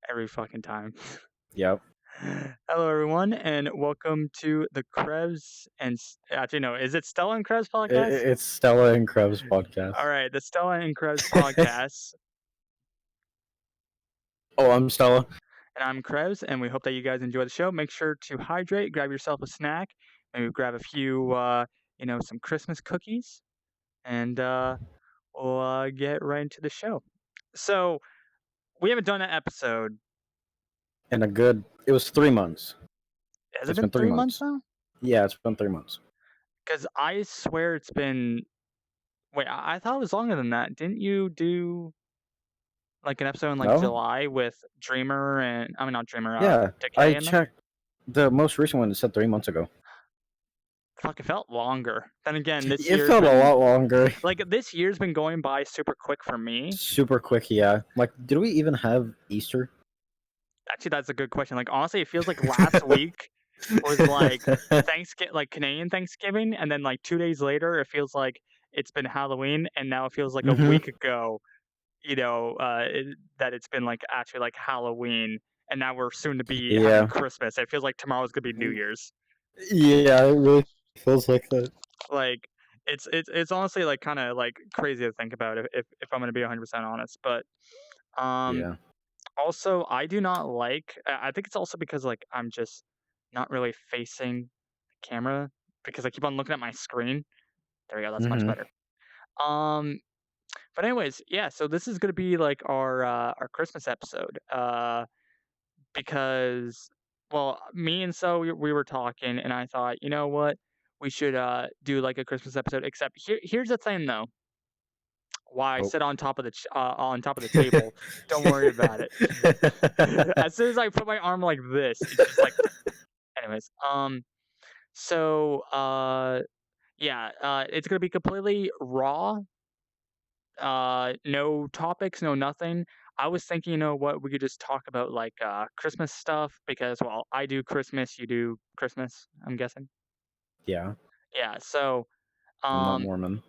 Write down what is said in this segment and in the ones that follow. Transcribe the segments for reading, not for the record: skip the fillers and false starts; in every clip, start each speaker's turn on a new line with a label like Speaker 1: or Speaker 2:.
Speaker 1: Every fucking time.
Speaker 2: Yep.
Speaker 1: Hello, everyone, and welcome to the Krevzz actually, no, is it Stella and Krevzz podcast?
Speaker 2: It's Stella and Krevzz
Speaker 1: All
Speaker 2: podcast.
Speaker 1: right, the Stella and Krevzz podcast,
Speaker 2: Oh, I'm Stella.
Speaker 1: and I'm Krevzz, and we hope that you guys enjoy the show. Make sure to hydrate, grab yourself a snack, maybe grab a few, some Christmas cookies, and we'll get right into the show. So we haven't done an episode.
Speaker 2: And it was 3 months.
Speaker 1: Has it
Speaker 2: It's
Speaker 1: been
Speaker 2: been three
Speaker 1: 3 months
Speaker 2: months.
Speaker 1: now?
Speaker 2: Yeah, it's been 3 months.
Speaker 1: Because I swear it's been. Wait, I thought it was longer than that. Didn't you do like an episode in like
Speaker 2: No?
Speaker 1: July with Dreamer and I mean not Dreamer,
Speaker 2: Yeah, I
Speaker 1: Decay in them?
Speaker 2: checked. The most recent one said 3 months ago.
Speaker 1: Fuck, it felt longer. Then again, this
Speaker 2: It
Speaker 1: year's
Speaker 2: felt a
Speaker 1: been
Speaker 2: lot longer.
Speaker 1: like this year's been going by super quick for me.
Speaker 2: Super quick, yeah. Like, did we even have Easter?
Speaker 1: Actually, that's a good question. Like honestly, it feels like last week was like Thanksgiving, like Canadian Thanksgiving, and then like 2 days later, it feels like it's been Halloween, and now it feels like a
Speaker 2: Mm-hmm.
Speaker 1: week ago. That it's been like actually like Halloween, and now we're soon to be having
Speaker 2: Yeah.
Speaker 1: Christmas. It feels like tomorrow's gonna be New Year's.
Speaker 2: Yeah, it really feels like that.
Speaker 1: Like it's honestly like kind of like crazy to think about if I'm gonna be 100% honest. But um,
Speaker 2: Yeah.
Speaker 1: also I do not like. I think it's also because like I'm just not really facing the camera because I keep on looking at my screen. There we go. That's much
Speaker 2: Mm-hmm.
Speaker 1: better. Um, but anyways, yeah. So this is gonna be like our Christmas episode. Because well, me and we were talking, and I thought, you know what, we should do like a Christmas episode. Except here's the thing though, why I
Speaker 2: Oh.
Speaker 1: sit on top of the table. Don't worry about it. As soon as I put my arm like this, it's just like, anyways. So yeah, it's gonna be completely raw. No topics, no nothing. I was thinking, you know what, we could just talk about like Christmas stuff because well, I do Christmas, you do Christmas, I'm guessing.
Speaker 2: Yeah.
Speaker 1: Yeah, so
Speaker 2: I'm not
Speaker 1: um
Speaker 2: Mormon.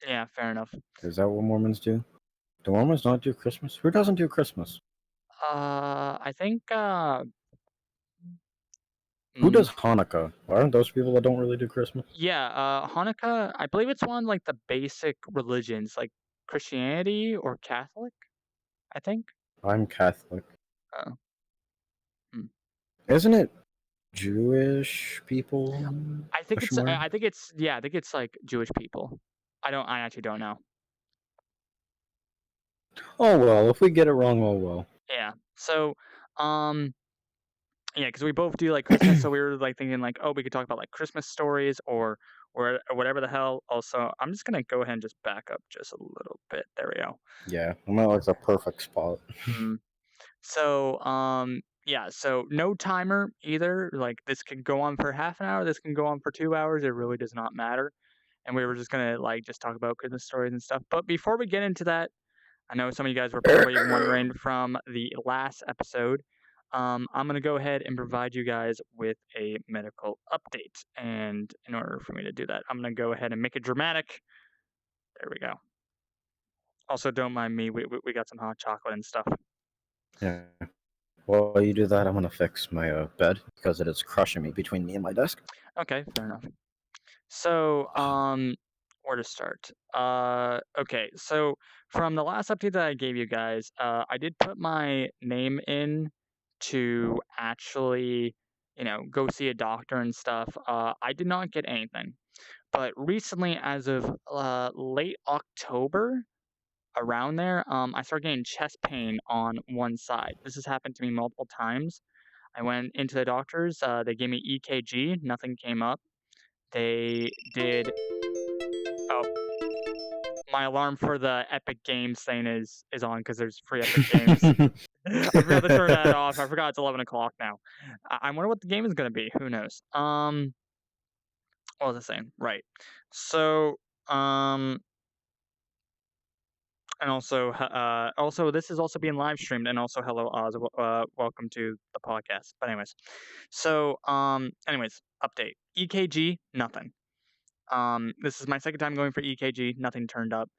Speaker 1: yeah, fair enough.
Speaker 2: Is that what Mormons do? Do Mormons not do Christmas? Who doesn't do Christmas?
Speaker 1: I think
Speaker 2: Who
Speaker 1: mm,
Speaker 2: does Hanukkah? Aren't those people that don't really do Christmas?
Speaker 1: yeah, Hanukkah, I believe it's one like the basic religions, like Christianity or Catholic, I think.
Speaker 2: I'm Catholic.
Speaker 1: Oh. Hmm.
Speaker 2: Isn't it Jewish people? Question mark.
Speaker 1: I think it's yeah, I think it's like Jewish people. I actually don't know.
Speaker 2: Oh well, if we get it wrong, oh well.
Speaker 1: Yeah. So, um, yeah, because we both do like Christmas, so we were like thinking like, oh, we could talk about like Christmas stories or whatever the hell. Also, I'm just gonna go ahead and just back up just a little bit. There we go.
Speaker 2: Yeah, I'm at like the perfect spot.
Speaker 1: Mm. So, yeah, so no timer either. Like this can go on for half an hour. This can go on for 2 hours. It really does not matter. And we were just gonna like just talk about Christmas stories and stuff. But before we get into that, I know some of you guys were probably wondering from the last episode. I'm going to go ahead and provide you guys with a medical update. And in order for me to do that, I'm going to go ahead and make it dramatic. There we go. Also, don't mind me. We got some hot chocolate and stuff.
Speaker 2: Yeah. While you do that, I'm gonna fix my bed because it is crushing me between me and my desk.
Speaker 1: Okay, fair enough. So, where to start? Okay, so from the last update that I gave you guys, I did put my name in to actually, go see a doctor and stuff. I did not get anything, but recently, as of late October, around there, I started getting chest pain on one side. This has happened to me multiple times. I went into the doctors. They gave me EKG. Nothing came up. They did. Oh, my alarm for the Epic Games thing is on because there's free Epic Games. I forgot to turn that off. I forgot it's 11 o'clock now. I wonder what the game is gonna be. Who knows? What was I saying? Right. So, um, and also this is also being live streamed, and also hello Oz, welcome to the podcast. But anyways, so anyways, update. EKG, nothing. This is my second time going for EKG. Nothing turned up.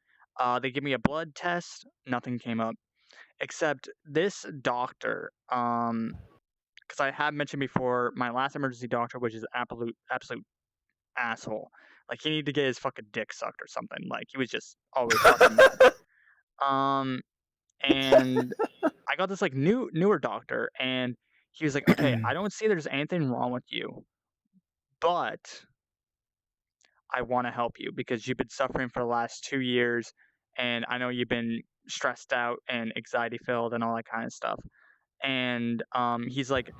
Speaker 1: They give me a blood test. Nothing came up. except this doctor, because I have mentioned before, my last emergency doctor, which is absolute asshole. Like, he needed to get his fucking dick sucked or something. Like, he was just always fucking mad. Um, and I got this like newer doctor, and he was like, "Okay, I don't see there's anything wrong with you, but I want to help you because you've been suffering for the last 2 years, and I know you've been stressed out and anxiety filled and all that kind of stuff." And he's like,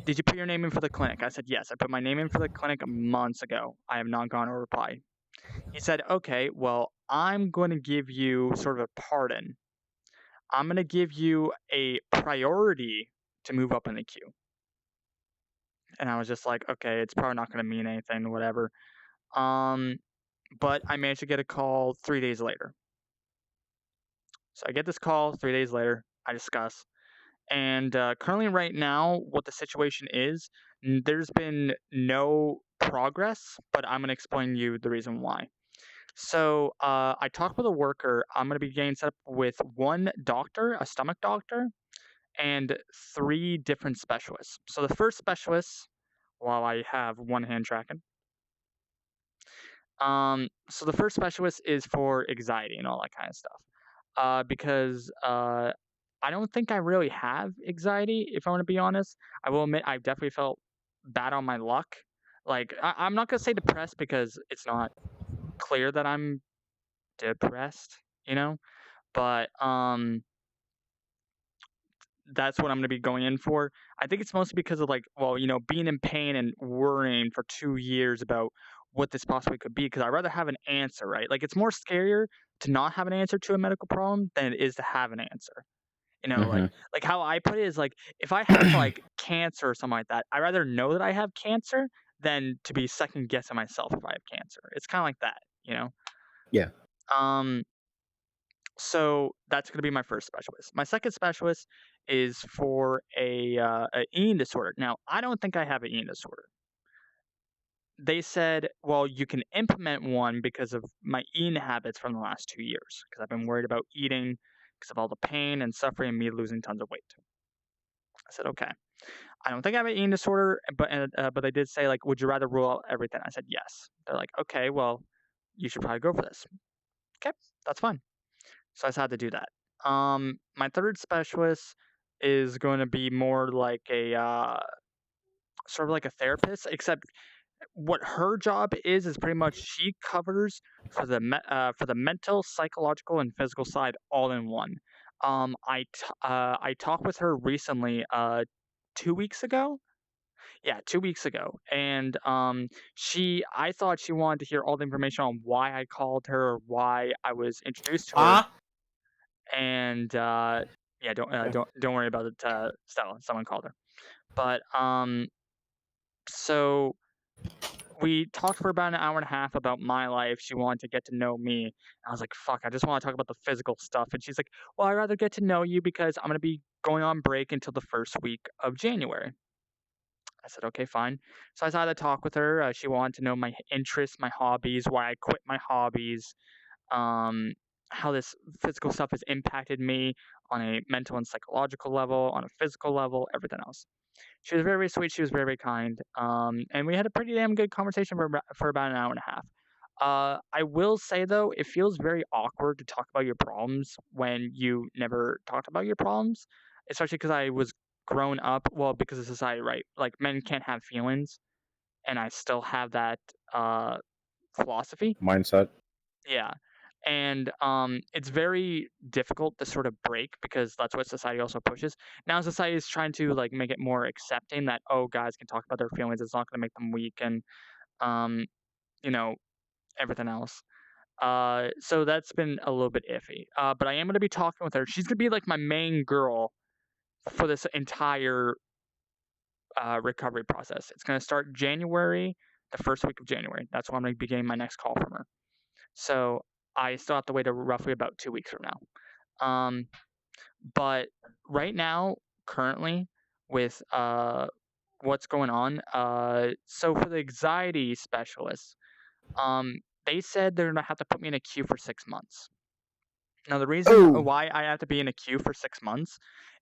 Speaker 1: "Did you put your name in for the clinic?" I said, "Yes, I put my name in for the clinic months ago. I have not gotten a reply." He said, "Okay, well, I'm going to give you sort of a pardon. I'm going to give you a priority to move up in the queue." And I was just like, "Okay, it's probably not going to mean anything, whatever." Um, but I managed to get a call 3 days later. So I get this call 3 days later. I discuss. And currently, right now, what the situation is, there's been no progress, but I'm going to explain you the reason why. So I talked with a worker. I'm going to be getting set up with one doctor, a stomach doctor, and three different specialists. So the first specialist, while I have one hand tracking, so the first specialist is for anxiety and all that kind of stuff. Because I don't think I really have anxiety, if I want to be honest. I will admit I definitely felt bad on my luck. Like I'm not gonna say depressed because it's not clear that I'm depressed, you know. But that's what I'm gonna be going in for. I think it's mostly because of like, well, being in pain and worrying for 2 years about what this possibly could be. Because I'd rather have an answer, right? Like it's more scarier to not have an answer to a medical problem than it is to have an answer.
Speaker 2: Hmm.
Speaker 1: Like how I put it is like if I have like cancer or something like that, I'd rather know that I have cancer than to be second guessing myself if I have cancer. It's kind of like that, you know.
Speaker 2: Yeah.
Speaker 1: Um, so that's going to be my first specialist. My second specialist is for a eating disorder. Now, I don't think I have an eating disorder. They said, well, you can implement one because of my eating habits from the last 2 years, because I've been worried about eating because of all the pain and suffering and me losing tons of weight. I said, okay. I don't think I have an eating disorder, but they did say like, would you rather rule out everything? I said yes. They're like, okay, well, you should probably go for this. Okay, that's fine. So I just had to do that. My third specialist is going to be more like a sort of like a therapist, except what her job is pretty much she covers for the mental, psychological, and physical side all in one. I talked with her recently, 2 weeks ago. Yeah, 2 weeks ago, and I thought she wanted to hear all the information on why I called her, or why I was introduced to her,
Speaker 2: Huh?
Speaker 1: and yeah,
Speaker 2: Okay.
Speaker 1: don't worry about it, Stella. Someone called her, but so we talked for about an hour and a half about my life. She wanted to get to know me. I was like, "Fuck, I just want to talk about the physical stuff." And she's like, "Well, I'd rather get to know you because I'm gonna be going on break until the first week of January." I said, "Okay, fine." So I decided to talk with her. She wanted to know my interests, my hobbies, why I quit my hobbies, um, how this physical stuff has impacted me on a mental and psychological level, on a physical level, everything else. She was very, very sweet. She was very, very kind. And we had a pretty damn good conversation for about an hour and a half. I will say though, it feels very awkward to talk about your problems when you never talked about your problems, especially because I was grown up. Well, because of society, right? Like men can't have feelings, and I still have that uh, philosophy.
Speaker 2: Mindset.
Speaker 1: Yeah. And it's very difficult to sort of break because that's what society also pushes. Now society is trying to like make it more accepting that oh guys can talk about their feelings. It's not going to make them weak and um, you know everything else. So that's been a little bit iffy. But I am going to be talking with her. She's going to be like my main girl for this entire recovery process. It's going to start January, the first week of January. That's when I'm going to be getting my next call from her. So I still have to wait roughly about 2 weeks from now. But right now, currently, with what's going on, so for the anxiety specialists, they said they're gonna have to put me in a queue for 6 months. Now, the reason
Speaker 2: Oh,
Speaker 1: why I have to be in a queue for 6 months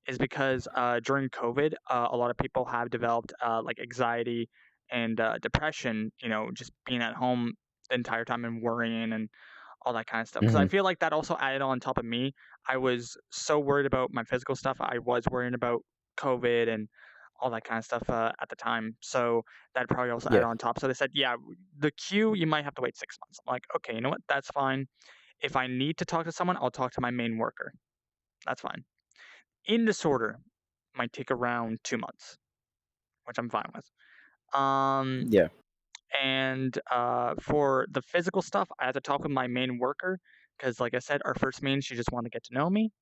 Speaker 1: is because, during COVID, a lot of people have developed, like, anxiety and, depression, just being at home the entire time and worrying and all that kinda stuff. Because I
Speaker 2: mhm,
Speaker 1: feel like that also added on top of me. I was so worried about my physical stuff. I was worrying about COVID and all that kinda stuff, at the time. So, that probably also
Speaker 2: yeah.
Speaker 1: added on top. So they said, "Yeah, the queue, you might have to wait 6 months." I'm like, "Okay, you know what? That's fine. If I need to talk to someone, I'll talk to my main worker. That's fine." In disorder might take around 2 months, which I'm fine with. Um,
Speaker 2: Yeah.
Speaker 1: and, for the physical stuff, I had to talk with my main worker because, like I said, our first meeting, she just wanted to get to know me,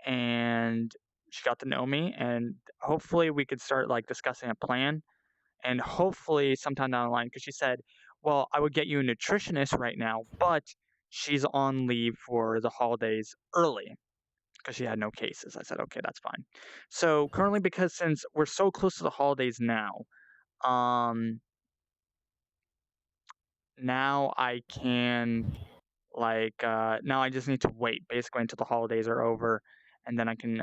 Speaker 1: and she got to know me, and hopefully we could start, like, discussing a plan, and hopefully sometime down the line, because she said, "Well, I would get you a nutritionist right now, but she's on leave for the holidays early." 'Cause she had no cases. I said, "Okay, that's fine." So, currently, because since we're so close to the holidays now, um, now I can, like, now I just need to wait basically until the holidays are over, and then I can,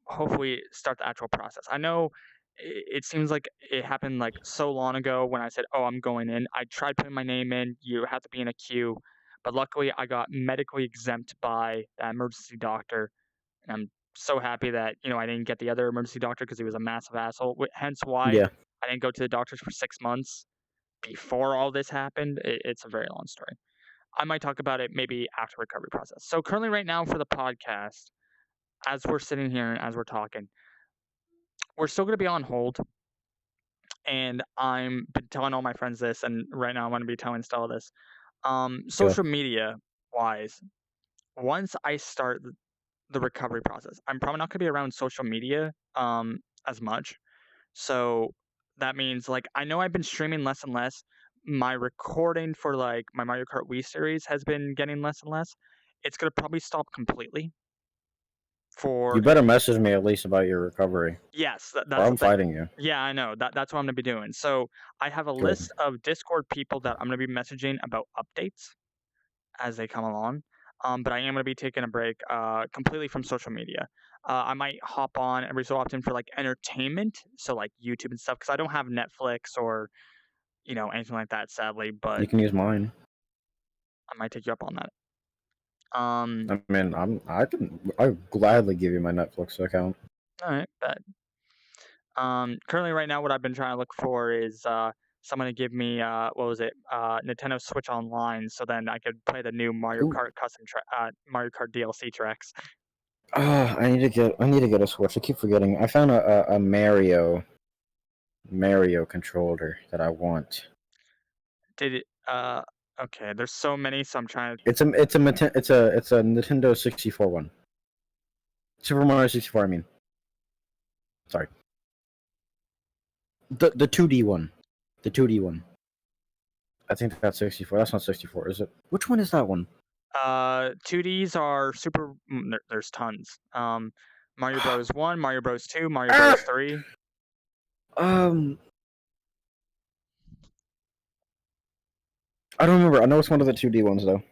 Speaker 1: hopefully start the actual process. I know it seems like it happened, like, so long ago when I said, "Oh, I'm going in." I tried putting my name in, you have to be in a queue, but luckily I got medically exempt by the emergency doctor. And I'm so happy that, I didn't get the other emergency doctor because he was a massive asshole. Hence why
Speaker 2: Yeah.
Speaker 1: I didn't go to the doctors for 6 months before all this happened. It's a very long story. I might talk about it maybe after recovery process. So currently, right now for the podcast, as we're sitting here and as we're talking, we're still going to be on hold. And I'm been telling all my friends this, and right now I'm going to be telling Stella this.
Speaker 2: Go.
Speaker 1: Social media wise, once I start the recovery process, I'm probably not going to be around social media as much. So that means, like, I know I've been streaming less and less. My recording for, like, my Mario Kart Wii series has been getting less and less. It's gonna probably stop completely
Speaker 2: You
Speaker 1: for
Speaker 2: better message me at least about your recovery,
Speaker 1: yes,
Speaker 2: or
Speaker 1: that's the
Speaker 2: I'm
Speaker 1: thing.
Speaker 2: fighting you.
Speaker 1: Yeah, I know. That's what I'm gonna be doing. So I have a
Speaker 2: Good.
Speaker 1: list of Discord people that I'm gonna be messaging about updates as they come along. But I am gonna be taking a break completely from social media. I might hop on every so often for like entertainment, so like YouTube and stuff, because I don't have Netflix or anything like that, sadly, but
Speaker 2: You can use mine.
Speaker 1: I might take you up on that. Um,
Speaker 2: I mean, I gladly give you my Netflix account.
Speaker 1: all right, bet. Currently, right now, what I've been trying to look for is someone to give me what was it, Nintendo Switch Online, so then I could play the new
Speaker 2: Ooh.
Speaker 1: Mario Kart DLC tracks.
Speaker 2: I need to get a Switch. I keep forgetting. I found a Mario controller that I want.
Speaker 1: Did it? Okay. There's so many, so I'm trying to.
Speaker 2: It's a Nintendo 64 one. Super Mario 64. I mean, sorry. The 2D one. The 2D one. I think that's 64. That's not 64, is it? Which one is that one?
Speaker 1: 2Ds are super. There's tons. Mario Bros. One, Mario Bros. Two, Mario
Speaker 2: Ah!
Speaker 1: Bros. Three.
Speaker 2: Um, I don't remember. I know it's one of the 2D ones though,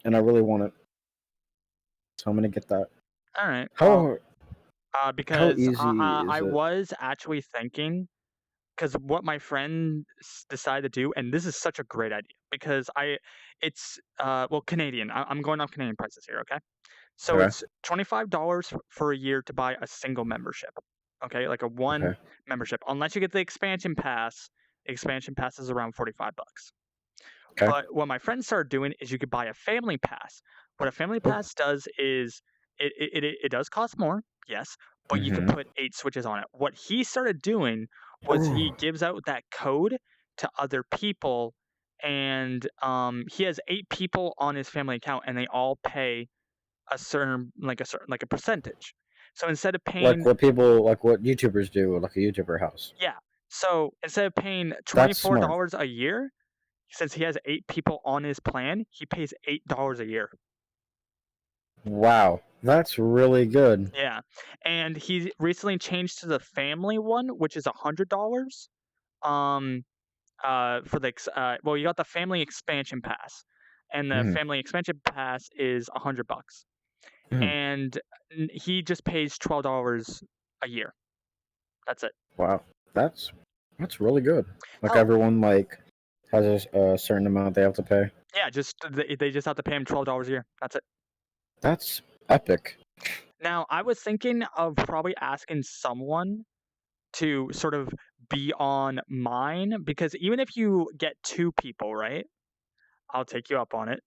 Speaker 2: and I really want it, so I'm gonna get that.
Speaker 1: All right. Well,
Speaker 2: How how
Speaker 1: because
Speaker 2: easy
Speaker 1: I
Speaker 2: is it?
Speaker 1: was actually thinking, because what my friend decided to do, and this is such a great idea, because it's well, Canadian. I'm going off Canadian prices here, okay? So
Speaker 2: Okay,
Speaker 1: it's $25 for a year to buy a single membership, okay, like a one
Speaker 2: okay,
Speaker 1: membership. Unless you get the expansion pass, expansion pass is around $45.
Speaker 2: okay.
Speaker 1: But what my friend started doing is you could buy a family pass. What a family
Speaker 2: Oh,
Speaker 1: pass does is it does cost more, yes, but you could
Speaker 2: mm-hmm.
Speaker 1: put 8 switches on it. What he started doing was he
Speaker 2: Oh,
Speaker 1: gives out that code to other people, and, he has 8 people on his family account, and they all pay like a percentage. So instead of paying
Speaker 2: like what YouTubers do, like a YouTuber house.
Speaker 1: yeah. So instead of paying
Speaker 2: That's smart.
Speaker 1: $24 a year, since he has 8 people on his plan, he pays $8 a year.
Speaker 2: Wow, that's really good.
Speaker 1: Yeah, and he recently changed to the family one, which is $100. For the well, you got the family expansion pass. and the
Speaker 2: Mhm.
Speaker 1: family expansion pass is $100,
Speaker 2: Mhm.
Speaker 1: and he just pays $12 a year. That's it.
Speaker 2: Wow, that's that's really good. Like
Speaker 1: Oh,
Speaker 2: everyone like has a certain amount they have to pay.
Speaker 1: yeah, just they just have to pay him $12 a year. That's it.
Speaker 2: That's epic.
Speaker 1: Now, I was thinking of probably asking someone to sort of be on mine because even if you get two people, right? I'll take you up on it.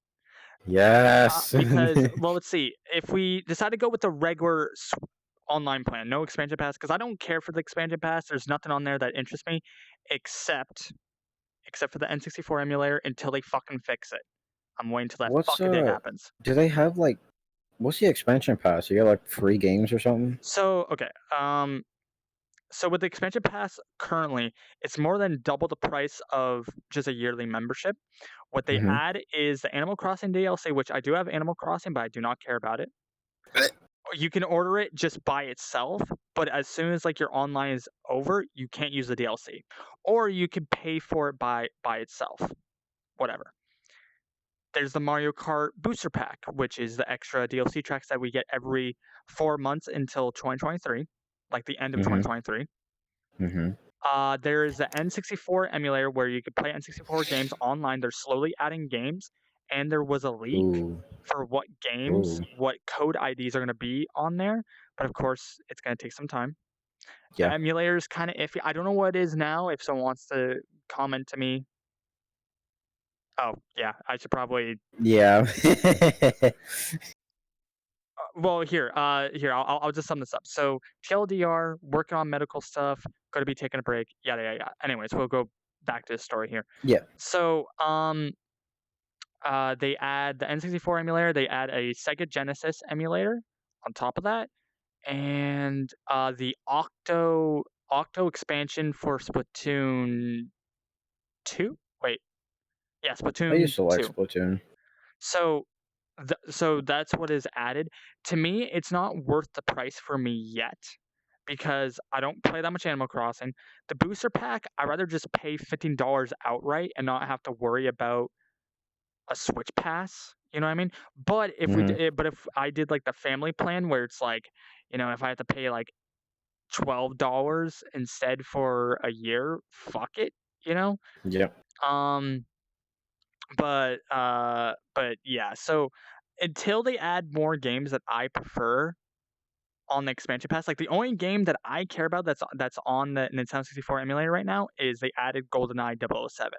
Speaker 2: Yes.
Speaker 1: Because, well, let's see. If we decide to go with the regular online plan, no expansion pass, because I don't care for the expansion pass. There's nothing on there that interests me, except except for the N64 emulator until they fucking fix it. I'm waiting till that
Speaker 2: What's
Speaker 1: fucking day happens.
Speaker 2: do they have like what's the expansion pass? You get like free games or something?
Speaker 1: So okay, so with the expansion pass currently, it's more than double the price of just a yearly membership. What they
Speaker 2: Mhm.
Speaker 1: add is the Animal Crossing DLC, which I do have Animal Crossing, but I do not care about it. You can order it just by itself, but as soon as like your online is over, you can't use the DLC. Or you can pay for it by itself. Whatever. There's the Mario Kart Booster Pack, which is the extra DLC tracks that we get every 4 months until 2023, like the end of
Speaker 2: Mhm.
Speaker 1: 2023.
Speaker 2: Mhm.
Speaker 1: There is the N64 emulator where you can play N64 games online. They're slowly adding games, and there was a leak
Speaker 2: Ooh.
Speaker 1: for what games,
Speaker 2: Ooh.
Speaker 1: what code IDs are going to be on there. But of course, it's going to take some time. The
Speaker 2: Yeah.
Speaker 1: emulator is kind of iffy. I don't know what it is now. If someone wants to comment to me, oh yeah, I should probably.
Speaker 2: Yeah.
Speaker 1: Well, here I'll just sum this up. So TLDR, working on medical stuff, going to be taking a break. Yada yada yada. Anyways, we'll go back to the story here.
Speaker 2: Yeah.
Speaker 1: So they add the N64 emulator. They add a Sega Genesis emulator on top of that, and the Octo expansion for Splatoon 2. Wait, yeah,
Speaker 2: I
Speaker 1: Splatoon
Speaker 2: used to like
Speaker 1: 2.
Speaker 2: Splatoon.
Speaker 1: So, so that's what is added. To me, it's not worth the price for me yet because I don't play that much Animal Crossing. The booster pack, I'd rather just pay $15 outright and not have to worry about a Switch pass, you know what I mean? But if we
Speaker 2: Mhm.
Speaker 1: d but if I did, like, the family plan where it's like, if I have to pay, like, $12 instead for a year, fuck it, you know?
Speaker 2: Yeah.
Speaker 1: Um, but yeah, so until they add more games that I prefer on the expansion pass, like, the only game that I care about that's on the Nintendo 64 emulator right now is they added GoldenEye 007.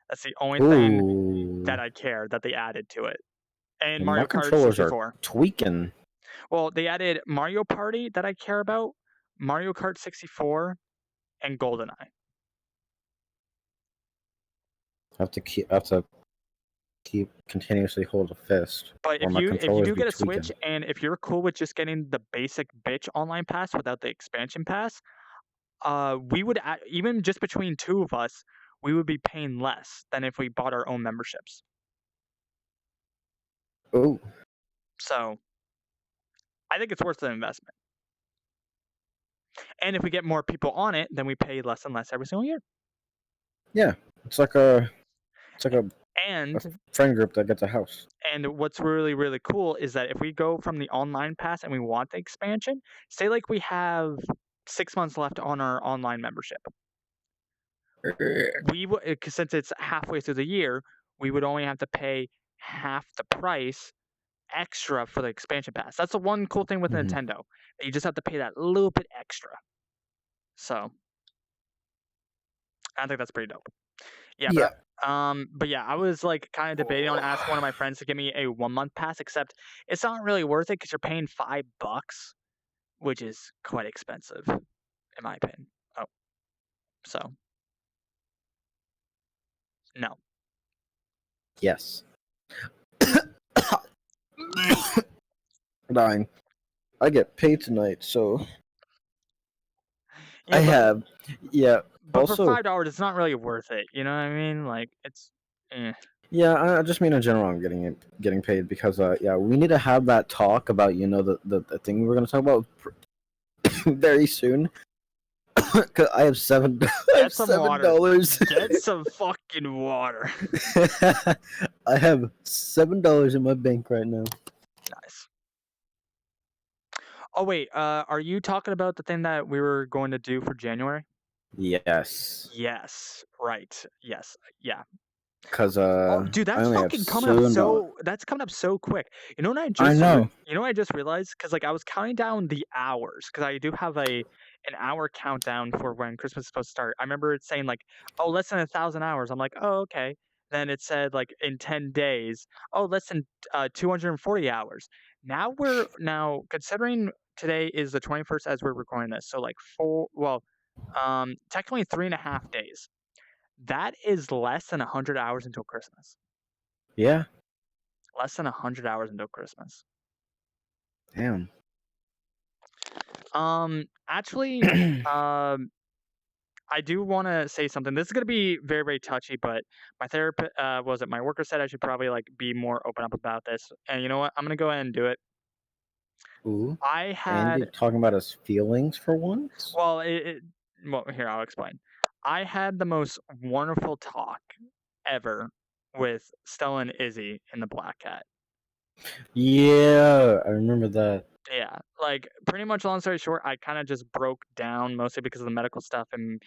Speaker 1: That's the only thing that
Speaker 2: Ooh.
Speaker 1: I care that they added to it. And
Speaker 2: Well, my
Speaker 1: Mario Kart
Speaker 2: controllers are
Speaker 1: 64.
Speaker 2: tweaking.
Speaker 1: Well, they added Mario Party that I care about, Mario Kart 64, and GoldenEye.
Speaker 2: I have to keep continuously hold a fist,
Speaker 1: But
Speaker 2: or
Speaker 1: if
Speaker 2: my
Speaker 1: you
Speaker 2: controllers
Speaker 1: do
Speaker 2: be
Speaker 1: get a Switch
Speaker 2: tweaking.
Speaker 1: and if you're cool with just getting the basic bitch online pass without the expansion pass, we would even just between two of us, we would be paying less than if we bought our own memberships.
Speaker 2: Ooh.
Speaker 1: So I think it's worth the investment. And if we get more people on it, then we pay less and less every single year.
Speaker 2: Yeah. It's like a it's like a
Speaker 1: And
Speaker 2: friend group that gets a house.
Speaker 1: And what's really, really cool is that if we go from the online pass and we want the expansion, say like we have 6 months left on our online membership, we would since it's halfway through the year, we would only have to pay half the price extra for the expansion pass. That's the one cool thing with
Speaker 2: Mhm.
Speaker 1: Nintendo. You just have to pay that little bit extra. So I think that's pretty dope. Yeah,
Speaker 2: Yeah.
Speaker 1: but yeah, I was like kind of debating on asking one of my friends to give me a 1 month pass, except it's not really worth it because you're paying $5, which is quite expensive, in my opinion. Oh, so no.
Speaker 2: Yes. Dying. I get paid tonight, so I
Speaker 1: Yeah,
Speaker 2: have. Yeah.
Speaker 1: but for
Speaker 2: Also,
Speaker 1: $5, it's not really worth it. You know what I mean? Like it's, eh.
Speaker 2: yeah. I just mean in general, I'm getting paid because yeah, we need to have that talk about the thing we're gonna talk about very soon. 'Cause I have seven. I have
Speaker 1: Get some
Speaker 2: seven
Speaker 1: water.
Speaker 2: dollars.
Speaker 1: Get some fucking water.
Speaker 2: I have $7 in my bank right now.
Speaker 1: Nice. Oh wait, are you talking about the thing that we were going to do for January?
Speaker 2: Yes,
Speaker 1: Yes. Right. Yes. Yeah.
Speaker 2: cause
Speaker 1: Oh, dude,
Speaker 2: I only have $7.
Speaker 1: that's coming up so quick. You know what
Speaker 2: I know.
Speaker 1: I just realized? Because like I was counting down the hours because I do have an hour countdown for when Christmas is supposed to start. I remember it saying like, oh, less than 1,000 hours. I'm like, oh, okay. Then it said like in 10 days, oh, less than 240 hours. Now considering today is the 21st as we're recording this, so like technically 3.5 days. That is less than 100 hours until Christmas.
Speaker 2: Yeah.
Speaker 1: Less than 100 hours until Christmas.
Speaker 2: Damn.
Speaker 1: Actually, um, I do wanna say something. This is gonna be very, very touchy, but my therapist, was it my worker said I should probably, like, be more open up about this, and you know what? I'm gonna go ahead and do it.
Speaker 2: Ooh.
Speaker 1: I
Speaker 2: And
Speaker 1: had
Speaker 2: you're talking about his feelings for once?
Speaker 1: well, here, I'll explain. I had the most wonderful talk ever with Stella and Izzy in the Black Cat.
Speaker 2: Yeah, I remember that.
Speaker 1: Yeah, like, pretty much long story short, I kinda just broke down mostly because of the medical stuff and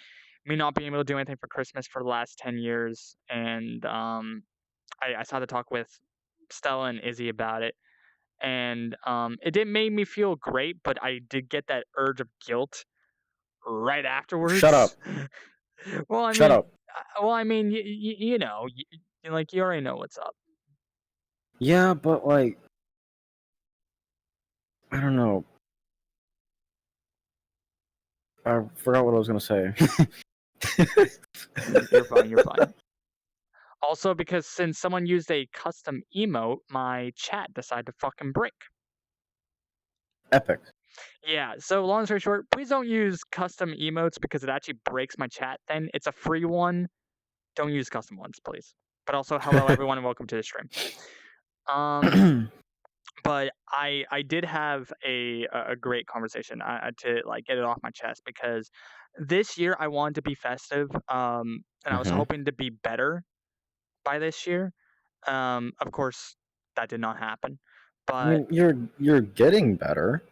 Speaker 1: me not being able to do anything for Christmas for the last 10 years, and, I started to talk with Stella and Izzy about it, and, it didn't make me feel great, but I did get that urge of guilt right
Speaker 2: Shut
Speaker 1: afterwards.
Speaker 2: up.
Speaker 1: Well, I
Speaker 2: Shut
Speaker 1: mean
Speaker 2: up.
Speaker 1: you know, like, you already know what's up.
Speaker 2: Yeah, but like, I don't know. I forgot what I was gonna say.
Speaker 1: You're fine, you're fine. Also, because since someone used a custom emote, my chat decided to fucking break.
Speaker 2: Epic.
Speaker 1: Yeah, so long story short, please don't use custom emotes because it actually breaks my chat then. It's a free one. Don't use custom ones, please. But also, hello everyone and welcome to the stream. Um, but I did have a great conversation to like get it off my chest because this year I wanted to be festive, and I was
Speaker 2: Hmm.
Speaker 1: hoping to be better by this year. Of course, that did not happen,
Speaker 2: I
Speaker 1: but
Speaker 2: mean, you're getting better.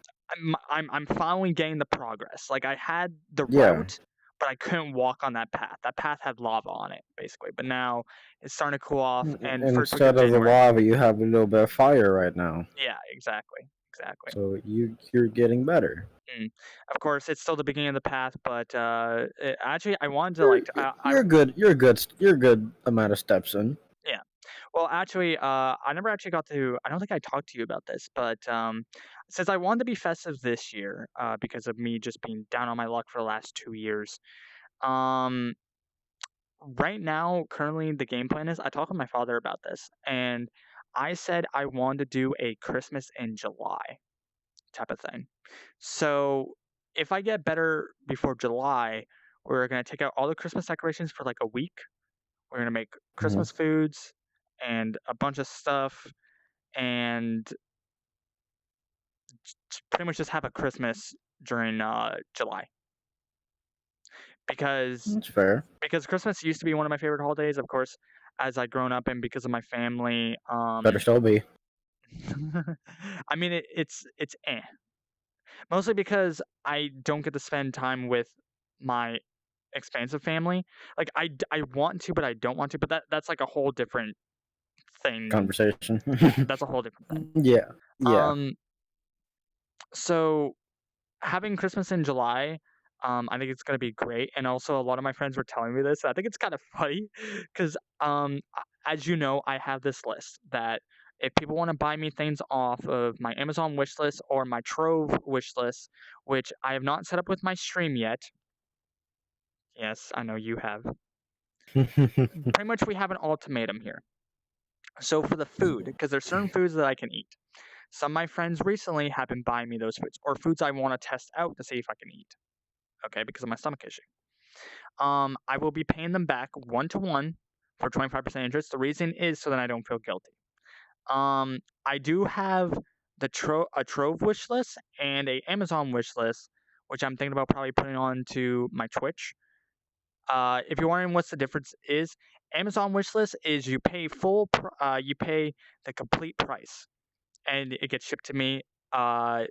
Speaker 1: I'm finally getting the progress. Like I had the
Speaker 2: Yeah.
Speaker 1: route, but I couldn't walk on that path. That path had lava on it, basically. But now it's starting to cool off, and first week of
Speaker 2: Instead of the
Speaker 1: January.
Speaker 2: lava, you have a little bit of fire right now.
Speaker 1: Yeah, exactly, exactly.
Speaker 2: So you're getting better.
Speaker 1: Mm. Of course, it's still the beginning of the path, but actually, I wanted to like, I
Speaker 2: You're good. You're good amount of steps in.
Speaker 1: yeah. Well, actually, I never actually got to. I don't think I talked to you about this, but since I wanted to be festive this year, because of me just being down on my luck for the last 2 years, um, right now, currently, the game plan is I talked with my father about this, and I said I wanted to do a Christmas in July type of thing. So if I get better before July, we're gonna take out all the Christmas decorations for like a week. We're gonna make
Speaker 2: Hmm.
Speaker 1: Christmas foods and a bunch of stuff, and pretty much just have a Christmas during July because
Speaker 2: That's fair.
Speaker 1: Christmas used to be one of my favorite holidays. Of course, as I grown up and because of my family,
Speaker 2: Better still be.
Speaker 1: I mean it's mostly because I don't get to spend time with my expansive family. Like I want to, but I don't want to. But that's like a whole different thing.
Speaker 2: Conversation.
Speaker 1: Yeah, that's a whole different thing.
Speaker 2: Yeah. Yeah.
Speaker 1: Um, so having Christmas in July, I think it's gonna be great. And also, a lot of my friends were telling me this. I think it's kind of funny because, as you know, I have this list that if people want to buy me things off of my Amazon wish list or my Trove wish list, which I have not set up with my stream yet. Yes, I know you have. Pretty much, we have an ultimatum here. So for the food, because there's certain foods that I can eat. Some of my friends recently have been buying me those foods or foods I want to test out to see if I can eat. Okay, because of my stomach issue. I will be paying them back 1 to 1 for 25% interest. The reason is so that I don't feel guilty. I do have a Trove wish list and a Amazon wish list, which I'm thinking about probably putting on to my Twitch. If you're wondering what's the difference is, Amazon wishlist is you pay the complete price and it gets shipped to me. Uh,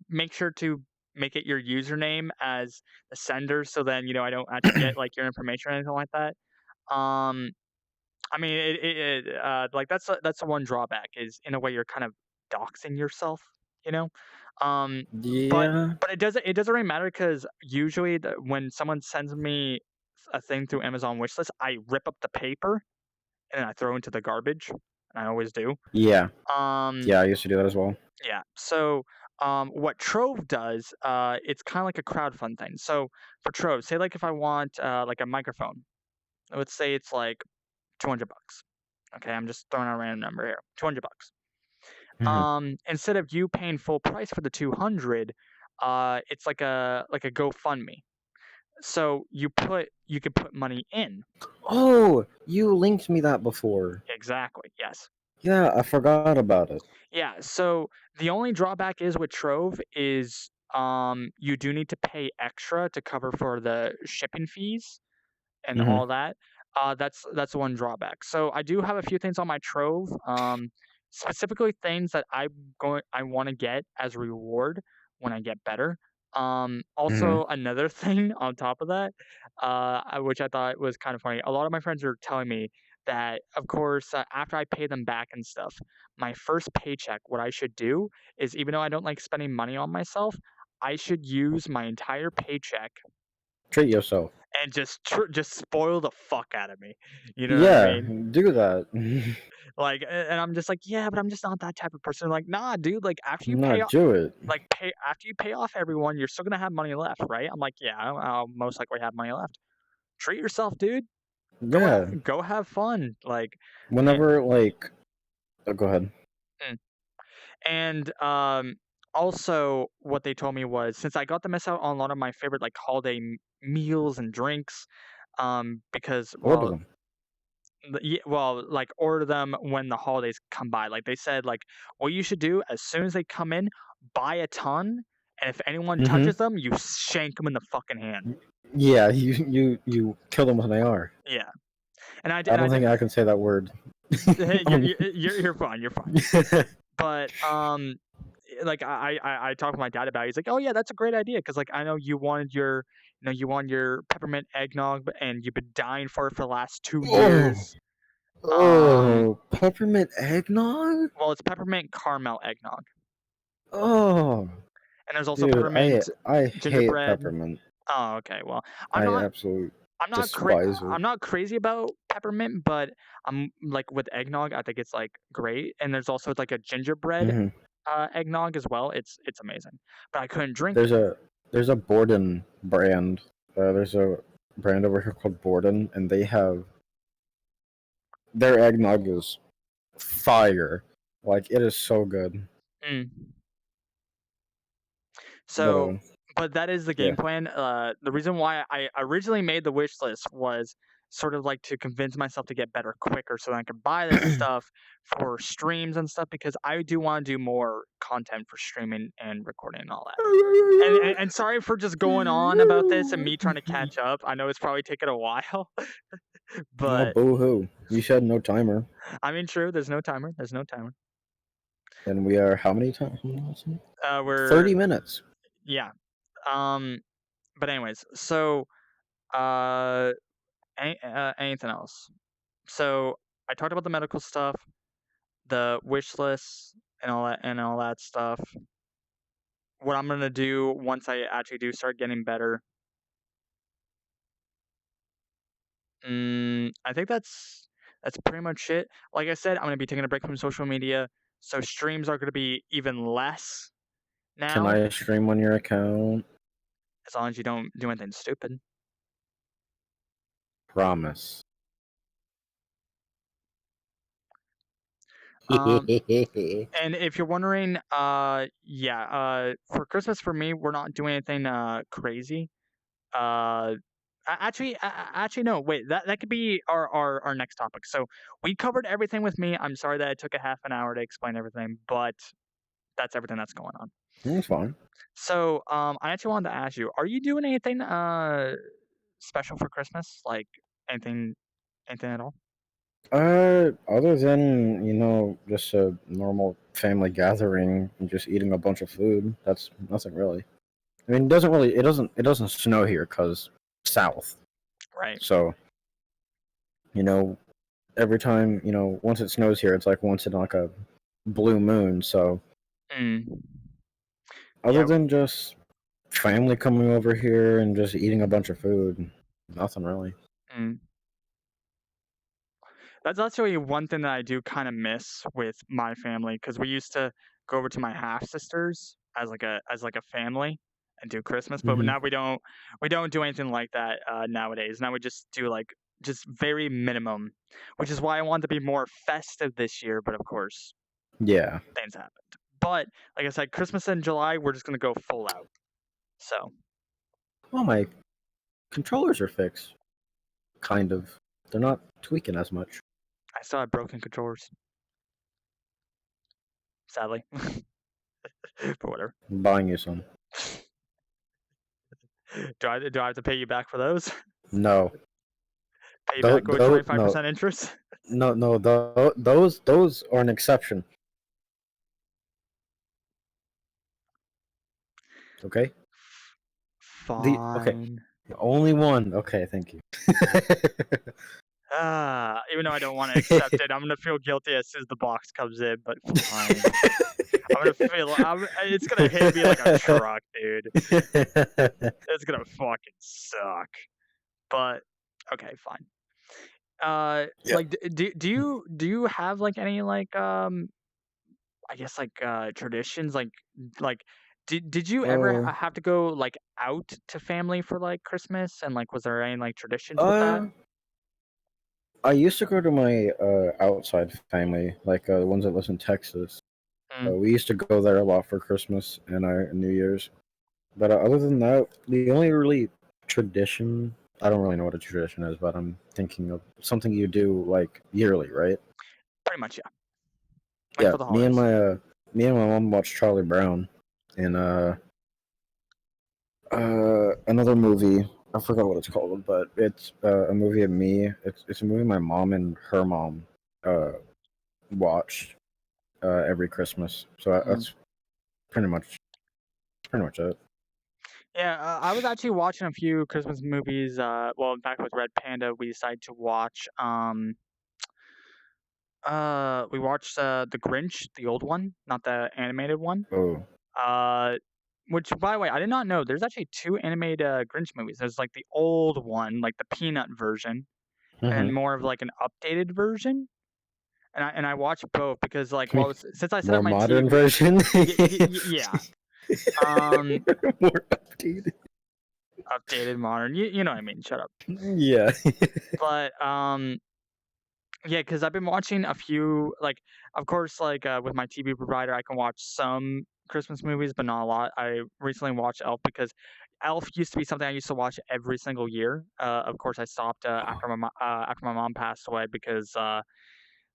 Speaker 1: Make sure to make it your username as the sender, so then I don't actually get like your information or anything like that. Um, I mean, like that's the one drawback is in a way you're kind of doxing yourself, you know. Um, but
Speaker 2: Yeah.
Speaker 1: it doesn't really matter because usually when someone sends me a thing through Amazon wishlist, I rip up the paper and I throw into the garbage. And I always do.
Speaker 2: Yeah.
Speaker 1: Um,
Speaker 2: Yeah, I used to do that as well.
Speaker 1: yeah. So what Trove does, it's kind of like a crowdfund thing. So for Trove, say like if I want like a microphone, let's say it's like 200 bucks. Okay, I'm just throwing out a random number here. 200 bucks.
Speaker 2: Mhm.
Speaker 1: Instead of you paying full price for the 200, it's like a GoFundMe. So you could put money in.
Speaker 2: Oh, you linked me that before.
Speaker 1: Exactly. Yes.
Speaker 2: Yeah, I forgot about it.
Speaker 1: Yeah. So the only drawback is with Trove is you do need to pay extra to cover for the shipping fees and
Speaker 2: Mhm.
Speaker 1: all that. That's one drawback. So I do have a few things on my trove, specifically things that I want to get as a reward when I get better.
Speaker 2: Mhm.
Speaker 1: Also another thing on top of that, which I thought was kind of funny. A lot of my friends are telling me that, of course, after I pay them back and stuff, my first paycheck, what I should do is, even though I don't like spending money on myself, I should use my entire paycheck
Speaker 2: Treat yourself.
Speaker 1: and just spoil the fuck out of me. You know what I
Speaker 2: Yeah,
Speaker 1: mean?
Speaker 2: do that.
Speaker 1: Like, and I'm just like, yeah, but I'm just not that type of person. Like, nah, dude. Like
Speaker 2: Not do it.
Speaker 1: after you pay off everyone, you're still gonna have money left, right? I'm like, yeah, I'll most likely have money left. Treat yourself, dude.
Speaker 2: Yeah.
Speaker 1: Go have fun. Like, and,
Speaker 2: Whenever like go ahead.
Speaker 1: mm. and also what they told me was since I got to miss out on a lot of my favorite like holiday meals and drinks, because
Speaker 2: Order
Speaker 1: well,
Speaker 2: them.
Speaker 1: Well, like, order them when the holidays come by. Like, they said, like, what you should do as soon as they come in, buy a ton, and if anyone
Speaker 2: Mhm.
Speaker 1: touches them, you shank them in the fucking hand.
Speaker 2: Yeah, you kill them when they are.
Speaker 1: Yeah, and I d
Speaker 2: I
Speaker 1: and I
Speaker 2: don't
Speaker 1: d
Speaker 2: think I can say that word.
Speaker 1: you're
Speaker 2: On
Speaker 1: you're fine, you're fine. But, like, I talked with my dad about it. He's like, "Oh, yeah, that's a great idea because like, I know you wanted your peppermint eggnog, and you've been dying for it for the last 2
Speaker 2: Oh,
Speaker 1: years." Um,
Speaker 2: oh, peppermint eggnog?
Speaker 1: well, it's peppermint caramel eggnog.
Speaker 2: Oh,
Speaker 1: And there's also
Speaker 2: dude, I
Speaker 1: peppermint
Speaker 2: I hate
Speaker 1: gingerbread.
Speaker 2: peppermint.
Speaker 1: Oh, okay, well, I'm
Speaker 2: I
Speaker 1: not
Speaker 2: absolutely
Speaker 1: I'm not cra
Speaker 2: despise it.
Speaker 1: I'm not crazy about peppermint, but I'm like, with eggnog, I think it's, like, great, and there's also, like, a gingerbread,
Speaker 2: Mhm.
Speaker 1: eggnog as well. It's amazing, but I couldn't drink
Speaker 2: There's
Speaker 1: it.
Speaker 2: a Borden brand. There's a brand over here called Borden, and they have their eggnog is fire. Like it is so good.
Speaker 1: Mm.
Speaker 2: But
Speaker 1: So but that is the game
Speaker 2: yeah.
Speaker 1: plan. The reason why I originally made the wish list was sort of like to convince myself to get better quicker so that I could buy this stuff for streams and stuff because I do wanna do more content for streaming and recording and all that. And sorry for just going on about this and me trying to catch up. I know it's probably taken a while,
Speaker 2: Oh,
Speaker 1: but
Speaker 2: boo hoo! You said no timer,
Speaker 1: I mean, true, there's no timer, there's no timer.
Speaker 2: and we are how many times?
Speaker 1: We're
Speaker 2: 30 minutes.
Speaker 1: yeah, um, but anyways, so, uh, anything else? So, I talked about the medical stuff, the wish list, and all that stuff. What I'm gonna do once I actually do start getting better. I think that's pretty much it. Like I said, I'm gonna be taking a break from social media, so streams are gonna be even less
Speaker 2: Can
Speaker 1: now,
Speaker 2: I stream on your account?
Speaker 1: as long as you don't do anything stupid.
Speaker 2: Promise.
Speaker 1: Um, and if you're wondering, yeah, for Christmas for me, we're not doing anything crazy. Uh, actually, no. Wait, that could be our next topic. So we covered everything with me. I'm sorry that it took a half an hour to explain everything, but that's everything that's going on.
Speaker 2: It's fine.
Speaker 1: So, I actually wanted to ask you, are you doing anything special for Christmas? Like anything anything at all?
Speaker 2: Other than just a normal family gathering and just eating a bunch of food, that's nothing really. I mean, it doesn't snow here because south.
Speaker 1: Right.
Speaker 2: So you know, every time once it snows here, it's like once in like a blue moon. So
Speaker 1: Mm.
Speaker 2: other
Speaker 1: Yeah.
Speaker 2: than just family coming over here and just eating a bunch of food, nothing really.
Speaker 1: Mm. That's actually one thing that I do kind of miss with my family because we used to go over to my half sisters as like a family and do Christmas, but
Speaker 2: Hmm.
Speaker 1: now we don't do anything like that nowadays. Now we just do like just very minimum, which is why I want to be more festive this year. But of course,
Speaker 2: Yeah.
Speaker 1: things happened. But like I said, Christmas in July, we're just gonna go full out. So
Speaker 2: Well, my controllers are fixed, kind of. They're not tweaking as much.
Speaker 1: I still have broken controllers, sadly, but whatever.
Speaker 2: I'm buying you some.
Speaker 1: Do I have to pay you back for those?
Speaker 2: No,
Speaker 1: Pay you back with
Speaker 2: no,
Speaker 1: 25% interest?
Speaker 2: no. Those are an exception. Okay. The okay.
Speaker 1: Fine.
Speaker 2: Only one. Okay, thank you.
Speaker 1: Even though I don't want to accept it, I'm gonna feel guilty as soon as the box comes in, but fine. It's gonna hit me like a truck, dude. It's gonna fucking suck. But okay, fine.
Speaker 2: Yeah.
Speaker 1: Like, do you have like any like I guess like traditions like did you ever
Speaker 2: Uh,
Speaker 1: have to go like out to family for like Christmas and like was there any like traditions with that?
Speaker 2: uh, I used to go to my outside family, like the ones that live in Texas.
Speaker 1: Mm,
Speaker 2: We used to go there a lot for Christmas and New Year's. But other than that, the only really tradition, I don't really know what a tradition is, but I'm thinking of something you do like yearly, right?
Speaker 1: pretty much, yeah. Like
Speaker 2: Yeah,
Speaker 1: for the holidays.
Speaker 2: me and my mom watched Charlie Brown and another movie. I forgot what it's called, but it's a movie of me. It's a movie my mom and her mom uh watched every Christmas. So
Speaker 1: Mm.
Speaker 2: that's pretty much pretty much it.
Speaker 1: Yeah, I was actually watching a few Christmas movies. Well, in fact, with Red Panda, we decided to watch. We watched the Grinch, the old one, not the animated one.
Speaker 2: Oh.
Speaker 1: Uh, which, by the way, I did not know. There's actually two animated Grinch movies. There's like the old one, like the Peanut version,
Speaker 2: Mm-hmm.
Speaker 1: and more of like an updated version. And I watched both because like well, since I set up
Speaker 2: More
Speaker 1: my
Speaker 2: modern
Speaker 1: TV,
Speaker 2: version.
Speaker 1: yeah, um,
Speaker 2: More updated.
Speaker 1: updated, modern. You know what I mean. Shut up.
Speaker 2: Yeah.
Speaker 1: But yeah, because I've been watching a few, like, of course, like with my TV provider, I can watch some Christmas movies, but not a lot. I recently watched Elf because Elf used to be something I used to watch every single year. Of course, I stopped after my mom passed away because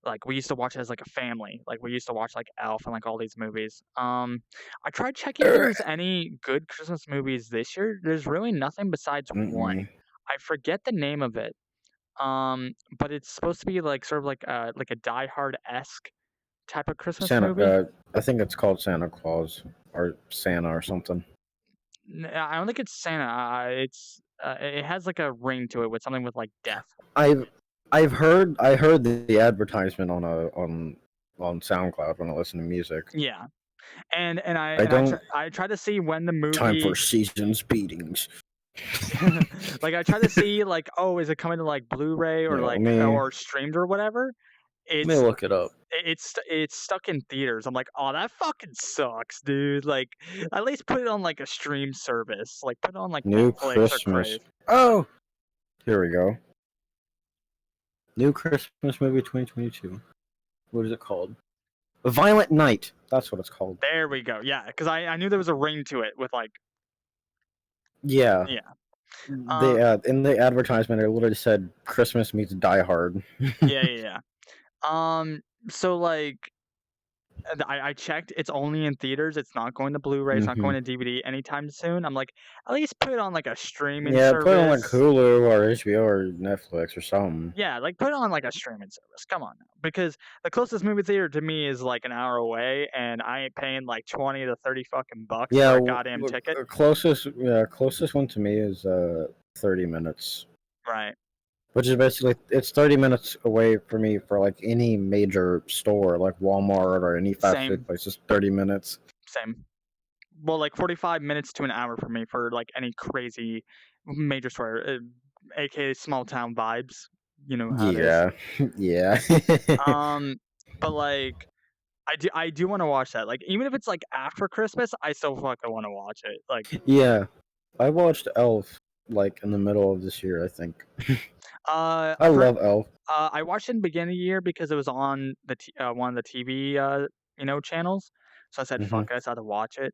Speaker 1: like we used to watch it as like a family. Like we used to watch like Elf and like all these movies. I tried checking if there was any good Christmas movies this year. There's really nothing besides one.
Speaker 2: Mm-mm.
Speaker 1: I forget the name of it. But it's supposed to be like sort of like a Die Hard-esque type of Christmas
Speaker 2: Santa.
Speaker 1: movie.
Speaker 2: I think it's called Santa Claus or Santa or something.
Speaker 1: I don't think it's Santa. It has like a ring to it with something with like death.
Speaker 2: I've I heard the advertisement on SoundCloud when I listen to music.
Speaker 1: Yeah, and I
Speaker 2: I
Speaker 1: and I try
Speaker 2: don't
Speaker 1: I try to see when the
Speaker 2: time for
Speaker 1: movie
Speaker 2: seasons beatings.
Speaker 1: like I try to see like oh is it coming to like Blu-ray or
Speaker 2: Yeah,
Speaker 1: like or streamed or whatever.
Speaker 2: let me
Speaker 1: It's
Speaker 2: look it up.
Speaker 1: it's stuck in theaters. I'm like, "Oh, that fucking sucks, dude." Like, at least put it on, like, a stream service. Like, put it on, like,
Speaker 2: New
Speaker 1: Netflix or
Speaker 2: Christmas.
Speaker 1: Crave.
Speaker 2: Oh, here we go. New Christmas movie 2022. What is it called? A Violent Night. That's what it's called.
Speaker 1: There we go. Yeah, because I knew there was a ring to it with, like
Speaker 2: Yeah.
Speaker 1: yeah.
Speaker 2: They
Speaker 1: Uh,
Speaker 2: in the advertisement it literally said Christmas meets Die Hard.
Speaker 1: yeah, yeah, yeah. So, like I checked, it's only in theaters, it's not going to Blu-ray, it's not
Speaker 2: Hmm.
Speaker 1: going to DVD anytime soon. I'm like, "At least put it on, like, a streaming
Speaker 2: Yeah, put it on like
Speaker 1: service."
Speaker 2: Hulu or HBO or Netflix or something.
Speaker 1: Yeah, like, put it on, like, a streaming service, come on now, because the closest movie theater to me is, like, an hour away, and I ain't paying, like, 20 to 30 fucking bucks
Speaker 2: Yeah,
Speaker 1: for a goddamn ticket.
Speaker 2: closest one to me is 30 minutes,
Speaker 1: Right.
Speaker 2: which is basically it's 30 minutes away for me for like any major store like Walmart or any fast food
Speaker 1: Same,
Speaker 2: place. Just 30 minutes.
Speaker 1: same. Well, like, 45 minutes to an hour for me for, like, any crazy major store, AKA small town vibes, you know how it is.
Speaker 2: Yeah, yeah,
Speaker 1: Um, but, like, I do wanna watch that, like, even if it's, like, after Christmas, I still fucking wanna watch it, like,
Speaker 2: yeah. I watched Elf like in the middle of this year. I think I
Speaker 1: for
Speaker 2: love Elf.
Speaker 1: I watched it in the beginning of the year because it was on one of the TV, channels, so I said,
Speaker 2: Hmm.
Speaker 1: "Fuck it," I just had to watch it,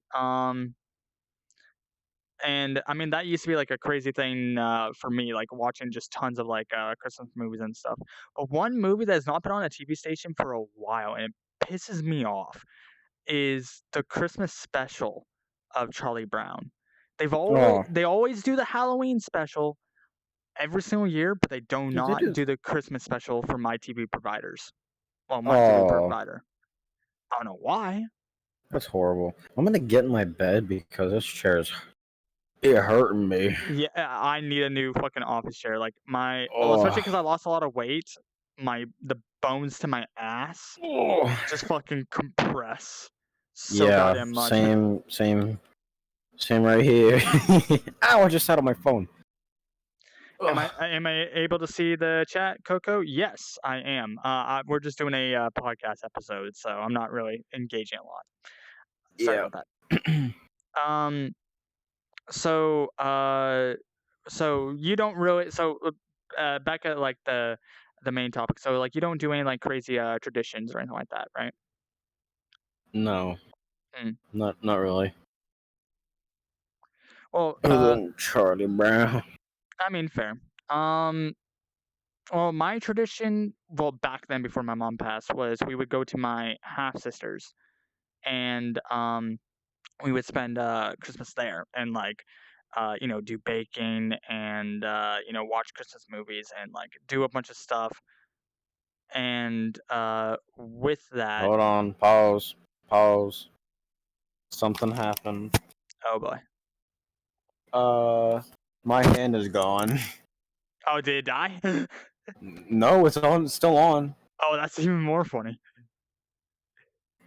Speaker 1: and, I mean, that used to be, like, a crazy thing, for me, like, watching just tons of, like, Christmas movies and stuff, but one movie that has not been on a TV station for a while, and it pisses me off, is the Christmas special of Charlie Brown.
Speaker 2: Oh,
Speaker 1: They always do the Halloween special every single year, but they do
Speaker 2: they
Speaker 1: not
Speaker 2: did.
Speaker 1: do the Christmas special for my TV providers. Well, my TV
Speaker 2: Oh,
Speaker 1: provider. I don't know why.
Speaker 2: that's horrible. I'm gonna get in my bed because this chair is it hurting me.
Speaker 1: Yeah, I need a new fucking office chair. Like especially
Speaker 2: Oh,
Speaker 1: because I lost a lot of weight. The bones to my ass
Speaker 2: oh.
Speaker 1: just fucking compress so
Speaker 2: Yeah,
Speaker 1: goddamn much.
Speaker 2: same right here. Ow! I just sat on my phone. Ugh.
Speaker 1: Am I able to see the chat, Coco? Yes, I am. We're just doing a podcast episode, so I'm not really engaging a lot. Sorry
Speaker 2: Yeah.
Speaker 1: about that. Um, so you don't really back at like the main topic. So like you don't do any like crazy traditions or anything like that, right?
Speaker 2: No,
Speaker 1: Mm.
Speaker 2: not really.
Speaker 1: Well,
Speaker 2: Other than Charlie Brown.
Speaker 1: I mean, fair. Um, well, my tradition, well, back then before my mom passed, was we would go to my half sisters, and we would spend Christmas there, and like do baking and watch Christmas movies and like do a bunch of stuff. And with that,
Speaker 2: Hold on. Pause. Pause. Something happened.
Speaker 1: oh boy,
Speaker 2: Uh, my hand is gone.
Speaker 1: oh, did it die?
Speaker 2: No, it's on. It's still on.
Speaker 1: Oh, that's even more funny.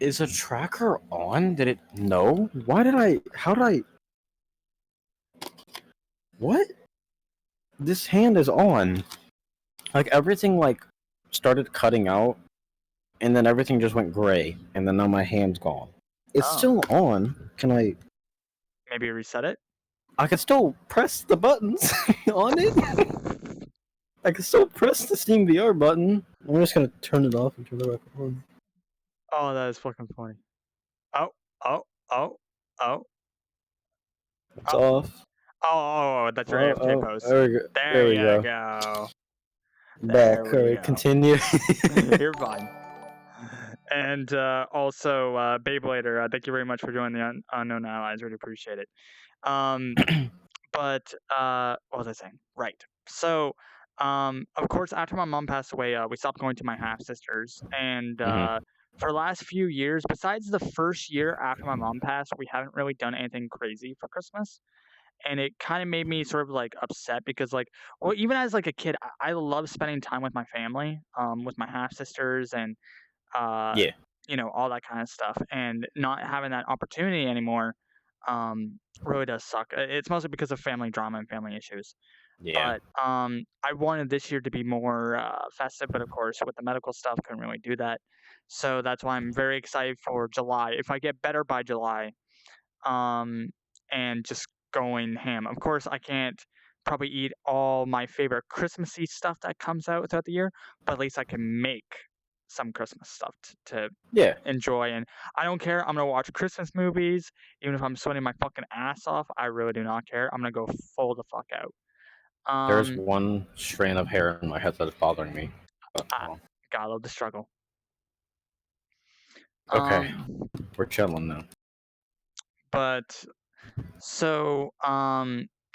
Speaker 2: Is a tracker on? Did it? No. Why did I? How did I? What? This hand is on. Like everything like started cutting out, and then everything just went gray, and then now my hand's gone. It's
Speaker 1: Oh,
Speaker 2: still on. Can I?
Speaker 1: maybe reset it.
Speaker 2: I can still press the buttons on it. I can still press the Steam VR button. I'm just gonna turn it off and turn it back on.
Speaker 1: Oh, that is fucking funny. Oh, oh, oh, oh,
Speaker 2: It's
Speaker 1: oh,
Speaker 2: off.
Speaker 1: that's your
Speaker 2: Oh,
Speaker 1: AFK
Speaker 2: oh,
Speaker 1: pose.
Speaker 2: there we go. There
Speaker 1: There
Speaker 2: we
Speaker 1: you
Speaker 2: go.
Speaker 1: go. There
Speaker 2: Back. All
Speaker 1: we
Speaker 2: right,
Speaker 1: go.
Speaker 2: continue.
Speaker 1: You're fine. And also, Beyblader, thank you very much for joining the Unknown Allies. Really appreciate it. Um, but what was I saying? Right. So, of course, after my mom passed away, we stopped going to my half sisters, and
Speaker 2: Hmm.
Speaker 1: for the last few years, besides the first year after my mom passed, we haven't really done anything crazy for Christmas. And it kind of made me sort of like upset because, like, well, even as like a kid, I love spending time with my family, with my half sisters, and uh,
Speaker 2: Yeah.
Speaker 1: all that kind of stuff, and not having that opportunity anymore, really does suck. It's mostly because of family drama and family issues.
Speaker 2: Yeah.
Speaker 1: But I wanted this year to be more festive, but of course, with the medical stuff, couldn't really do that. So that's why I'm very excited for July. If I get better by July, um, and just going ham. Of course, I can't probably eat all my favorite Christmassy stuff that comes out throughout the year, but at least I can make some Christmas stuff to
Speaker 2: Yeah.
Speaker 1: enjoy. And I don't care. I'm gonna watch Christmas movies, even if I'm sweating my fucking ass off. I really do not care. I'm gonna go full the fuck out.
Speaker 2: There's
Speaker 1: Um,
Speaker 2: one strand of hair in my head that is bothering me. But,
Speaker 1: I gotta love the struggle.
Speaker 2: Okay,
Speaker 1: Um,
Speaker 2: we're chilling now.
Speaker 1: but so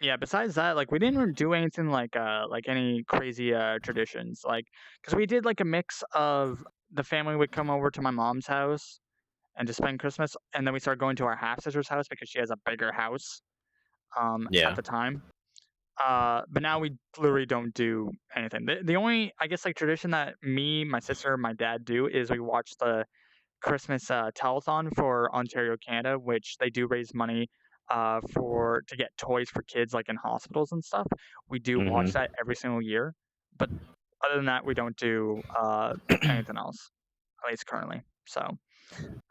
Speaker 1: yeah. Besides that, like we didn't do anything like any crazy traditions, like because we did like a mix of the family would come over to my mom's house and to spend Christmas, and then we started going to our half sister's house because she has a bigger house at
Speaker 2: Yeah.
Speaker 1: the time. But now we literally don't do anything. The only, I guess, like tradition that me, my sister, my dad do is we watch the Christmas telethon for Ontario, Canada, which they do raise money for to get toys for kids like in hospitals and stuff. We do watch
Speaker 2: Mm-hmm.
Speaker 1: that every single year, but other than that, we don't do anything else, at least currently.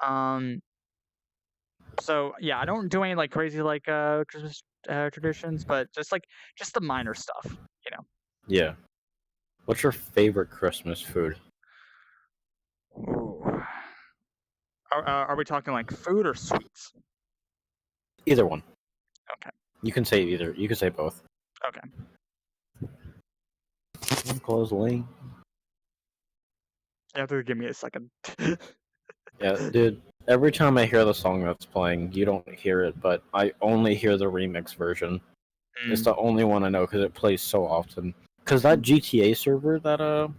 Speaker 1: Um, so yeah, I don't do any like crazy like Christmas traditions, but just the minor stuff, you know.
Speaker 2: Yeah. What's your favorite Christmas food?
Speaker 1: Ooh. Are we talking like food or sweets?
Speaker 2: Either one.
Speaker 1: Okay.
Speaker 2: You can say either. You can say both.
Speaker 1: Okay.
Speaker 2: Close lane.
Speaker 1: You have to give me a second.
Speaker 2: Yeah, dude. Every time I hear the song that's playing, you don't hear it, but I only hear the remix version. It's
Speaker 1: Mm.
Speaker 2: the only one I know because it plays so often. Because that GTA server that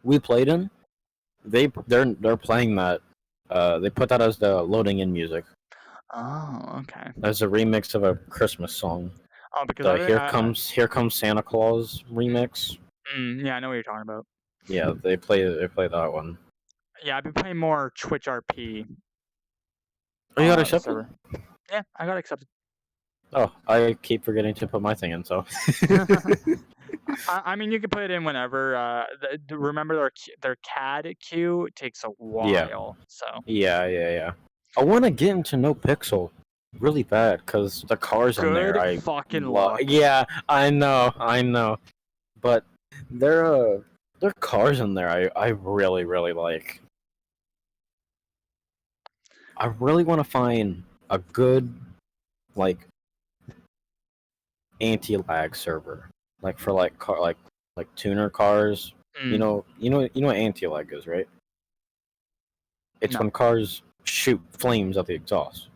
Speaker 2: we played in, they're playing that. They put that as the loading in music
Speaker 1: Oh, okay.
Speaker 2: as a remix of a Christmas song.
Speaker 1: Oh, because
Speaker 2: The Here Comes Santa Claus remix.
Speaker 1: yeah, I know what you're talking about.
Speaker 2: Yeah, they play that one.
Speaker 1: Yeah, I've been playing more Twitch RP
Speaker 2: Oh, you got accepted?
Speaker 1: server. Yeah, I got accepted.
Speaker 2: Oh, I keep forgetting to put my thing in. So.
Speaker 1: I mean, you can put it in whenever. Remember their CAD queue takes a
Speaker 2: Yeah,
Speaker 1: while, so
Speaker 2: yeah. I want to get into No Pixel really bad because the cars in there
Speaker 1: good
Speaker 2: I
Speaker 1: fucking
Speaker 2: love.
Speaker 1: luck.
Speaker 2: Yeah, I know, but their cars in there I really like. I really want to find a good like anti-lag server, like for like car like tuner cars.
Speaker 1: Mm,
Speaker 2: You know what anti-lag is, right? It's
Speaker 1: no.
Speaker 2: when cars shoot flames at the exhaust.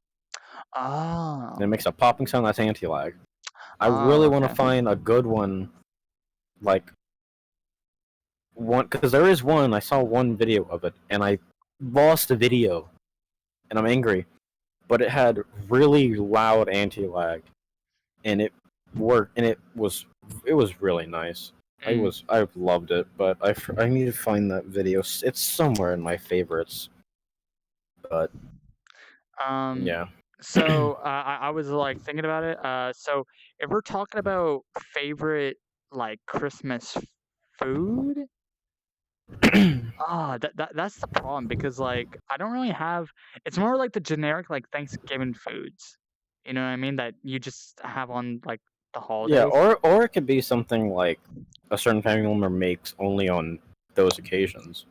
Speaker 2: And it
Speaker 1: Oh.
Speaker 2: makes a popping sound that's anti-lag. I
Speaker 1: Oh,
Speaker 2: really want to
Speaker 1: okay.
Speaker 2: find a good one, like one, because there is one. I saw one video of it, and I lost the video, and I'm angry. But it had really loud anti-lag, and it worked, and it was really nice.
Speaker 1: Mm.
Speaker 2: I loved it, but I need to find that video. It's somewhere in my favorites, but
Speaker 1: Um,
Speaker 2: yeah.
Speaker 1: so I was like thinking about it. So if we're talking about favorite like Christmas food, that's the problem because like I don't really have. It's more like the generic like Thanksgiving foods. You know what I mean? That you just have on like the
Speaker 2: Yeah,
Speaker 1: holidays.
Speaker 2: or it could be something like a certain family member makes only on those occasions.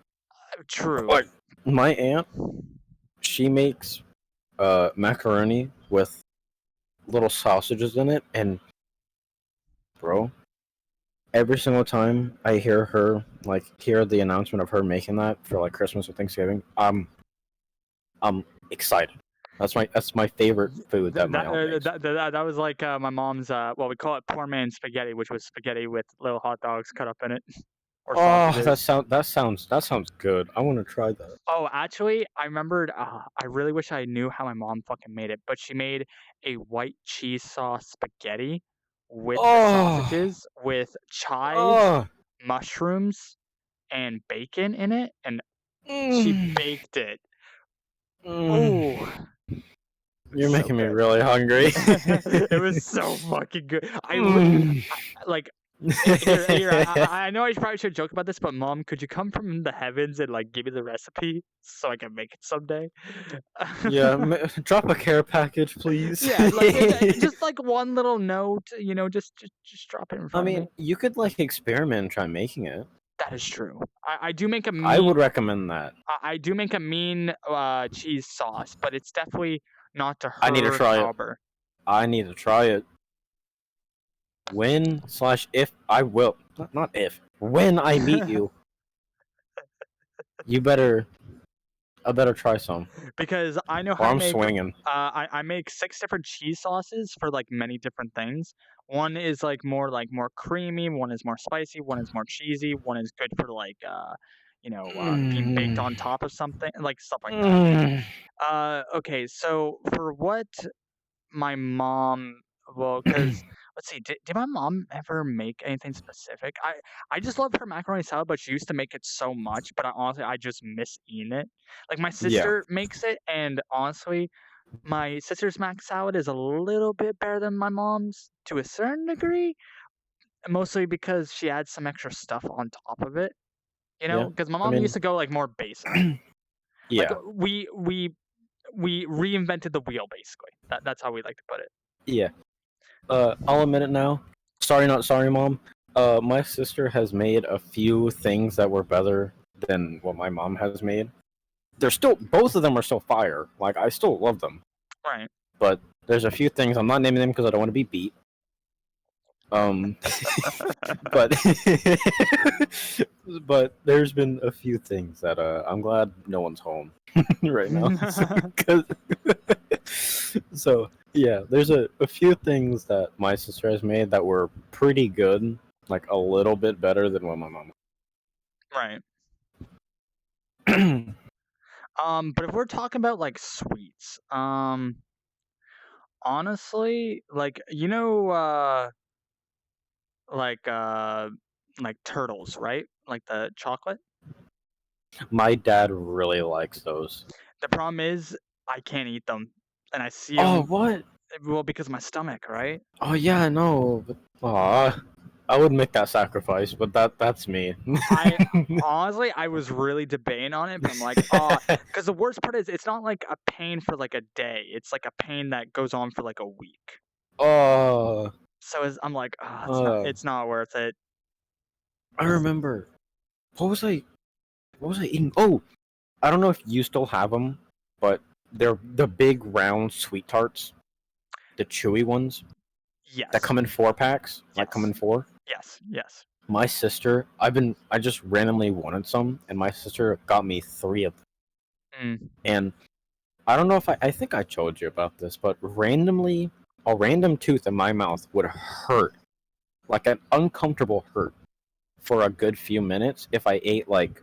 Speaker 1: True.
Speaker 2: Like my aunt, she makes macaroni with little sausages in it, and bro, every single time I hear her hear the announcement of her making that for like Christmas or Thanksgiving, I'm excited. That's my favorite
Speaker 1: Y-
Speaker 2: food that my
Speaker 1: That,
Speaker 2: aunt makes.
Speaker 1: that was like my mom's well we call it poor man spaghetti, which was spaghetti with little hot dogs cut up in it or
Speaker 2: Oh,
Speaker 1: sausages.
Speaker 2: that sounds good. I want to try that.
Speaker 1: Oh, actually, I remembered. I really wish I knew how my mom fucking made it, but she made a white cheese sauce spaghetti with
Speaker 2: Oh,
Speaker 1: sausages, with chives,
Speaker 2: oh.
Speaker 1: mushrooms, and bacon in it, and she
Speaker 2: Mm,
Speaker 1: baked it.
Speaker 2: mm.
Speaker 1: Oh,
Speaker 2: You're
Speaker 1: so
Speaker 2: making me
Speaker 1: good.
Speaker 2: really hungry.
Speaker 1: It was so fucking good.
Speaker 2: Mm.
Speaker 1: Like here. I know I probably should joke about this, but mom, could you come from the heavens and like give me the recipe so I can make it someday?
Speaker 2: Yeah, drop a care package, please.
Speaker 1: Yeah, like just like one little note, you know, just drop it in
Speaker 2: I
Speaker 1: front of
Speaker 2: mean,
Speaker 1: me.
Speaker 2: you could like experiment and try making it.
Speaker 1: That is true. I do make a
Speaker 2: I
Speaker 1: mean
Speaker 2: would recommend that.
Speaker 1: I do make a mean cheese sauce, but it's definitely not to
Speaker 2: I need to
Speaker 1: her
Speaker 2: try it.
Speaker 1: caliber.
Speaker 2: I need to try it. When slash if I will, not if, when I meet you, you better I better try some.
Speaker 1: because I know
Speaker 2: Or
Speaker 1: how to
Speaker 2: I'm
Speaker 1: make.
Speaker 2: swinging.
Speaker 1: I make 6 different cheese sauces for like many different things. One is more creamy. One is more spicy. One is more cheesy. One is good for being baked
Speaker 2: Mm,
Speaker 1: on top of something, like stuff like that.
Speaker 2: mm.
Speaker 1: Okay, so for what my mom well, because let's see, did my mom ever make anything specific? I just love her macaroni salad, but she used to make it so much, but I just miss eating it. Like, my
Speaker 2: Yeah,
Speaker 1: sister makes it, and honestly, my sister's mac salad is a little bit better than my mom's to a certain degree, mostly because she adds some extra stuff on top of it,
Speaker 2: yeah.
Speaker 1: because my
Speaker 2: I
Speaker 1: mom used
Speaker 2: mean,
Speaker 1: to go, like, more basic. Like,
Speaker 2: yeah,
Speaker 1: we reinvented the wheel, basically. That's how we like to put it.
Speaker 2: yeah. I'll admit it now. Sorry, not sorry, mom. My sister has made a few things that were better than what my mom has made. They're still both of them are still fire. Like I still love them,
Speaker 1: Right.
Speaker 2: but there's a few things I'm not naming them because I don't want to be beat. Um, but but there's been a few things that I'm glad no one's home right now. Cause, so yeah, there's a few things that my sister has made that were pretty good, like a little bit better than what my mom.
Speaker 1: Right. But if we're talking about like sweets, honestly, like like turtles, right? Like the chocolate.
Speaker 2: My dad really likes those.
Speaker 1: The problem is I can't eat them, and I see
Speaker 2: Oh
Speaker 1: them.
Speaker 2: what?
Speaker 1: Well, because of my stomach, right?
Speaker 2: Oh yeah, I know. But I would make that sacrifice, but that's me.
Speaker 1: I honestly, I was really debating on it, but I'm like, because the worst part is it's not like a pain for like a day. It's like a pain that goes on for like a week.
Speaker 2: Oh,
Speaker 1: So I'm like, oh,
Speaker 2: uh,
Speaker 1: it's not worth it.
Speaker 2: I remember. What was I? What was I eating? Oh, I don't know if you still have them, but they're the big round sweet tarts, the chewy ones that
Speaker 1: Yes,
Speaker 2: come in 4 packs, like come
Speaker 1: yes,
Speaker 2: in four.
Speaker 1: yes, yes.
Speaker 2: My sister, I just randomly wanted some, and my sister got me 3 of them.
Speaker 1: Mm,
Speaker 2: And I don't know if I think I told you about this, but randomly, a random tooth in my mouth would hurt, like an uncomfortable hurt, for a good few minutes if I ate like,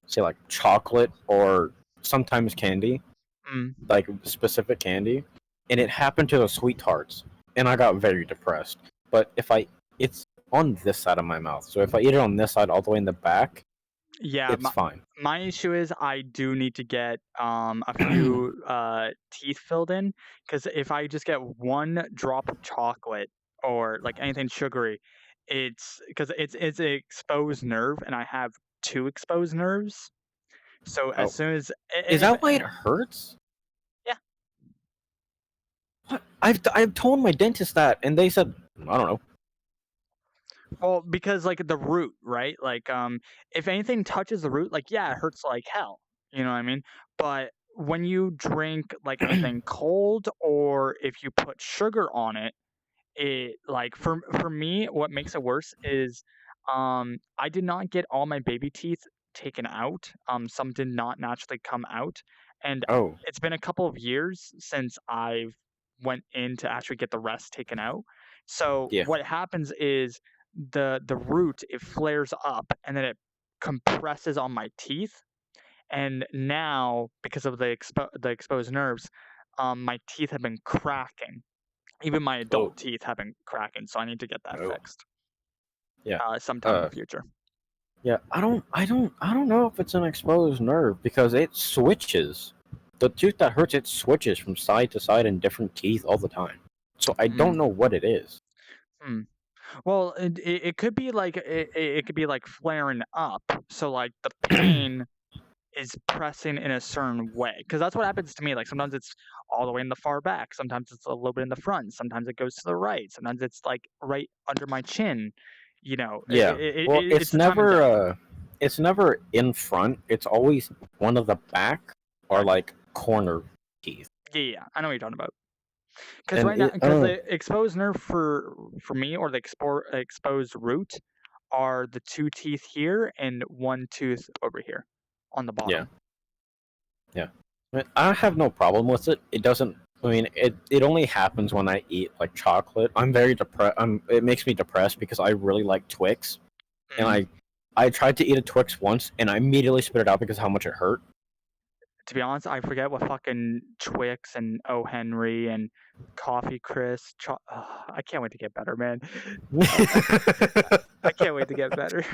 Speaker 2: say, like chocolate or sometimes candy,
Speaker 1: mm.
Speaker 2: like specific candy, and it happened to the sweet tarts, and I got very depressed. But if I, it's on this side of my mouth, so if I eat it on this side all the way in the back,
Speaker 1: Yeah,
Speaker 2: it's fine.
Speaker 1: my issue is I do need to get a few teeth filled in because if I just get one drop of chocolate or like anything sugary, it's because it's an exposed nerve and I have 2 exposed nerves. So as
Speaker 2: Oh,
Speaker 1: soon as
Speaker 2: is
Speaker 1: if
Speaker 2: that why it hurts?
Speaker 1: yeah.
Speaker 2: What? I've told my dentist that, and they said I don't know.
Speaker 1: Well, because like the root, right? Like if anything touches the root, like yeah, it hurts like hell. You know what I mean? But when you drink like anything cold or if you put sugar on it, it like for me what makes it worse is I did not get all my baby teeth taken out. Some did not naturally come out and
Speaker 2: Oh,
Speaker 1: it's been a couple of years since I've went in to actually get the rest taken out. So
Speaker 2: yeah.
Speaker 1: what happens is the root it flares up and then it compresses on my teeth and now because of the exposed nerves my teeth have been cracking even my
Speaker 2: Oh,
Speaker 1: adult teeth have been cracking, so I need to get that
Speaker 2: oh,
Speaker 1: fixed,
Speaker 2: yeah.
Speaker 1: sometime in the
Speaker 2: Uh,
Speaker 1: future.
Speaker 2: yeah. I don't know if it's an exposed nerve because it switches. The tooth that hurts, it switches from side to side in different teeth all the time. So I don't
Speaker 1: Mm,
Speaker 2: know what it is.
Speaker 1: hmm. Well, it could be like it could be like flaring up, so like the pain is pressing in a certain way, because that's what happens to me. Like sometimes it's all the way in the far back, sometimes it's a little bit in the front, sometimes it goes to the right, sometimes it's like right under my chin. You know,
Speaker 2: Yeah. Well,
Speaker 1: it's the time of day.
Speaker 2: it's never in front. It's always one of the back or
Speaker 1: Right.
Speaker 2: like corner teeth.
Speaker 1: Yeah, yeah, I know what you're talking about. Because
Speaker 2: And
Speaker 1: right now,
Speaker 2: I
Speaker 1: because
Speaker 2: don't know.
Speaker 1: the exposed nerve for me or the exposed root are the 2 teeth here and 1 tooth over here on the
Speaker 2: Yeah.
Speaker 1: bottom.
Speaker 2: Yeah. I mean, I have no problem with it. It doesn't. I mean, it only happens when I eat like chocolate. I'm very depressed. It makes me depressed because I really like Twix, and
Speaker 1: Mm.
Speaker 2: I tried to eat a Twix once, and I immediately spit it out because of how much it hurt.
Speaker 1: To be honest, I forget what fucking Twix and O. Henry and Coffee Crisp. I can't wait to get better, man. Uh, I can't wait to get better.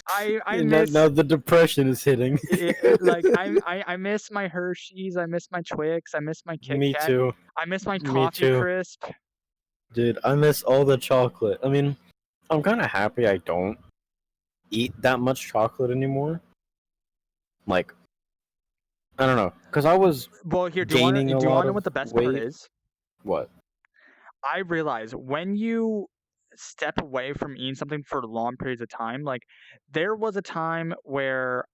Speaker 1: I miss
Speaker 2: Now the depression is hitting.
Speaker 1: like I miss my Hershey's. I miss my Twix. I miss my Kit
Speaker 2: Me
Speaker 1: Kat.
Speaker 2: too.
Speaker 1: I miss my
Speaker 2: Me
Speaker 1: Coffee
Speaker 2: too.
Speaker 1: Crisp.
Speaker 2: Dude, I miss all the chocolate. I mean, I'm kind of happy I don't eat that much chocolate anymore. Like, I don't know, because I was
Speaker 1: Well, here,
Speaker 2: gaining a
Speaker 1: do you want
Speaker 2: lot
Speaker 1: to know
Speaker 2: of
Speaker 1: what the best part
Speaker 2: weight.
Speaker 1: is?
Speaker 2: What?
Speaker 1: I realize when you step away from eating something for long periods of time, like there was a time where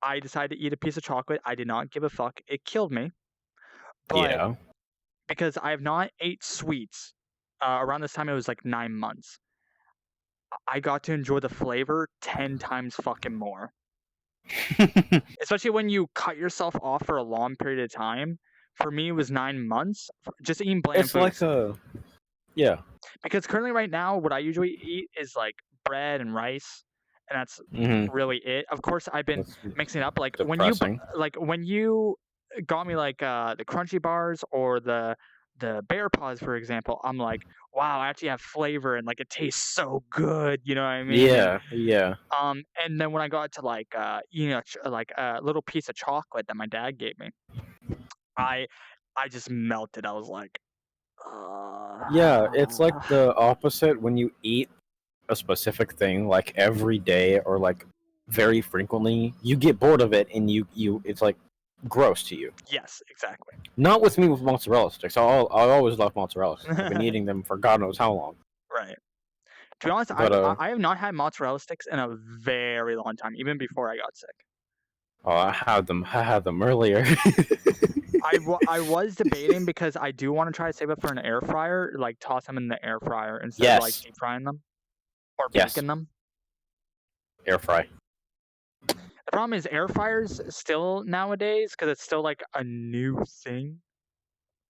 Speaker 1: I decided to eat a piece of chocolate. I did not give a fuck. It killed me, but
Speaker 2: Yeah.
Speaker 1: because I have not ate sweets around this time, it was like 9 months. I got to enjoy the flavor 10 times fucking more. Especially when you cut yourself off for a long period of time. For me, it was 9 months. Just eating bland
Speaker 2: It's like
Speaker 1: foods.
Speaker 2: a yeah.
Speaker 1: Because currently, right now, what I usually eat is like bread and rice, and that's
Speaker 2: Hmm.
Speaker 1: really it. Of course, I've been
Speaker 2: That's
Speaker 1: mixing up.
Speaker 2: depressing.
Speaker 1: Like when you got me like the crunchy bars or the bear paws, for example, I'm like, wow, I actually have flavor and like it tastes so good. You know what I mean?
Speaker 2: Yeah, yeah,
Speaker 1: And then when I got to like like a little piece of chocolate that my dad gave me, I I just melted. I was like,
Speaker 2: yeah. It's like
Speaker 1: uh,
Speaker 2: the opposite when you eat a specific thing like every day or like very frequently. You get bored of it, and you it's like gross to you.
Speaker 1: yes, exactly.
Speaker 2: Not with me with mozzarella sticks. I always love mozzarella sticks. I've been eating them for God knows how long.
Speaker 1: Right. To be honest,
Speaker 2: But
Speaker 1: I have not had mozzarella sticks in a very long time, even before I got sick.
Speaker 2: oh, I had them earlier.
Speaker 1: I was debating because I do want to try to save up for an air fryer, like toss them in the air fryer instead of like
Speaker 2: Yes,
Speaker 1: deep frying them or
Speaker 2: yes,
Speaker 1: baking them.
Speaker 2: air fry.
Speaker 1: The problem is air fryers still nowadays because it's still like a new thing.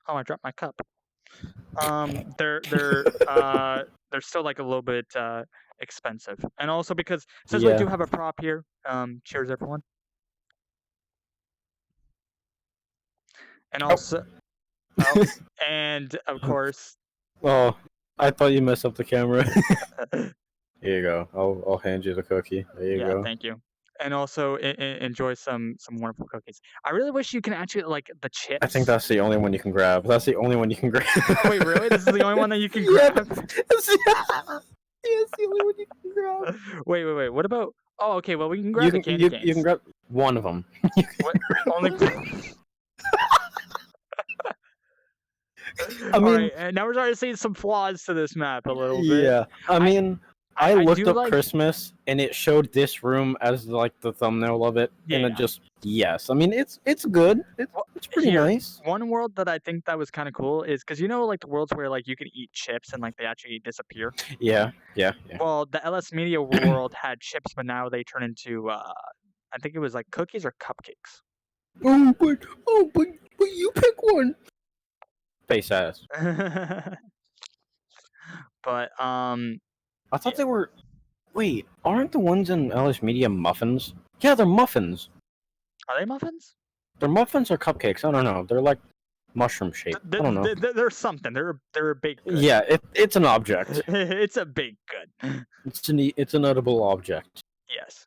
Speaker 1: Oh, I dropped my cup. They're still like a little bit expensive, and also because since we
Speaker 2: Yeah.
Speaker 1: do have a prop here, cheers everyone, and
Speaker 2: Oh,
Speaker 1: also oh, and of course,
Speaker 2: oh, I thought you messed up the camera. Here you go. I'll hand you the cookie. There you
Speaker 1: yeah,
Speaker 2: go.
Speaker 1: thank you, and also enjoy some wonderful cookies. I really wish you can actually like the
Speaker 2: I think
Speaker 1: chips.
Speaker 2: that's the only one you can grab. That's the only one you can grab.
Speaker 1: Wait, really? This is the only one that you can
Speaker 2: Yeah,
Speaker 1: grab?
Speaker 2: it's the only one you can grab.
Speaker 1: Wait. What about? Oh, okay. Well, we can grab
Speaker 2: You
Speaker 1: the
Speaker 2: can
Speaker 1: candy
Speaker 2: you can
Speaker 1: canes.
Speaker 2: grab one of them.
Speaker 1: What? Only.
Speaker 2: I
Speaker 1: All
Speaker 2: mean,
Speaker 1: right, and now we're starting to see some flaws to this map a little bit.
Speaker 2: yeah. I
Speaker 1: I
Speaker 2: mean, I
Speaker 1: I
Speaker 2: looked
Speaker 1: do
Speaker 2: up
Speaker 1: like
Speaker 2: Christmas and it showed this room as like the thumbnail of it,
Speaker 1: yeah,
Speaker 2: and it
Speaker 1: yeah.
Speaker 2: just yes. I mean, it's good.
Speaker 1: Well,
Speaker 2: It's pretty
Speaker 1: here,
Speaker 2: nice.
Speaker 1: one world that I think that was kind of cool is because you know like the worlds where like you can eat chips and like they actually disappear.
Speaker 2: Yeah, yeah, yeah.
Speaker 1: Well, the LS Media world had chips, but now they turn into I think it was like cookies or cupcakes.
Speaker 2: But you pick one. Face ass.
Speaker 1: But
Speaker 2: I thought
Speaker 1: yeah,
Speaker 2: they were. Wait, aren't the ones in Alice Media muffins? Yeah, they're muffins.
Speaker 1: are they muffins?
Speaker 2: They're muffins or cupcakes. I don't know. They're like mushroom shaped. I don't know.
Speaker 1: They're something. They're a baked good.
Speaker 2: Yeah, it's an object.
Speaker 1: It's a baked good.
Speaker 2: It's an edible object.
Speaker 1: Yes.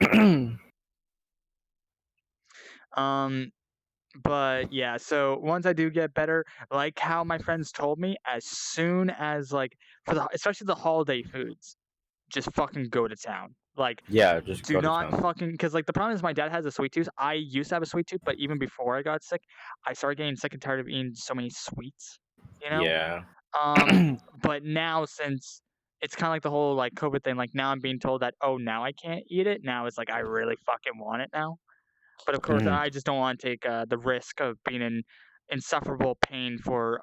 Speaker 2: Yeah,
Speaker 1: Um, but yeah, so once I do get better, like how my friends told me, as soon as like for the especially the holiday foods, just fucking go to town. Like,
Speaker 2: just
Speaker 1: do
Speaker 2: go to
Speaker 1: not
Speaker 2: town.
Speaker 1: fucking because like the problem is my dad has a sweet tooth. I used to have a sweet tooth, but even before I got sick, I started getting sick and tired of eating so many sweets. You know.
Speaker 2: Yeah.
Speaker 1: Um, but now since it's kind of like the whole like COVID thing, like now I'm being told that oh now I can't eat it. Now it's like I really fucking want it now. But of course,
Speaker 2: Mhm.
Speaker 1: I just don't want to take the risk of being in insufferable pain for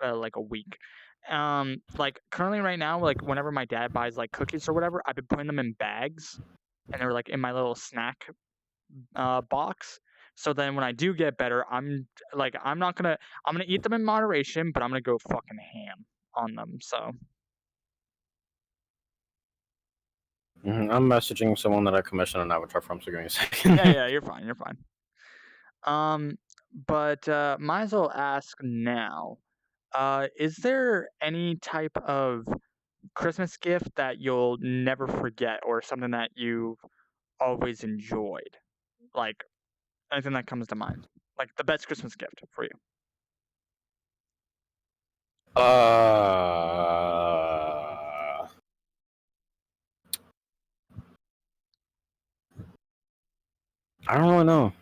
Speaker 1: like a week. Like currently right now, like whenever my dad buys like cookies or whatever, I've been putting them in bags, and they're like in my little snack box. So then when I do get better, I'm gonna eat them in moderation, but I'm gonna go fucking ham on them. So
Speaker 2: I'm messaging someone that I commissioned an avatar from, so give me a
Speaker 1: yeah,
Speaker 2: second.
Speaker 1: yeah, you're fine, you're fine. Um, but might as well ask now. Is there any type of Christmas gift that you'll never forget, or something that you've always enjoyed? Like anything that comes to mind, like the best Christmas gift for you.
Speaker 2: uh, I don't really know.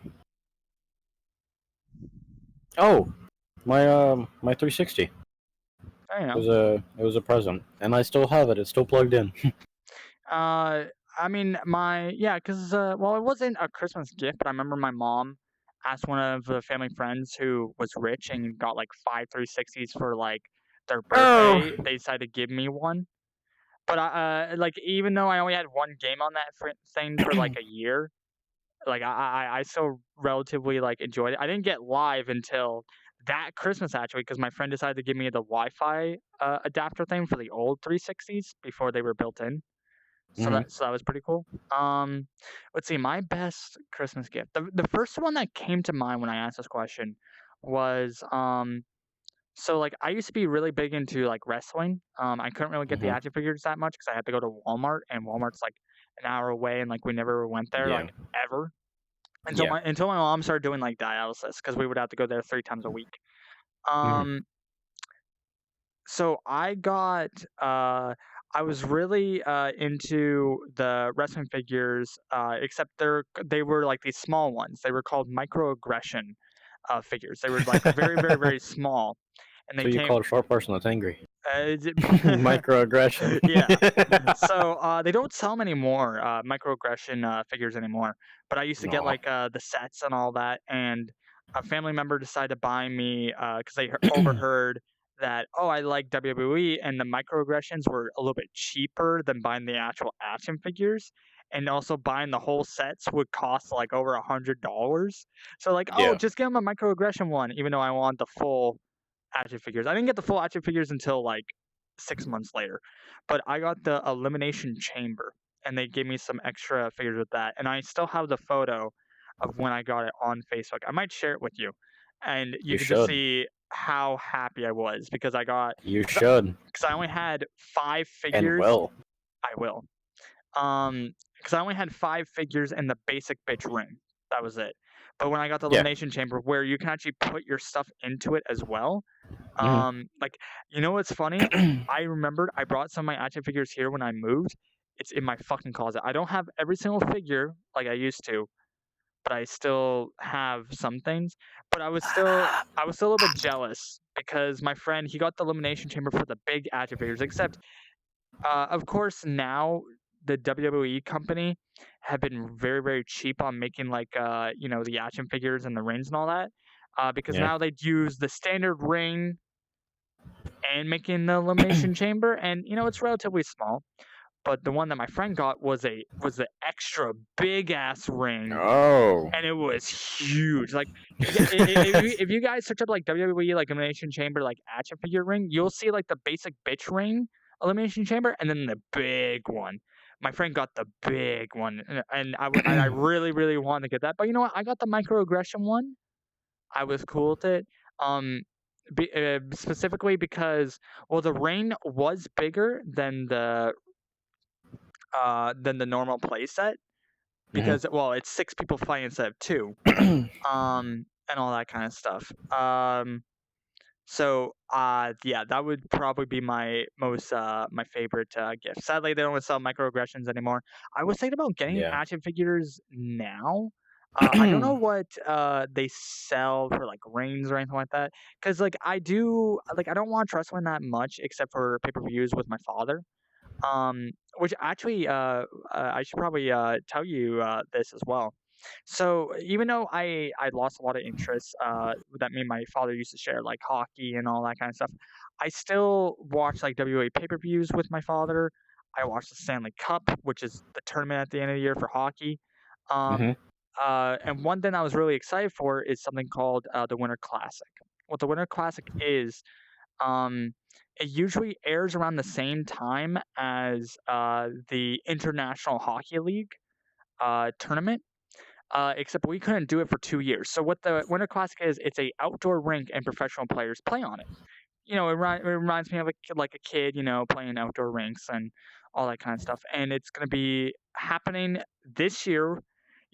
Speaker 2: Oh, my 360.
Speaker 1: I
Speaker 2: It
Speaker 1: know.
Speaker 2: was a present, and I still have it. It's still plugged in.
Speaker 1: Uh, I mean, yeah, because well, it wasn't a Christmas gift, but I remember my mom asked one of the family friends who was rich and got like 5 360s for like their
Speaker 2: Oh.
Speaker 1: birthday. They decided to give me one, but like even though I only had one game on that thing for like a year, like I still relatively like enjoyed it. I didn't get live until that Christmas actually, because my friend decided to give me the Wi-Fi adapter thing for the old 360s before they were built in.
Speaker 2: Mhm.
Speaker 1: So that was pretty cool. Let's see, my best Christmas gift. The first one that came to mind when I asked this question was so like I used to be really big into like wrestling. I couldn't really get the
Speaker 2: Mhm.
Speaker 1: action figures that much because I had to go to Walmart, and Walmart's like an hour away, and like we never went there
Speaker 2: Yeah.
Speaker 1: like ever
Speaker 2: Yeah.
Speaker 1: until my mom started doing like dialysis because we would have to go there 3 times a week.
Speaker 2: Mhm.
Speaker 1: Um, So I was really into the wrestling figures, except they were like these small ones. They were called microaggression figures. They were like very, very, very small, and
Speaker 2: So
Speaker 1: they
Speaker 2: you
Speaker 1: came.
Speaker 2: call a short person that's angry?
Speaker 1: Uh,
Speaker 2: Microaggression.
Speaker 1: yeah, so they don't sell 'em anymore, microaggression figures anymore. But I used to get
Speaker 2: Aw.
Speaker 1: like the sets and all that, and a family member decided to buy me because they overheard that I like WWE, and the microaggressions were a little bit cheaper than buying the actual action figures, and also buying the whole sets would cost like over $100. So like,
Speaker 2: Yeah.
Speaker 1: just get them a microaggression one, even though I want the full action figures. I didn't get the full action figures until like 6 months later, but I got the elimination chamber, and they gave me some extra figures with that. And I still have the photo of when I got it on Facebook. I might share it with you, and you
Speaker 2: You
Speaker 1: could just
Speaker 2: should.
Speaker 1: see how happy I was because
Speaker 2: You
Speaker 1: because
Speaker 2: should.
Speaker 1: I only had 5 figures.
Speaker 2: And
Speaker 1: I will. Because I only had 5 figures and the basic bitch ring. That was it. But when I got the
Speaker 2: yeah.
Speaker 1: elimination chamber, where you can actually put your stuff into it as well,
Speaker 2: Mhm.
Speaker 1: like, you know what's funny? I remembered I brought some of my action figures here when I moved. It's in my fucking closet. I don't have every single figure like I used to, but I still have some things. But I was still a little bit jealous because my friend, he got the elimination chamber for the big action figures, except of course now the WWE company have been very, very cheap on making like the action figures and the rings and all that. Because
Speaker 2: Yeah.
Speaker 1: now they use the standard ring and making the elimination chamber, and it's relatively small. But the one that my friend got was the extra big ass ring,
Speaker 2: Oh.
Speaker 1: and it was huge. Like if you guys search up like WWE like elimination chamber like action figure ring, you'll see like the basic bitch ring elimination chamber, and then the big one. My friend got the big one, and I really really wanted to get that. But you know what? I got the microaggression one. I was cool with it. Um, Specifically because, well, the ring was bigger than the normal playset
Speaker 2: Mhm.
Speaker 1: because, well, it's 6 people fighting instead of two, and all that kind of stuff. Yeah, that would probably be my favorite gift. Sadly, they don't sell microaggressions anymore. I was thinking about getting
Speaker 2: yeah.
Speaker 1: action figures now. I don't know what they sell for like rings or anything like that. Cause like I don't watch wrestling that much except for pay-per-views with my father. Which actually, I should probably tell you this as well. So even though I lost a lot of interest that me and my father used to share, like hockey and all that kind of stuff, I still watch like WA pay-per-views with my father. I watch the Stanley Cup, which is the tournament at the end of the year for hockey. Um,
Speaker 2: Mhm.
Speaker 1: And one thing I was really excited for is something called the Winter Classic. What the Winter Classic is, um, it usually airs around the same time as the International Hockey League tournament. Except we couldn't do it for 2 years. So what the Winter Classic is, it's a outdoor rink and professional players play on it. It reminds me of like a kid, playing outdoor rinks and all that kind of stuff. And it's going to be happening this year,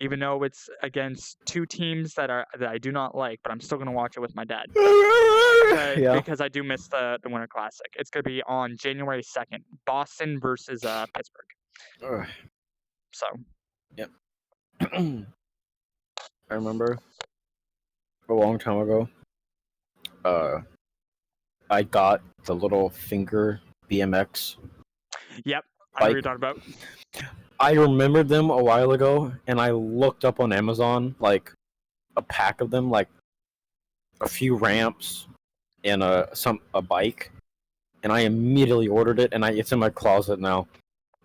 Speaker 1: even though it's against two teams that I do not like, but I'm still going to watch it with my dad because
Speaker 2: Yeah.
Speaker 1: because I do miss the Winter Classic. It's going to be on January 2nd, Boston versus Pittsburgh.
Speaker 2: Ugh.
Speaker 1: So
Speaker 2: Yep. I remember a long time ago. Uh, I got the little finger BMX
Speaker 1: yep, I know what
Speaker 2: bike.
Speaker 1: you're talking about.
Speaker 2: I remembered them a while ago, and I looked up on Amazon like a pack of them, like a few ramps and a bike, and I immediately ordered it, and it's in my closet now.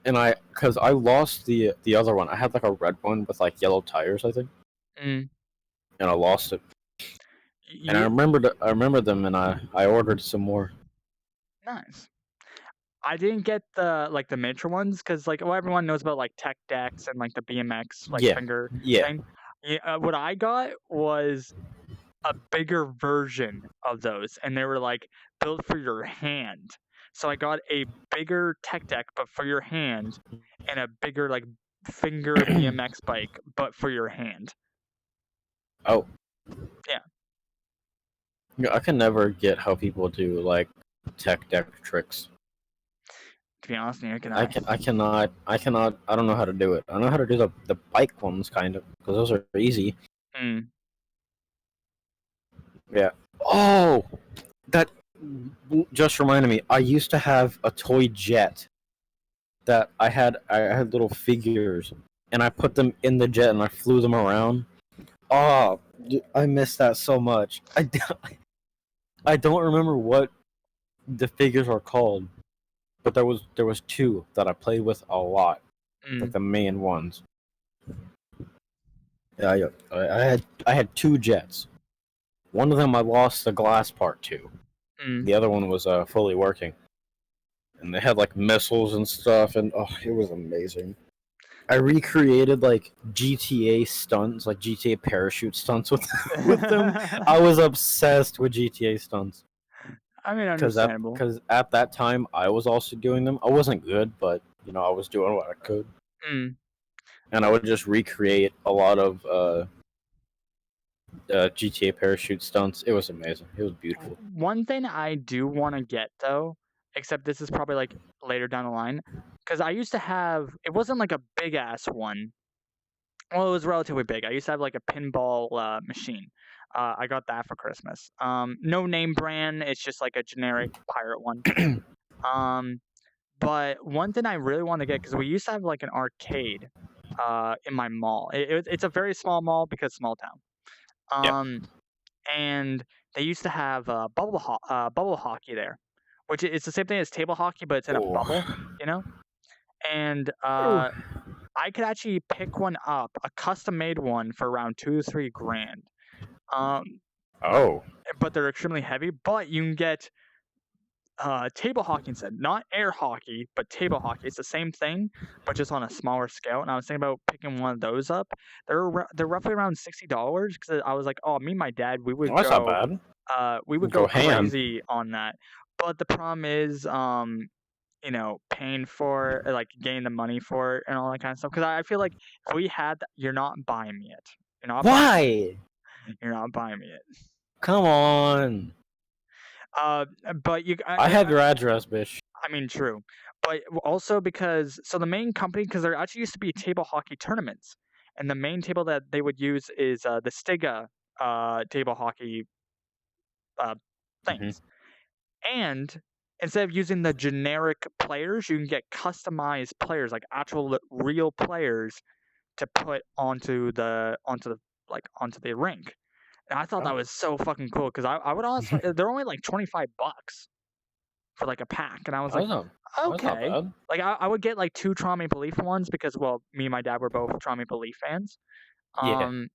Speaker 2: And because I lost the other one, I had like a red one with like yellow tires, I think,
Speaker 1: Mm,
Speaker 2: and I lost it. And
Speaker 1: you
Speaker 2: I remembered them, and I ordered some more.
Speaker 1: nice. I didn't get the miniature ones because well, everyone knows about like tech decks and like the BMX like
Speaker 2: Yeah,
Speaker 1: finger
Speaker 2: yeah.
Speaker 1: thing. Yeah, what I got was a bigger version of those, and they were like built for your hand. So I got a bigger tech deck, but for your hand, and a bigger like finger BMX bike, but for your hand.
Speaker 2: Oh,
Speaker 1: Yeah,
Speaker 2: yeah, I can never get how people do like tech deck tricks.
Speaker 1: to be honest, neither can I.
Speaker 2: I cannot. I don't know how to do it. I know how to do the bike ones kind of because those are easy.
Speaker 1: Mm,
Speaker 2: Yeah. Oh, that just reminded me. I used to have a toy jet that I had little figures, and I put them in the jet and I flew them around. Oh, I miss that so much. I don't remember what the figures are called, but there was two that I played with a lot, like
Speaker 1: mm,
Speaker 2: the main ones. Yeah, yeah. I had two jets. One of them I lost the glass part to.
Speaker 1: mm.
Speaker 2: The other one was fully working, and they had like missiles and stuff, and oh, it was amazing. I recreated like GTA stunts, like GTA parachute stunts with with them. I was obsessed with GTA stunts
Speaker 1: I mean,
Speaker 2: because
Speaker 1: understandable.
Speaker 2: at that time I was also doing them. I wasn't good, but I was doing what I could,
Speaker 1: Mm.
Speaker 2: and I would just recreate a lot of GTA parachute stunts. It was amazing. It was beautiful.
Speaker 1: One thing I do want to get though, except this is probably like later down the line, because I used to have it wasn't like a big ass one. Well, it was relatively big. I used to have like a pinball machine. I got that for Christmas. No name brand. It's just like a generic pirate one. Um, but one thing I really want to get because we used to have like an arcade in my mall. It's a very small mall because small town.
Speaker 2: Yeah.
Speaker 1: Um, and they used to have bubble hockey there, which it's the same thing as table hockey, but it's in a
Speaker 2: Oh.
Speaker 1: bubble, you know. And
Speaker 2: Ooh.
Speaker 1: I could actually pick one up, a custom made one for around 2 to 3 grand. Um, uh,
Speaker 2: Oh.
Speaker 1: but they're extremely heavy. But you can get table hockey instead, not air hockey, but table hockey. It's the same thing, but just on a smaller scale. And I was thinking about picking one of those up. They're roughly around $60 because I was like, oh, me and my dad,
Speaker 2: Well, that's not bad.
Speaker 1: we would
Speaker 2: Go
Speaker 1: go
Speaker 2: ham.
Speaker 1: crazy on that. But the problem is, paying for like getting the money for it and all that kind of stuff. Because I feel like if we had, you're not buying me it. You're not buying me.
Speaker 2: Why?
Speaker 1: You're not buying me it.
Speaker 2: Come on.
Speaker 1: Uh, but
Speaker 2: I have your address, bitch.
Speaker 1: I mean, true. But also because the main company, because there actually used to be table hockey tournaments, and the main table that they would use is the Stiga table hockey uh,
Speaker 2: Hmm.
Speaker 1: things. And instead of using the generic players, you can get customized players, like actual real players to put onto the rink. And I thought that
Speaker 2: Oh,
Speaker 1: was so fucking cool because I would honestly they're only like $25 for like a pack, and I was like,
Speaker 2: that's not
Speaker 1: okay.
Speaker 2: bad.
Speaker 1: Like I would get like two Toronto Maple Leaf ones because well, me and my dad were both Toronto Maple Leaf fans.
Speaker 2: Yeah.
Speaker 1: Um,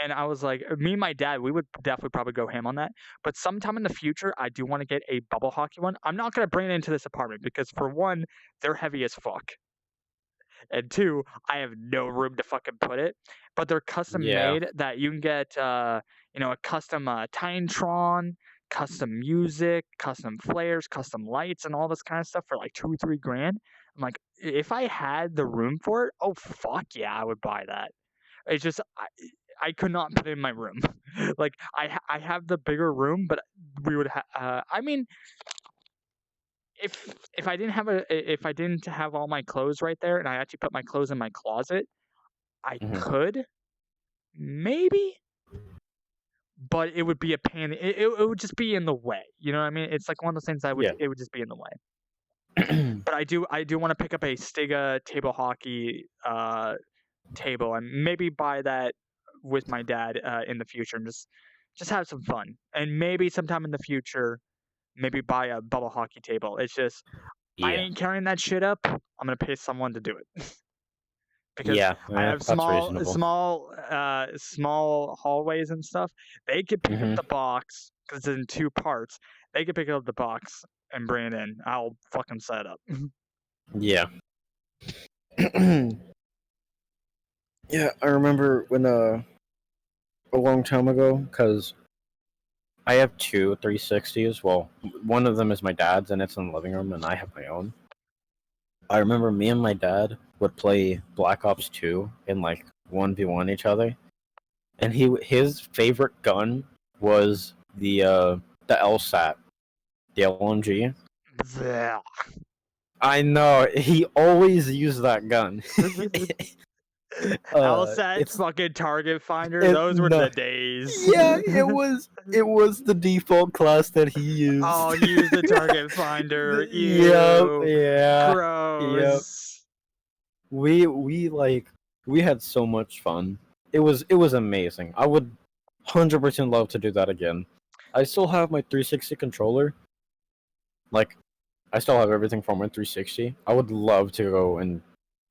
Speaker 1: and I was like, me and my dad, we would definitely probably go ham on that. But sometime in the future, I do want to get a bubble hockey one. I'm not gonna bring it into this apartment because for one, they're heavy as fuck. And two, I have no room to fucking put it. But they're custom
Speaker 2: Yeah.
Speaker 1: made that you can get, a custom Tynatron, custom music, custom flares, custom lights, and all this kind of stuff for like 2, 3 grand. I'm like, if I had the room for it, oh fuck yeah, I would buy that. It's just I could not put it in my room. Like I have the bigger room, but we would I mean, if I didn't have all my clothes right there and I actually put my clothes in my closet, I
Speaker 2: Hmm.
Speaker 1: could, maybe, but it would be a pain. It would just be in the way. You know what I mean? It's like one of those things
Speaker 2: Yeah.
Speaker 1: it would just be in the way. But I do want to pick up a Stiga table hockey table and maybe buy that with my dad in the future and just have some fun. And maybe sometime in the future, maybe buy a bubble hockey table. It's just I
Speaker 2: Yeah.
Speaker 1: ain't carrying that shit up. I'm gonna pay someone to do it. Because
Speaker 2: Yeah.
Speaker 1: I
Speaker 2: Yeah.
Speaker 1: have
Speaker 2: That's
Speaker 1: small
Speaker 2: reasonable.
Speaker 1: small small hallways and stuff. They could pick up
Speaker 2: Hmm.
Speaker 1: the box because it's in 2 parts. They could pick up the box and bring it in. I'll fucking set it up.
Speaker 2: Yeah. Yeah. I remember when a long time ago, because I have two 360s. Well, one of them is my dad's, and it's in the living room, and I have my own. I remember me and my dad would play Black Ops 2 in like 1v1 each other, and his favorite gun was the LSAT, the LMG.
Speaker 1: Blech.
Speaker 2: I know he always used that gun.
Speaker 1: LSAT,
Speaker 2: It's
Speaker 1: fucking target finder,
Speaker 2: it
Speaker 1: those were
Speaker 2: no,
Speaker 1: the days.
Speaker 2: yeah, it was the default class that he
Speaker 1: Oh,
Speaker 2: used.
Speaker 1: use the target finder.
Speaker 2: Yep,
Speaker 1: Ew.
Speaker 2: yeah, yep.
Speaker 1: Gross.
Speaker 2: We had so much fun. It was amazing. I would 100% love to do that again. I still have my 360 controller. Like I still have everything from my 360. I would love to go and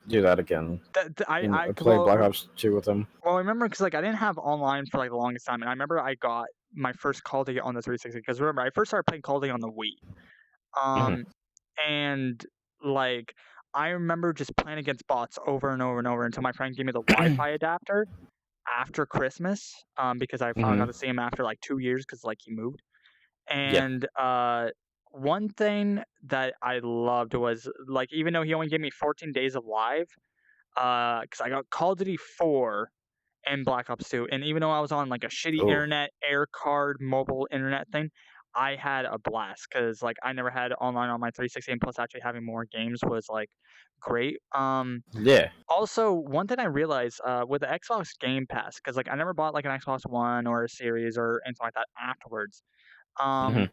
Speaker 2: do that again and play Black Ops 2 with him.
Speaker 1: Well, I remember because like I didn't have online for like the longest time, and I remember I got my first Call of Duty on the 360 because remember I first started playing Call of Duty on the Wii.
Speaker 2: Hmm.
Speaker 1: Um, and like I remember just playing against bots over and over and over until my friend gave me the Wi-Fi adapter after Christmas. Because I finally got
Speaker 2: Hmm.
Speaker 1: to see him after like 2 years because like he moved.
Speaker 2: Yeah.
Speaker 1: And one thing that I loved was like even though he only gave me 14 days of live, because I got Call of Duty 4 and Black Ops 2. And even though I was on like a shitty
Speaker 2: Oh.
Speaker 1: internet, air card, mobile internet thing, I had a blast because like I never had online on my 360, and plus actually having more games was like great.
Speaker 2: Yeah.
Speaker 1: Also, one thing I realized with the Xbox Game Pass, because like I never bought like an Xbox One or a Series or anything like that afterwards. Um,
Speaker 2: Hmm.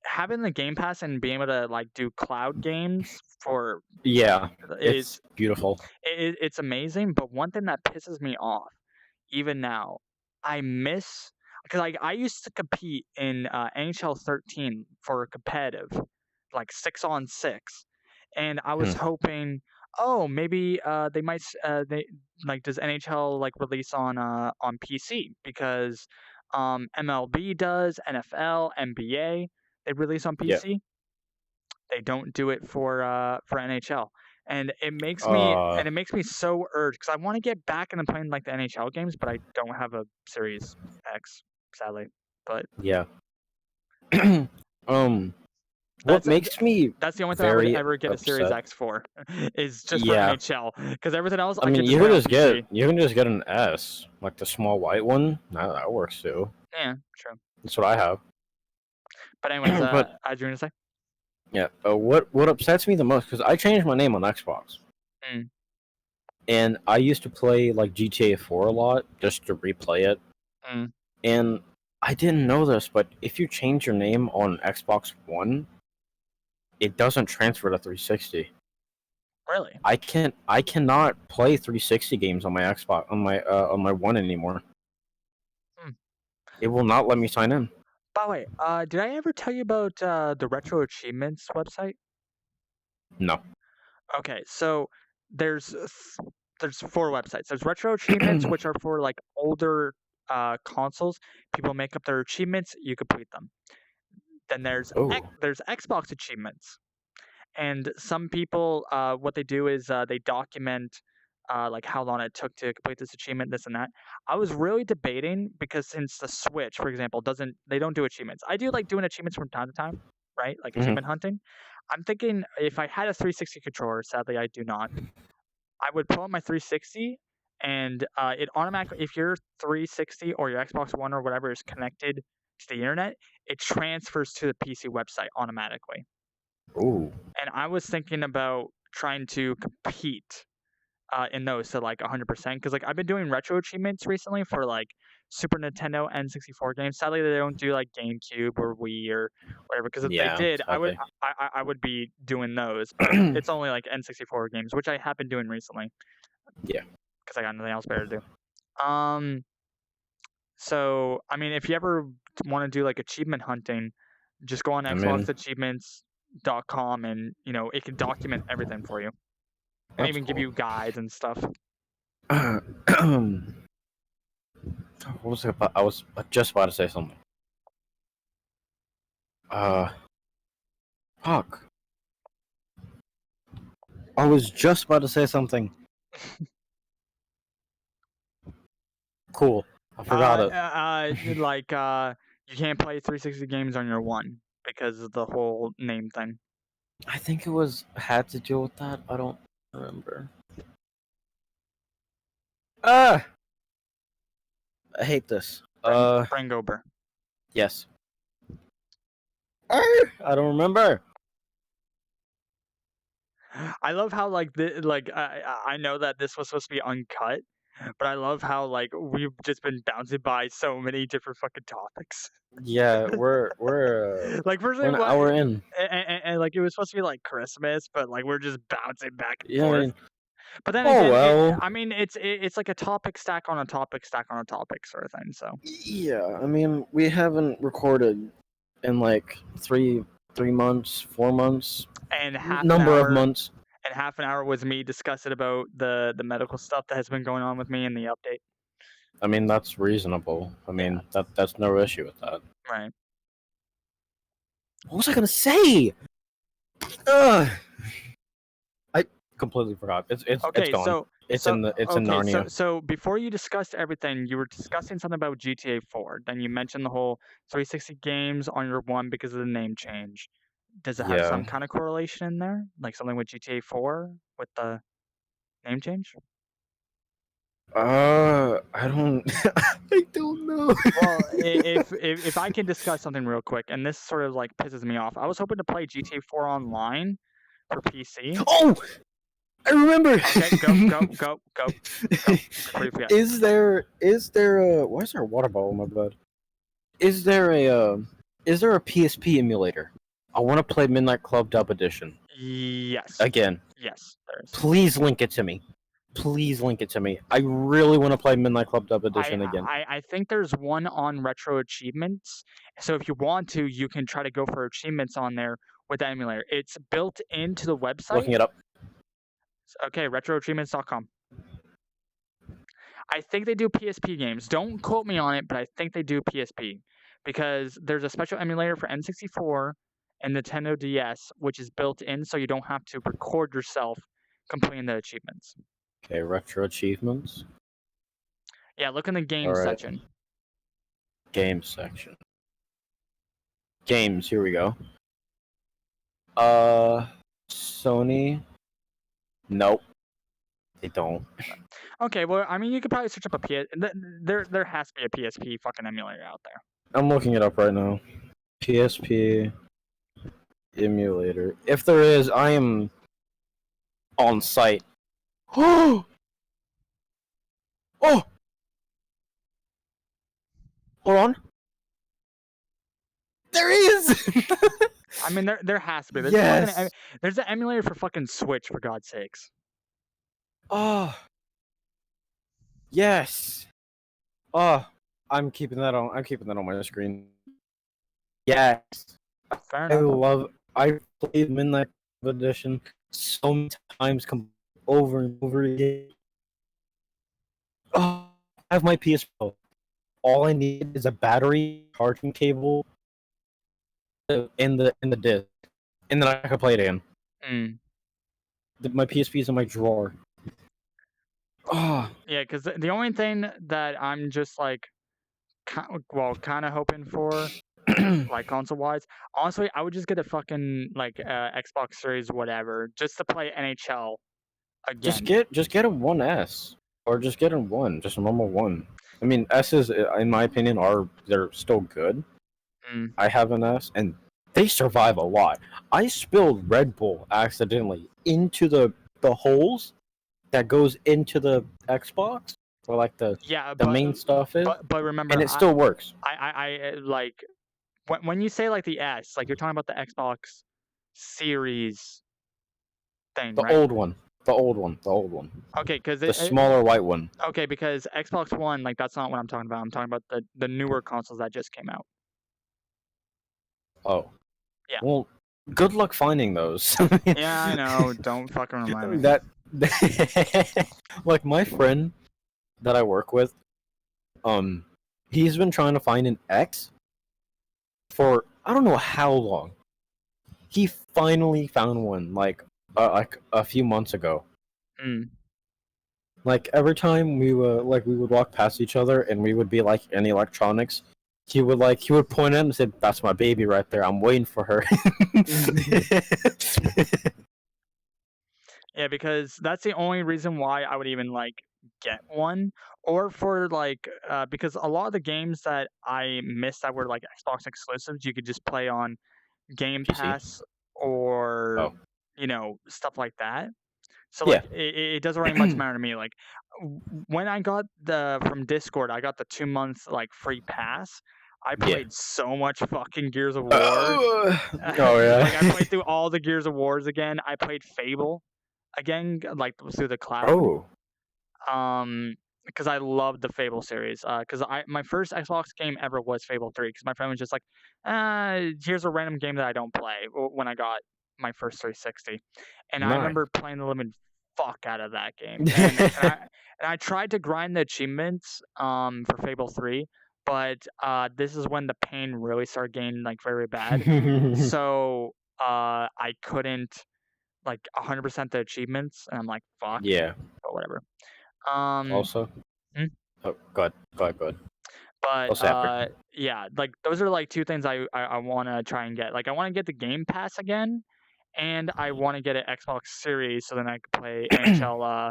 Speaker 1: having the Game Pass and being able to like do cloud games for
Speaker 2: Yeah.
Speaker 1: is
Speaker 2: It's beautiful.
Speaker 1: it's amazing. But one thing that pisses me off even now, I miss because I used to compete in NHL 13 for competitive, like 6-on-6, and I was
Speaker 2: Hmm.
Speaker 1: hoping, oh, maybe they might they like does NHL like release on PC because MLB does, NFL, NBA they release on
Speaker 2: Yeah.
Speaker 1: PC. They don't do it for NHL. And
Speaker 2: Uh.
Speaker 1: it makes me so urged because I want to get back into playing like the NHL games, but I don't have a Series X, sadly. But
Speaker 2: Yeah. um. What
Speaker 1: that's a,
Speaker 2: makes me
Speaker 1: that's the only thing I would
Speaker 2: very
Speaker 1: ever get a Series
Speaker 2: upset?
Speaker 1: X for, is just for
Speaker 2: Yeah.
Speaker 1: NHL. Because everything else
Speaker 2: I
Speaker 1: I
Speaker 2: mean,
Speaker 1: could just play on PC.
Speaker 2: you can just get an S, like the small white one. That works too.
Speaker 1: Yeah, true.
Speaker 2: That's what I have.
Speaker 1: But anyways,
Speaker 2: But
Speaker 1: as you were gonna say,
Speaker 2: yeah, what upsets me the most because I changed my name on Xbox,
Speaker 1: mm,
Speaker 2: and I used to play like GTA 4 a lot just to replay it,
Speaker 1: mm,
Speaker 2: and I didn't know this, but if you change your name on Xbox One, it doesn't transfer to 360.
Speaker 1: really?
Speaker 2: I cannot play 360 games on my Xbox on my One anymore.
Speaker 1: Hmm.
Speaker 2: It will not let me sign in.
Speaker 1: By the way, did I ever tell you about the Retro Achievements website?
Speaker 2: No.
Speaker 1: Okay, so there's there's 4 websites. There's Retro Achievements, which are for, like, older, consoles. People make up their achievements, you complete them. Then
Speaker 2: Oh.
Speaker 1: there's Xbox Achievements, and some people, what they do is, they document, like, how long it took to complete this achievement, this and that. I was really debating because since the Switch, for example, doesn't they don't do achievements. I do like doing achievements from time to time, right? Like
Speaker 2: Hmm.
Speaker 1: achievement hunting. I'm thinking if I had a 360 controller, sadly I do not, I would pull up my 360 and it automatically, if your 360 or your Xbox One or whatever is connected to the internet, it transfers to the PC website automatically.
Speaker 2: Ooh.
Speaker 1: And I was thinking about trying to compete in those to like 100% because like I've been doing retro achievements recently for like Super Nintendo N64 games. Sadly, they don't do like GameCube or Wii or whatever. Because if they
Speaker 2: Yeah,
Speaker 1: did,
Speaker 2: sadly.
Speaker 1: I would be doing those. But it's only like N64 games, which I have been doing recently
Speaker 2: Yeah.
Speaker 1: because I got nothing else better to do. So I mean, if you ever want to do like achievement hunting, just go on
Speaker 2: I mean,
Speaker 1: xboxachievements.com and it can document everything for you and
Speaker 2: that's
Speaker 1: even give
Speaker 2: cool.
Speaker 1: you guides and stuff.
Speaker 2: What was it about? I was just about to say something. Uh, fuck. I was just about to say something. Cool. I forgot it.
Speaker 1: You can't play 360 games on your one because of the whole name thing.
Speaker 2: I think it was had to do with that. I don't remember. Ah, I hate this.
Speaker 1: Brangober.
Speaker 2: Yes. I don't remember.
Speaker 1: I love how I know that this was supposed to be uncut, but I love how like we've just been bouncing by so many different fucking topics.
Speaker 2: Yeah,
Speaker 1: Like
Speaker 2: we're
Speaker 1: personally,
Speaker 2: an
Speaker 1: what
Speaker 2: hour in.
Speaker 1: and like it was supposed to be like Christmas, but like we're just bouncing back and
Speaker 2: Yeah, I
Speaker 1: forth.
Speaker 2: mean,
Speaker 1: But then
Speaker 2: oh
Speaker 1: again,
Speaker 2: well.
Speaker 1: I mean, it's like a topic stack on a topic stack on a topic sort of thing. So
Speaker 2: Yeah, I mean, we haven't recorded in like 3 months, 4 months,
Speaker 1: and
Speaker 2: number of months.
Speaker 1: half an hour was me discussing about the medical stuff that has been going on with me in the update.
Speaker 2: I mean, that's reasonable. I
Speaker 1: Yeah,
Speaker 2: mean, that's no issue with that.
Speaker 1: right.
Speaker 2: What was I gonna say? Ugh, I completely forgot. It's
Speaker 1: Okay,
Speaker 2: gone. It's in Narnia.
Speaker 1: so before you discussed everything, you were discussing something about GTA 4. Then you mentioned the whole 360 games on your one because of the name change. Does it have
Speaker 2: Yeah.
Speaker 1: some kind of correlation in there, like something with GTA 4 with the name change?
Speaker 2: I don't. I don't know.
Speaker 1: Well, if I can discuss something real quick, and this sort of like pisses me off, I was hoping to play GTA 4 online for PC.
Speaker 2: Oh, I remember.
Speaker 1: Okay, go before you forget.
Speaker 2: Is there a why is there a water bottle in my bed? Is there a PSP emulator? I want to play Midnight Club Dub Edition
Speaker 1: Yes,
Speaker 2: again.
Speaker 1: yes, there is.
Speaker 2: Please link it to me. Please link it to me. I really want to play Midnight Club Dub Edition again.
Speaker 1: I think there's one on Retro Achievements. So if you want to, you can try to go for achievements on there with the emulator. It's built into the website.
Speaker 2: Looking it up.
Speaker 1: Okay, retroachievements.com. I think they do PSP games. Don't quote me on it, but I think they do PSP because there's a special emulator for N64 and Nintendo DS, which is built in so you don't have to record yourself completing the achievements.
Speaker 2: Okay, retro achievements.
Speaker 1: Yeah, look in the games
Speaker 2: All right.
Speaker 1: section.
Speaker 2: Games section. Games. Here we go. Sony. Nope. They don't.
Speaker 1: Okay, well, I mean, you could probably search up a PS. There has to be a PSP fucking emulator out there.
Speaker 2: I'm looking it up right now. PSP emulator. If there is, I am on site. Oh! Oh! Hold on. There is!
Speaker 1: I mean, there has to be.
Speaker 2: Yes!
Speaker 1: There's an emulator for fucking Switch, for God's sakes.
Speaker 2: Oh. Yes! Oh. I'm keeping that on my screen. Yes.
Speaker 1: Fair
Speaker 2: I
Speaker 1: enough.
Speaker 2: love. I played Midnight Edition so many times, over and over again. Oh, I have my PS4. All I need is a battery, charging cable, in the disc, and then I can play it again.
Speaker 1: Mm.
Speaker 2: My PSP is in my drawer. Oh,
Speaker 1: Yeah, because the only thing that I'm just like, kind of hoping for, like console wise, honestly, I would just get a fucking like Xbox Series whatever, just to play NHL
Speaker 2: just
Speaker 1: again.
Speaker 2: get a 1S, or just get a one, just a normal one. I mean, S's, in my opinion, they're still good.
Speaker 1: Mm.
Speaker 2: I have an S, and they survive a lot. I spilled Red Bull accidentally into the holes that goes into the Xbox, where like
Speaker 1: Yeah,
Speaker 2: the main stuff is,
Speaker 1: but remember,
Speaker 2: and it still works.
Speaker 1: like when you say like the S, like you're talking about the Xbox Series thing,
Speaker 2: The
Speaker 1: right?
Speaker 2: old one, the old one,
Speaker 1: Okay, because
Speaker 2: the smaller white one.
Speaker 1: okay, because Xbox One, like that's not what I'm talking about. I'm talking about the newer consoles that just came out.
Speaker 2: Oh,
Speaker 1: Yeah.
Speaker 2: well, good luck finding those.
Speaker 1: Yeah, I know. Don't fucking remind me.
Speaker 2: that like my friend that I work with, um, he's been trying to find an X for I don't know how long. He finally found one like a few months ago.
Speaker 1: Mm.
Speaker 2: Like every time we would walk past each other and we would be like in electronics, he would point at him and say, "That's my baby right there. I'm waiting for her."
Speaker 1: Yeah, because that's the only reason why I would even like get one, or for like because a lot of the games that I missed that were like Xbox exclusives, you could just play on Game
Speaker 2: PC.
Speaker 1: Pass or
Speaker 2: Oh
Speaker 1: stuff like that. So
Speaker 2: yeah,
Speaker 1: like it doesn't really much matter to me. Like when I got the from Discord, I got the 2 months like free pass. I
Speaker 2: yeah.
Speaker 1: played so much fucking Gears of War.
Speaker 2: Oh yeah.
Speaker 1: Like I played through all the Gears of Wars again. I played Fable again, like through the cloud.
Speaker 2: Oh
Speaker 1: Because I loved the Fable series. Because I my first Xbox game ever was Fable 3. Because my friend was just like, here's a random game that I don't play when I got my first 360, and I
Speaker 2: nice.
Speaker 1: remember playing the living fuck out of that game, and I tried to grind the achievements for Fable 3, but this is when the pain really started getting like very bad. So I couldn't like 100% the achievements, and I'm like fuck,
Speaker 2: Yeah.
Speaker 1: but whatever. Um,
Speaker 2: Also,
Speaker 1: hmm?
Speaker 2: oh, go ahead.
Speaker 1: But
Speaker 2: What's after?
Speaker 1: yeah, like those are like two things I want to try and get. Like I want to get the Game Pass again, and I want to get an Xbox Series so then I could play NHL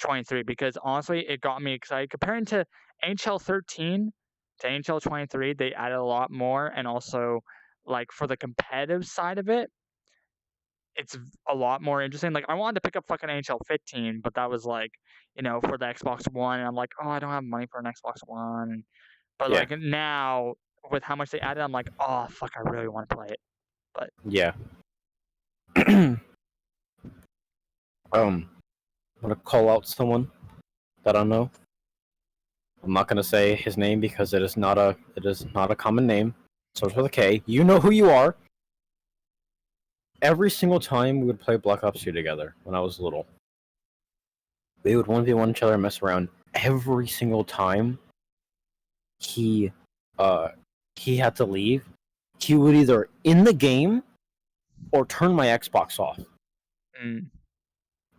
Speaker 1: 23 because honestly, it got me excited comparing to NHL 13 to NHL 23. They added a lot more, and also like for the competitive side of it, it's a lot more interesting. Like I wanted to pick up fucking NHL 15, but that was like, for the Xbox One, and I'm like, oh, I don't have money for an Xbox One. But
Speaker 2: Yeah,
Speaker 1: like now, with how much they added, I'm like, oh fuck, I really want to play it. But
Speaker 2: yeah. I'm gonna call out someone that I know. I'm not gonna say his name because it is not a common name. Starts with a K. You know who you are. Every single time we would play Black Ops 2 together when I was little, we would 1v1 each other and mess around. Every single time he uh he had to leave, he would either in the game or turn my Xbox off.
Speaker 1: mm,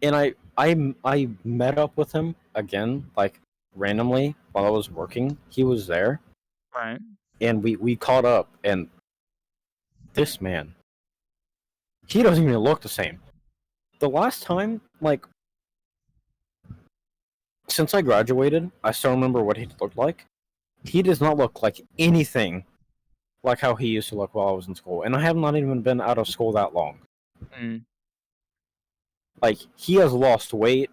Speaker 2: And I met up with him again, like randomly while I was working. He was there,
Speaker 1: right,
Speaker 2: and we caught up. And this man, he doesn't even look the same. The last time, like since I graduated, I still remember what he looked like. He does not look like anything like how he used to look while I was in school, and I have not even been out of school that long.
Speaker 1: mm.
Speaker 2: Like he has lost weight.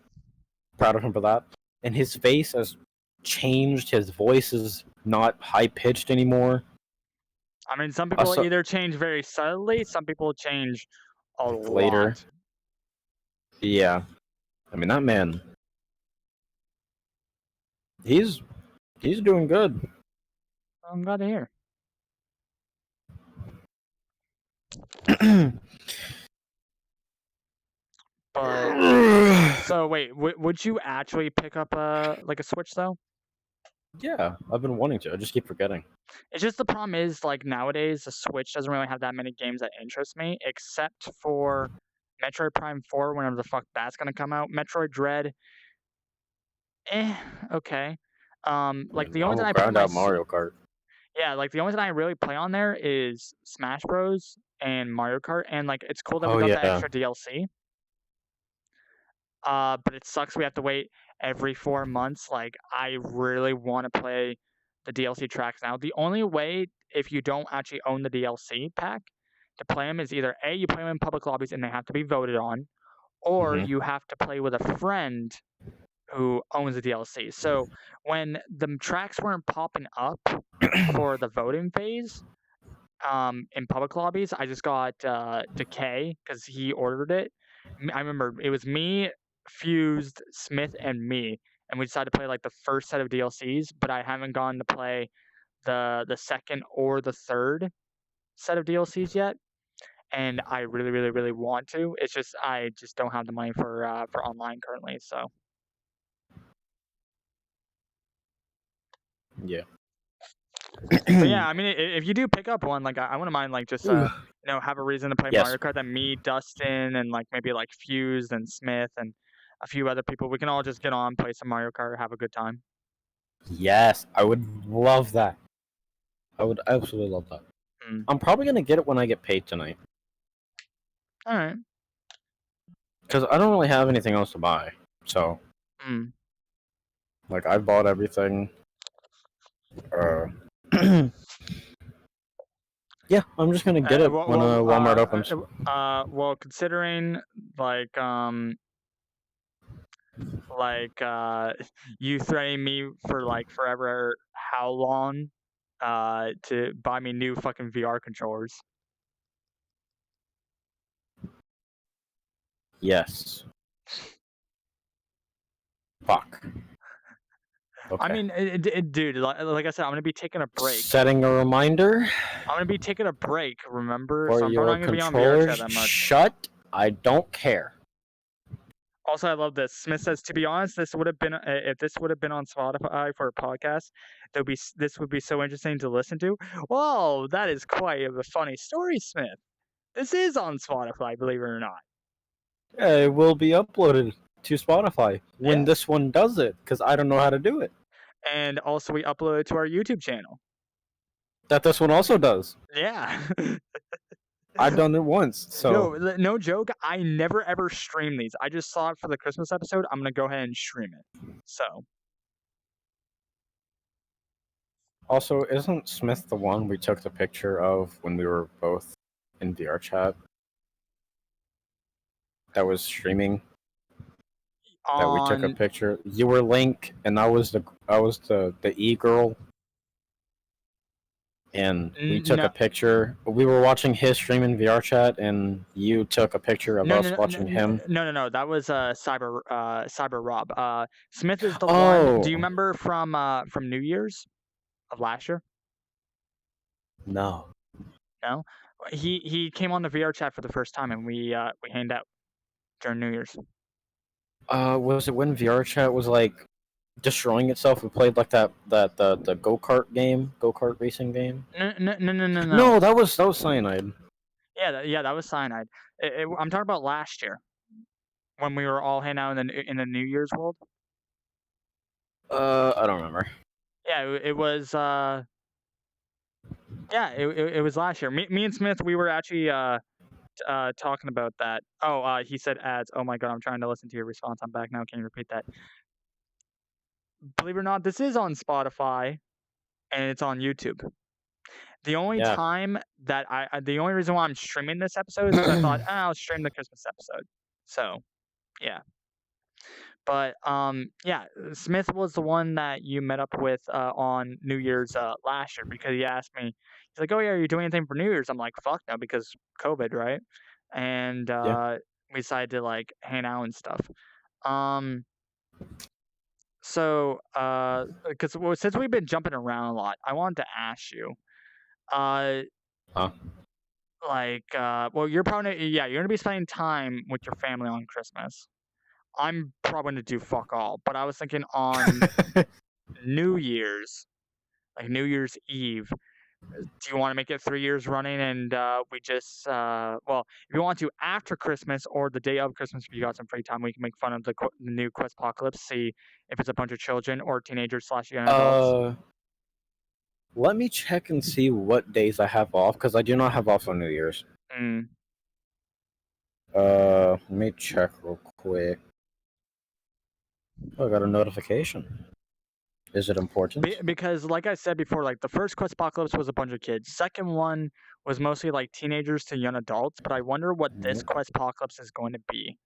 Speaker 2: Proud of him for that. And his face has changed. His voice is not high pitched anymore.
Speaker 1: I mean, some
Speaker 2: I
Speaker 1: people
Speaker 2: saw
Speaker 1: either change very subtly, some people change a
Speaker 2: like later.
Speaker 1: lot.
Speaker 2: Yeah, I mean that man. He's he's doing good.
Speaker 1: I'm glad to hear. But So wait, would you actually pick up a like a Switch though?
Speaker 2: Yeah, I've been wanting to. I just keep forgetting.
Speaker 1: It's just the problem is like nowadays the Switch doesn't really have that many games that interest me, except for Metroid Prime 4, whenever the fuck that's gonna come out. Metroid Dread, eh, okay.
Speaker 2: I
Speaker 1: Like
Speaker 2: mean,
Speaker 1: the
Speaker 2: I
Speaker 1: only thing
Speaker 2: will
Speaker 1: I play
Speaker 2: grind
Speaker 1: my
Speaker 2: out Mario Kart.
Speaker 1: yeah, like the only thing I really play on there is Smash Bros and Mario Kart, and like it's cool that we
Speaker 2: Oh
Speaker 1: got the
Speaker 2: yeah.
Speaker 1: extra DLC. But it sucks we have to wait every 4 months. Like I really want to play the DLC tracks now. The only way if you don't actually own the DLC pack to play them is either A, you play them in public lobbies and they have to be voted on, or
Speaker 2: Hmm.
Speaker 1: you have to play with a friend who owns the DLC. So when the tracks weren't popping up for the voting phase, in public lobbies, I just got Decay because he ordered it. I remember it was me, Fused, Smith, and me, and we decided to play like the first set of DLCs. But I haven't gone to play the second or the third set of DLCs yet, and I really, really, really want to. It's just I just don't have the money for online currently. So,
Speaker 2: Yeah.
Speaker 1: but yeah, I mean, if you do pick up one, like I wouldn't mind like just have a reason to play Mario
Speaker 2: Yes.
Speaker 1: Kart. That me, Dustin, and like maybe like Fused and Smith and a few other people, we can all just get on, play some Mario Kart, have a good time.
Speaker 2: Yes, I would love that. I would absolutely love that.
Speaker 1: Mm.
Speaker 2: I'm probably gonna get it when I get paid tonight,
Speaker 1: All right.
Speaker 2: because I don't really have anything else to buy. So,
Speaker 1: Mm.
Speaker 2: like, I bought everything. Uh, yeah, I'm just gonna get it when Walmart opens.
Speaker 1: Well, considering like like you threatening me for like forever, how long? To buy me new fucking VR controllers.
Speaker 2: Yes. Fuck.
Speaker 1: I
Speaker 2: Okay.
Speaker 1: mean, dude, like I said, I'm gonna be taking a break.
Speaker 2: Setting a reminder
Speaker 1: I'm gonna be taking a break, remember?
Speaker 2: for
Speaker 1: So I'm probably
Speaker 2: your
Speaker 1: not gonna be on VR chat
Speaker 2: controllers.
Speaker 1: that much.
Speaker 2: Shut. I don't care.
Speaker 1: Also, I love this. Smith says, to be honest, this would have been if this would have been on Spotify for a podcast, this would be so interesting to listen to. Whoa, that is quite a funny story, Smith. This is on Spotify, believe it or not.
Speaker 2: Yeah, it will be uploaded to Spotify when
Speaker 1: Yeah,
Speaker 2: this one does it, because I don't know how to do it.
Speaker 1: and also we upload it to our YouTube channel.
Speaker 2: That this one also does.
Speaker 1: Yeah.
Speaker 2: I've done it once,
Speaker 1: No,
Speaker 2: so
Speaker 1: no joke. I never ever stream these. I just saw it for the Christmas episode. I'm gonna go ahead and stream it. So
Speaker 2: also isn't Smith the one we took the picture of when we were both in VR chat that was streaming? That we took a
Speaker 1: on
Speaker 2: picture. You were Link, and I was the E girl, and we took
Speaker 1: no,
Speaker 2: a picture. We were watching his stream in VR chat, and you took a picture of
Speaker 1: no, no,
Speaker 2: us
Speaker 1: no,
Speaker 2: watching him.
Speaker 1: no, no, no. That was Cyber Rob. Smith is the one. Do you
Speaker 2: Oh
Speaker 1: remember from New Year's of last year?
Speaker 2: no.
Speaker 1: No, he came on the VR chat for the first time, and we hanged out during New Year's.
Speaker 2: Was it when VR chat was like destroying itself? We played like the go kart racing game.
Speaker 1: No, no, no, no, no, no.
Speaker 2: No, that was cyanide.
Speaker 1: Yeah, that was cyanide. I'm talking about last year when we were all hanging out in the New Year's world.
Speaker 2: I don't remember.
Speaker 1: Yeah, it was. Yeah, it was last year. Me and Smith, we were actually talking about that. Oh, he said ads. Oh my god, I'm trying to listen to your response. I'm back now. Can you repeat that? Believe it or not, this is on Spotify and it's on YouTube. The only
Speaker 2: Yeah.
Speaker 1: time that the only reason why I'm streaming this episode is because I thought, I'll stream the Christmas episode. So yeah. But yeah, Smith was the one that you met up with on New Year's last year because he asked me, he's like, "Oh yeah, are you doing anything for New Year's?" I'm like, "Fuck no," because COVID, right? And
Speaker 2: Yeah.
Speaker 1: we decided to like hang out and stuff. Um, so because since we've been jumping around a lot, I wanted to ask you, uh,
Speaker 2: Huh?
Speaker 1: well, you're probably yeah, you're gonna be spending time with your family on Christmas. I'm probably gonna do fuck all, but I was thinking on New Year's, like New Year's Eve. Do you want to make it 3 years running and we just well, if you want to after Christmas or the day of Christmas, if you got some free time, we can make fun of the new Quest Apocalypse, see if it's a bunch of children or teenagers slash young adults.
Speaker 2: uh, let me check and see what days I have off because I do not have off on New Year's.
Speaker 1: Mm.
Speaker 2: Let me check real quick. Oh, I got a notification. Is it important?
Speaker 1: Because like I said before, like the first Quest Apocalypse was a bunch of kids. Second one was mostly like teenagers to young adults, but I wonder what this
Speaker 2: Nope.
Speaker 1: Quest Apocalypse is going to be.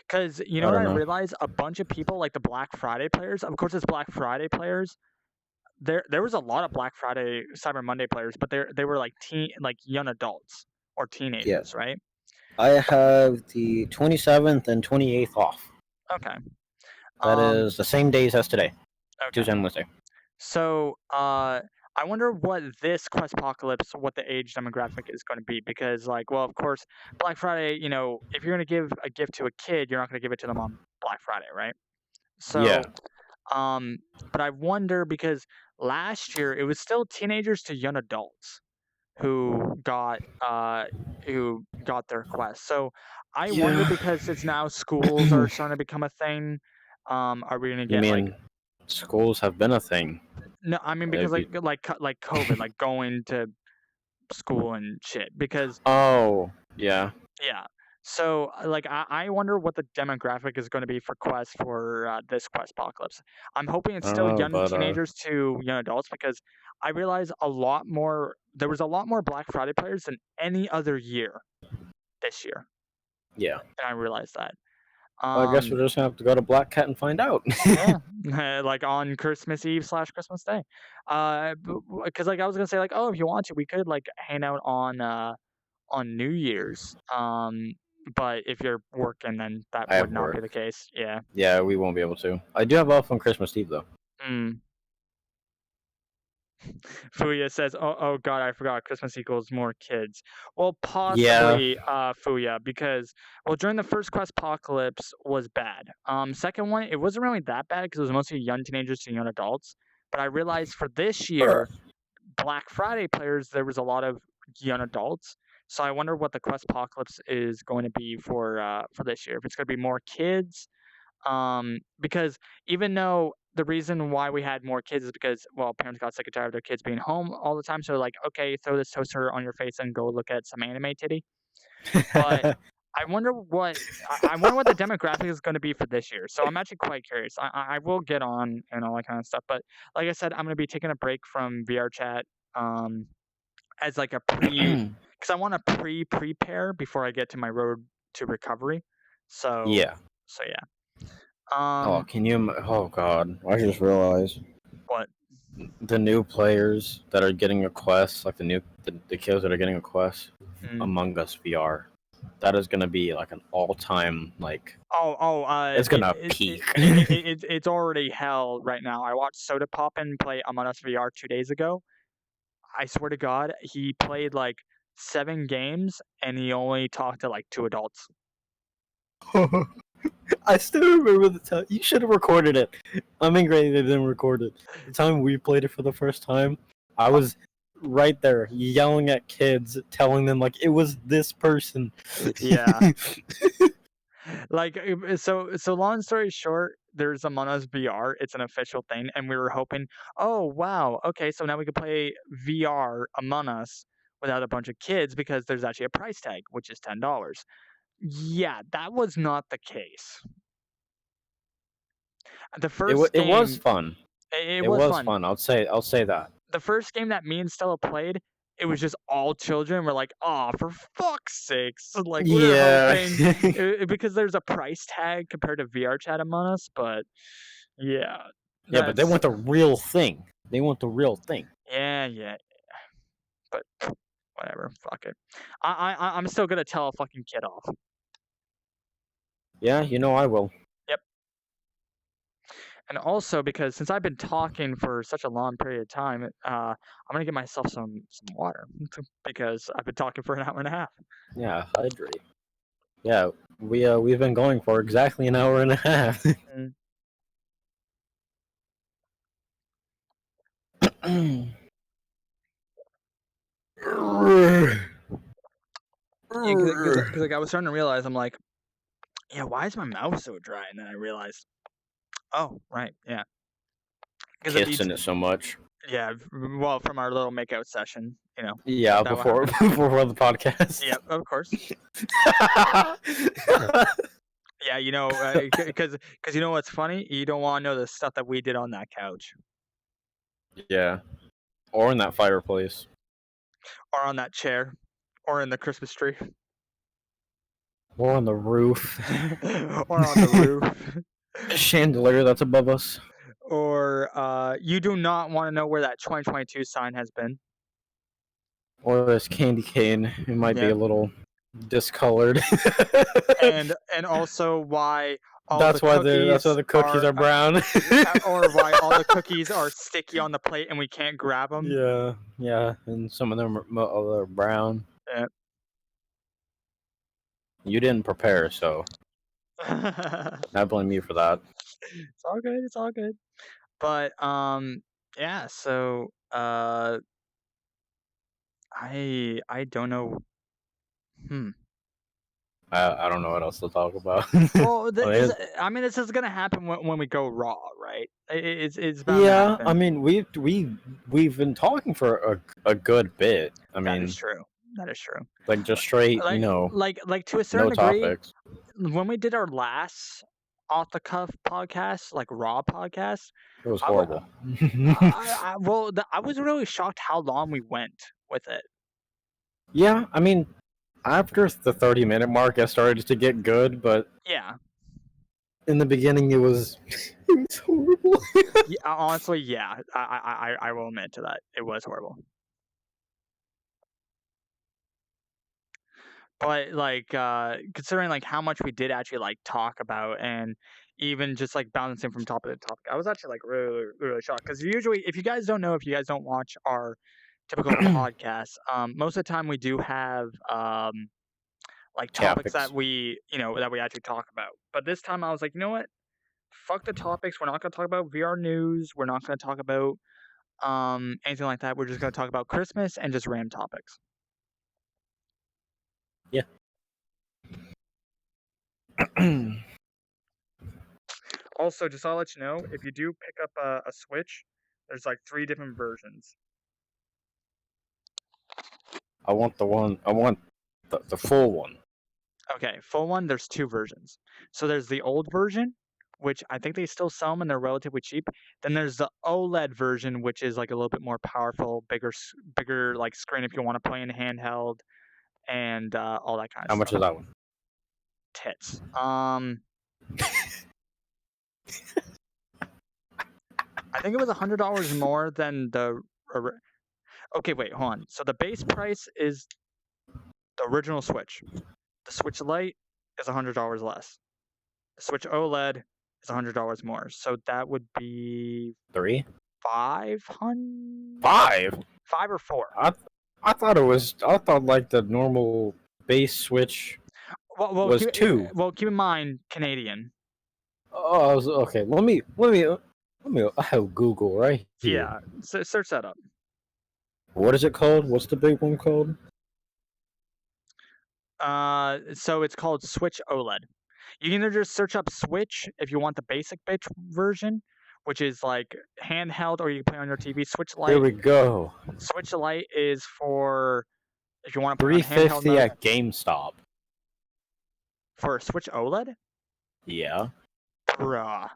Speaker 1: Because you know
Speaker 2: I
Speaker 1: what
Speaker 2: don't
Speaker 1: I
Speaker 2: know.
Speaker 1: realized? A bunch of people, like the Black Friday players, of course it's Black Friday players. There was a lot of Black Friday, Cyber Monday players, but they were like young adults or
Speaker 2: Yeah,
Speaker 1: teenagers, right?
Speaker 2: I have the 27th and 28th off.
Speaker 1: Okay.
Speaker 2: That
Speaker 1: Um.
Speaker 2: is the same days as today,
Speaker 1: Okay.
Speaker 2: Tuesday and Wednesday.
Speaker 1: So, I wonder what this Quest Apocalypse, what the age demographic is going to be, because, like, well, of course, Black Friday, you know, if you're going to give a gift to a kid, you're not going to give it to them on Black Friday, right?
Speaker 2: Yeah.
Speaker 1: So, um, but I wonder because last year it was still teenagers to young adults who got their quest. So I wonder
Speaker 2: Yeah.
Speaker 1: because it's now schools are starting to become a thing. Are we gonna
Speaker 2: You
Speaker 1: get like
Speaker 2: mean schools have been a thing?
Speaker 1: no? I mean because
Speaker 2: It'd be-
Speaker 1: like COVID, like going to school and shit. Because
Speaker 2: Oh, yeah.
Speaker 1: yeah. So like I wonder what the demographic is going to be for Quest for this Quest Apocalypse. I'm hoping it's
Speaker 2: I don't
Speaker 1: still
Speaker 2: know,
Speaker 1: young
Speaker 2: but
Speaker 1: teenagers to young adults because I realize there was a lot more Black Friday players than any other year this year,
Speaker 2: yeah.
Speaker 1: and I realized that.
Speaker 2: Well, I guess we're just gonna have to go to Black Cat and find out.
Speaker 1: Yeah, like on Christmas Eve slash Christmas Day, because like I was gonna say like oh if you want to we could like hang out on New Year's, but if you're working then that
Speaker 2: I
Speaker 1: would
Speaker 2: have
Speaker 1: not be
Speaker 2: work.
Speaker 1: the case. Yeah.
Speaker 2: Yeah, we won't be able to. I do have off on Christmas Eve though.
Speaker 1: Mm. Fuya says, oh God, I forgot. Christmas equals more kids." Well,
Speaker 2: Yeah.
Speaker 1: possibly, Fuya, because well, during the first Quest Apocalypse was bad. Second one, it wasn't really that bad because it was mostly young teenagers to young adults. But I realized for this year, Black Friday players, there was a lot of young adults. So I wonder what the Quest Apocalypse is going to be for this year. If it's going to be more kids, because even though the reason why we had more kids is because, well, parents got sick and tired of their kids being home all the time. So like, okay, throw this toaster on your face and go look at some anime titty. But I wonder what I wonder what the demographic is going to be for this year. So I'm actually quite curious. I will get on and all that kind of stuff. But like I said, I'm going to be taking a break from VR chat um, as like a because I want to prepare before I get to my road to recovery. So
Speaker 2: Yeah.
Speaker 1: so yeah.
Speaker 2: Oh, can you? Oh God, I just realized
Speaker 1: What?
Speaker 2: the new players that are getting a quest, like the kids that are getting a quest,
Speaker 1: Mm.
Speaker 2: Among Us VR. That is gonna be like an all-time like.
Speaker 1: Oh,
Speaker 2: It's gonna peak.
Speaker 1: it's already hell right now. I watched Soda Poppin play Among Us VR 2 days ago. I swear to God, he played like 7 games and he only talked to like 2 adults.
Speaker 2: I still remember the time. You should have recorded it. I'm angry they didn't record it. The time we played it for the first time, I was right there yelling at kids, telling them like it was this person.
Speaker 1: Yeah. Like so long story short, there's Among Us VR. It's an official thing, and we were hoping, oh wow, okay, so now we can play VR Among Us without a bunch of kids because there's actually a price tag, which is $10. Yeah, that was not the case. The first
Speaker 2: It was
Speaker 1: game,
Speaker 2: fun.
Speaker 1: it
Speaker 2: It
Speaker 1: was
Speaker 2: was
Speaker 1: fun.
Speaker 2: fun. I'll say that.
Speaker 1: The first game that me and Stella played, it was just all children. We're like, oh, for fuck's sakes! Like we're
Speaker 2: Yeah.
Speaker 1: hoping because there's a price tag compared to VR Chat Among Us, but yeah,
Speaker 2: Yeah, but they
Speaker 1: that's
Speaker 2: want the real thing. They want the real thing.
Speaker 1: yeah, but whatever, fuck it. I'm still gonna tell a fucking kid off.
Speaker 2: Yeah, you know I will.
Speaker 1: Yep. And also because since I've been talking for such a long period of time, I'm gonna get myself some water because I've been talking for an hour and a half.
Speaker 2: Yeah, hydrate. Yeah, we've been going for exactly an hour and a half.
Speaker 1: Mm. Yeah, because like I was starting to realize I'm like, yeah, why is my mouth so dry? And then I realized, oh, right, yeah, because it beats,
Speaker 2: Kissing it so much.
Speaker 1: yeah, well, from our little makeout session,
Speaker 2: Yeah,
Speaker 1: that what
Speaker 2: before
Speaker 1: happened.
Speaker 2: before the podcast.
Speaker 1: Yep, of course. Yeah, because you know what's funny? You don't want to know the stuff that we did on that couch
Speaker 2: Yeah, or in that fireplace,
Speaker 1: or on that chair or in the Christmas tree
Speaker 2: or on the roof.
Speaker 1: or on the roof.
Speaker 2: Chandelier that's above us.
Speaker 1: Or you do not want to know where that 2022 sign has been.
Speaker 2: Or this candy cane. It might be
Speaker 1: Yeah.
Speaker 2: a little discolored.
Speaker 1: And also why all the
Speaker 2: That's why
Speaker 1: cookies
Speaker 2: the cookies
Speaker 1: are
Speaker 2: are brown.
Speaker 1: or why all the cookies are sticky on the plate and we can't grab them.
Speaker 2: Yeah, yeah, and some of them are brown.
Speaker 1: Yeah.
Speaker 2: You didn't prepare, so I blame you for that.
Speaker 1: It's all good. It's all good. But yeah. So I don't know. Hmm.
Speaker 2: I don't know what else to talk about.
Speaker 1: Well,
Speaker 2: I mean,
Speaker 1: I mean, this is gonna happen when we go raw, right? It's bound to
Speaker 2: yeah, I
Speaker 1: happen.
Speaker 2: mean we've been talking for a good bit. I
Speaker 1: That is
Speaker 2: mean,
Speaker 1: true. That is true.
Speaker 2: like just straight,
Speaker 1: Like like to a certain
Speaker 2: no
Speaker 1: degree,
Speaker 2: topics.
Speaker 1: when we did our last off the cuff podcast, like raw podcast,
Speaker 2: It was
Speaker 1: I wa
Speaker 2: horrible.
Speaker 1: I was really shocked how long we went with it.
Speaker 2: Yeah, I mean, after the 30-minute mark, I started to get good, but
Speaker 1: Yeah.
Speaker 2: in the beginning, it was it was horrible.
Speaker 1: Yeah, honestly, yeah. I will admit to that. It was horrible. But, like, considering, like, how much we did actually, like, talk about and even just, like, bouncing from topic to topic, I was actually, like, really, really shocked. Because usually if you guys don't know, if you guys don't watch our typical podcast, most of the time we do have, like, topics that
Speaker 2: Topics.
Speaker 1: we actually talk about. But this time I was like, "You know what? Fuck the topics. We're not gonna talk about VR news. We're not gonna talk about, anything like that. We're just gonna talk about Christmas and just random topics."
Speaker 2: Yeah.
Speaker 1: Also, just I'll let you know, if you do pick up a Switch, there's like 3 different versions.
Speaker 2: I want the one. I want the full one.
Speaker 1: Okay, full one, there's 2 versions. So there's the old version, which I think they still sell them and they're relatively cheap. Then there's the OLED version, which is like a little bit more powerful, bigger like screen if you want to play in handheld and all that kind of
Speaker 2: How much
Speaker 1: stuff.
Speaker 2: is that one?
Speaker 1: Tits. I think it was $100 more than the. Okay, wait, hold on. So the base price is the original Switch. The Switch Lite is $100 less. The Switch OLED is $100 more. So that would be
Speaker 2: 3,
Speaker 1: 500,
Speaker 2: 5.
Speaker 1: 5 or 4.
Speaker 2: I thought it was. I thought like the normal base Switch
Speaker 1: Well,
Speaker 2: was 2.
Speaker 1: keep in mind Canadian.
Speaker 2: Oh, okay. I have Google right here.
Speaker 1: Yeah, search that up.
Speaker 2: What is it called? What's the big one called?
Speaker 1: So it's called Switch OLED. You can either just search up Switch if you want the basic bitch version, which is like handheld, or you can play on your TV.
Speaker 2: Here we go.
Speaker 1: Switch Lite is for if you want to play on handheld
Speaker 2: 350
Speaker 1: mode.
Speaker 2: at GameStop.
Speaker 1: For Switch OLED,
Speaker 2: Yeah.
Speaker 1: bruh.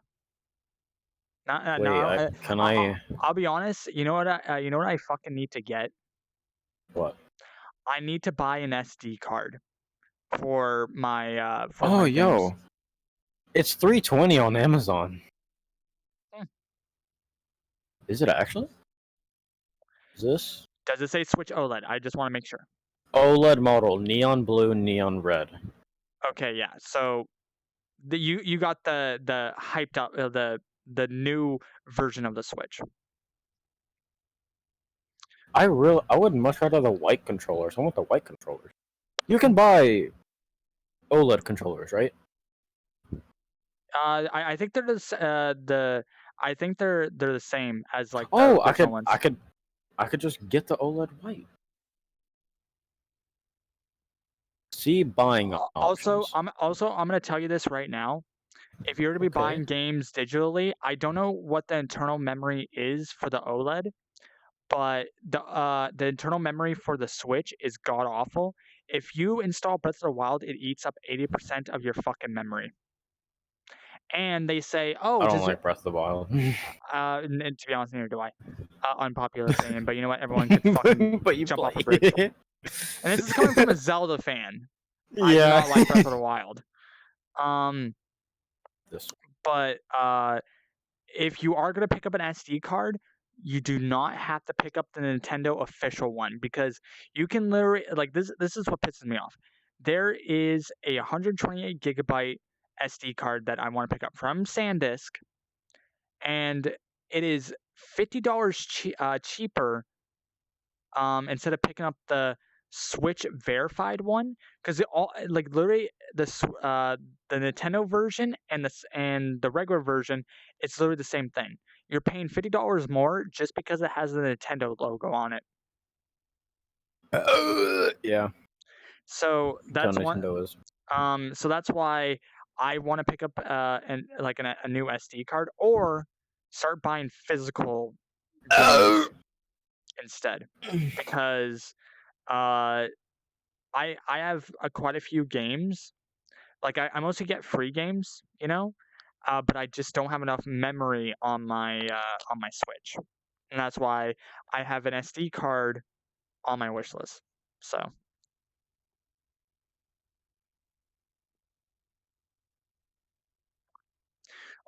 Speaker 1: Not,
Speaker 2: Wait,
Speaker 1: no,
Speaker 2: can I?
Speaker 1: I'll be honest. You know what? You know what I fucking need to get?
Speaker 2: What?
Speaker 1: I need to buy an SD card for
Speaker 2: Oh,
Speaker 1: my
Speaker 2: yo,
Speaker 1: games.
Speaker 2: it's 320 on Amazon.
Speaker 1: Hmm.
Speaker 2: Is it actually? Is this
Speaker 1: Does it say Switch OLED? I just want to make sure.
Speaker 2: OLED model? Neon blue, neon red.
Speaker 1: Okay, yeah. So you got the hyped up the new version of the Switch.
Speaker 2: I would much rather the white controllers. I want the white controllers. You can buy OLED controllers, right?
Speaker 1: I think they're I think they're the same as like the
Speaker 2: Oh,
Speaker 1: original ones.
Speaker 2: I could just get the OLED white. See buying
Speaker 1: Also,
Speaker 2: options.
Speaker 1: I'm gonna tell you this right now. If you're to be
Speaker 2: Okay.
Speaker 1: buying games digitally, I don't know what the internal memory is for the OLED, but the internal memory for the Switch is god awful. If you install Breath of the Wild, it eats up 80% of your fucking memory. And they say,
Speaker 2: I
Speaker 1: "Oh,
Speaker 2: don't
Speaker 1: just
Speaker 2: like Breath of the Wild.
Speaker 1: and to be honest, neither do I. Unpopular opinion, but you know what? Everyone could fucking
Speaker 2: But you
Speaker 1: jump
Speaker 2: play
Speaker 1: off a bridge.
Speaker 2: it.
Speaker 1: And this is coming from a Zelda fan. I do
Speaker 2: Yeah.
Speaker 1: not like Breath of the Wild. Um,
Speaker 2: This
Speaker 1: but if you are gonna pick up an SD card, you do not have to pick up the Nintendo official one because you can literally like this is what pisses me off. There is a 128 gigabyte SD card that I want to pick up from SanDisk, and it is $50 cheaper instead of picking up the Switch verified one because it all like literally the Nintendo version and and the regular version, it's literally the same thing. You're paying $50 more just because it has the Nintendo logo on it.
Speaker 2: yeah.
Speaker 1: So
Speaker 2: That's how
Speaker 1: that's one.
Speaker 2: Nintendo is.
Speaker 1: So that's why I want to pick up a new SD card or start buying physical games instead because uh I have quite a few games. Like I mostly get free games, you know, but I just don't have enough memory on my Switch, and that's why I have an SD card on my wish list. So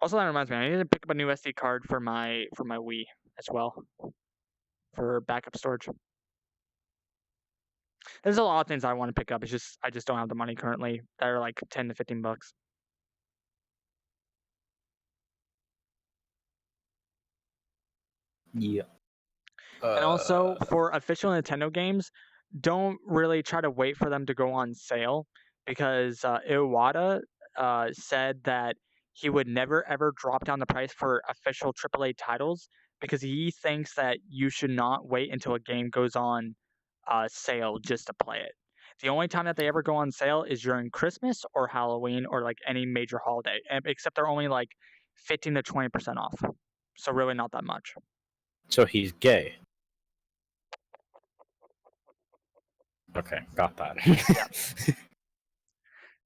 Speaker 1: also that reminds me, I need to pick up a new SD card for my Wii as well for backup storage. There's a lot of things I want to pick up. It's just I just don't have the money currently. That are like 10 to 15 bucks.
Speaker 2: Yeah.
Speaker 1: And also
Speaker 2: Uh,
Speaker 1: for official Nintendo games, don't really try to wait for them to go on sale because Iwata said that he would never ever drop down the price for official AAA titles because he thinks that you should not wait until a game goes on sale just to play it. The only time that they ever go on sale is during Christmas or Halloween or like any major holiday, except they're only like 15 to 20% off. So really not that much.
Speaker 2: so he's gay. Okay, got that.
Speaker 1: Yeah.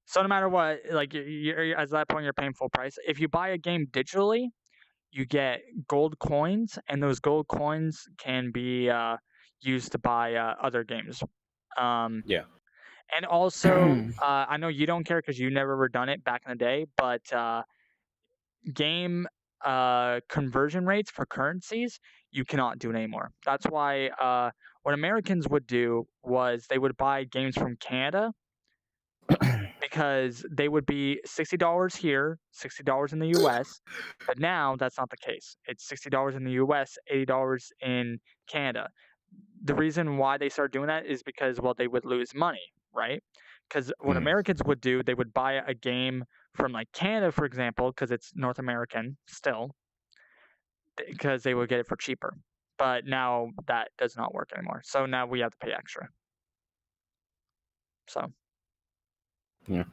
Speaker 1: So no matter what, like you're at that point, you're paying full price. If you buy a game digitally, you get gold coins, and those gold coins can be used to buy other games. Um,
Speaker 2: yeah.
Speaker 1: and also, I know you don't care because you never were done it back in the day, but game conversion rates for currencies, you cannot do it anymore. That's why what Americans would do was they would buy games from Canada because they would be $60 here, $60 in the US, but now that's not the case. It's $60 in the US, $80 in Canada. The reason why they started doing that is because, well, they would lose money, right? Because what
Speaker 2: Hmm.
Speaker 1: Americans would do, they would buy a game from like Canada, for example, because it's North American still, because they would get it for cheaper. But now that does not work anymore. So now we have to pay extra. So.
Speaker 2: Yeah.